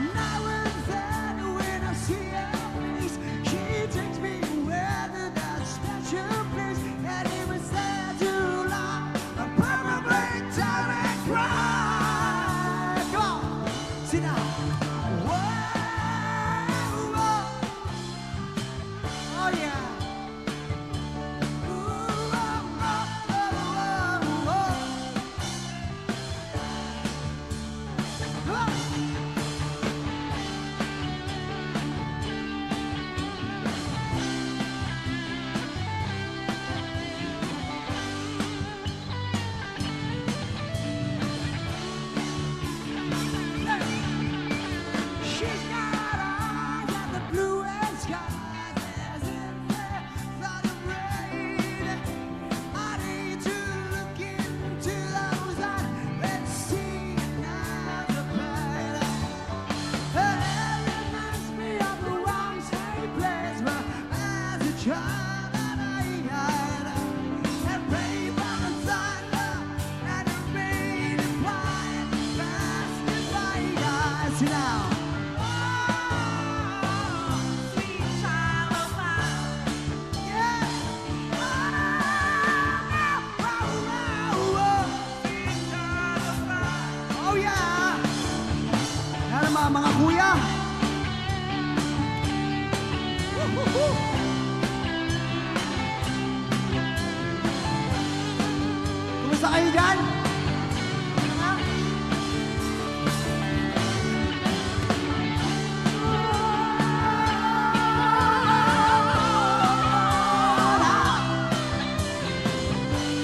Now and then when I see her face, she takes me where to that special place, and it was there too long. I probably down and cry. Come on, sit down. Whoa, whoa. Oh yeah. Ooh, oh, oh, oh, oh, oh. Come on. She's got eyes at the bluest skies, as if they're not of rain. I need to look into those eyes and see now the pain. Her hair reminds me of the wrong same place where, as a child, that I had and prayed for the thunder and the rain to fly and pass me by. Sit down. Sweet child of mine. Yeah. Sweet child of mine. Oh yeah. Yan naman mga kuya. Woo-hoo-hoo. Kumusta kayo dyan? Ha?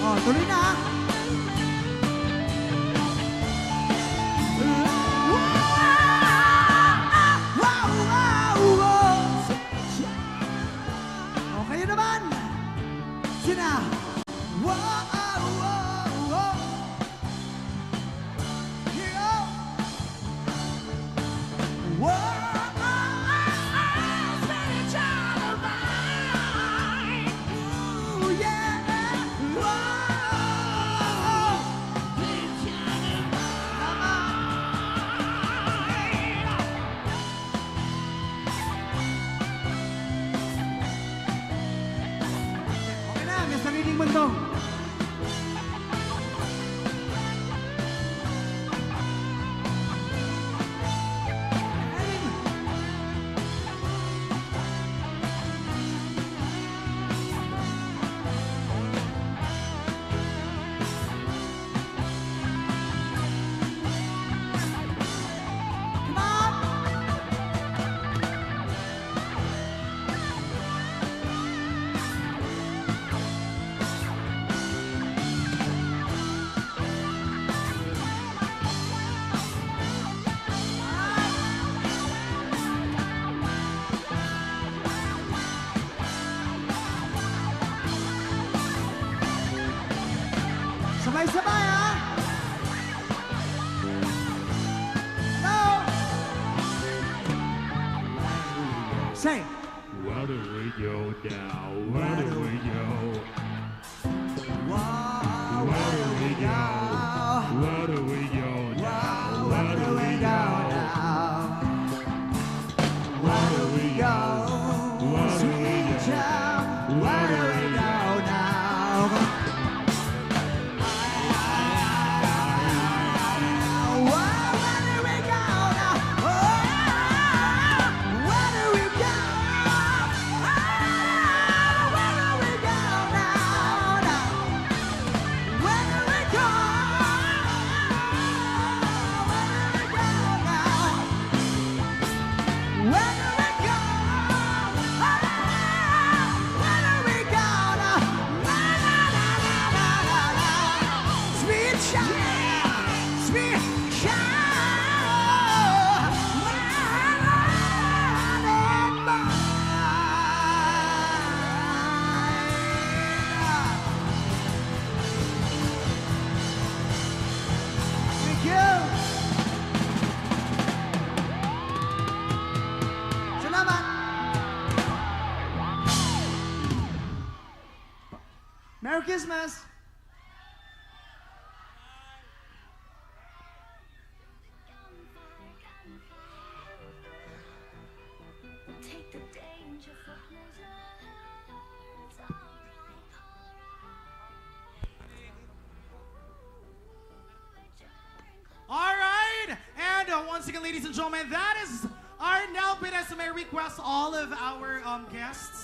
Oh, tuloy na. Oh, kayo naman. Sina. sariling mundo. Say. Where do we go now? Where do we go? Where do we go? Where do we go now? Where do we go now? Where do we go? Sweet child, where do we go now? Merry Christmas! All right, and once again, ladies and gentlemen, that is Arnel Perez. May request all of our guests.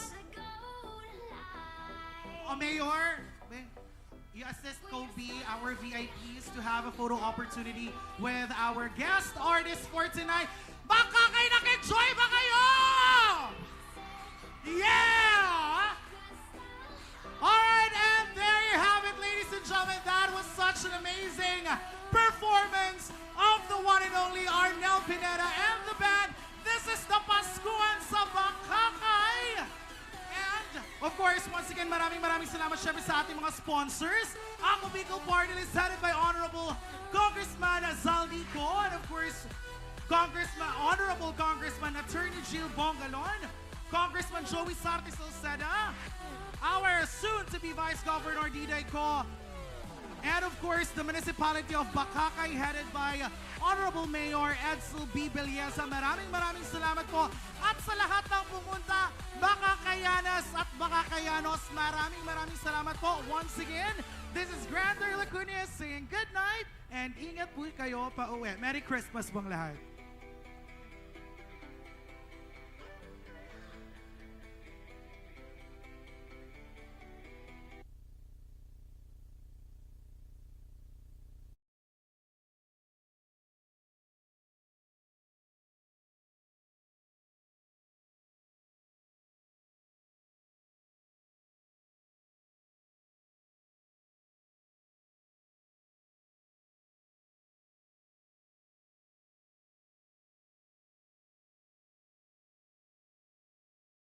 Mayor, you assist Kobe, our VIPs, to have a photo opportunity with our guest artist for tonight. Bacacay, nag-enjoy ba kayo? Yeah! Alright, and there you have it, ladies and gentlemen. That was such an amazing performance of the one and only Arnel Pineda and the band. This is the Paskuhan sa Bacacay. Of course, once again, maraming salamat syempre sa ating mga sponsors. Ang Municipal Party is headed by Honorable Congressman Zaldico and of course, Honorable Congressman Attorney Jill Bongalon, Congressman Joey Sartis Salceda, our soon-to-be Vice Governor 𝐷𝐷𝐾𝐄, and of course, the Municipality of Bacacay headed by Honorable Mayor 𝐋𝐄𝐓'𝐒 Maraming salamat po. At sa lahat ng pumunta, Bacakayanas at Bacakayanos, maraming salamat po. Once again, this is Grander Lacunia saying good night and ingat po kayo pa uwi. Merry Christmas pong lahat.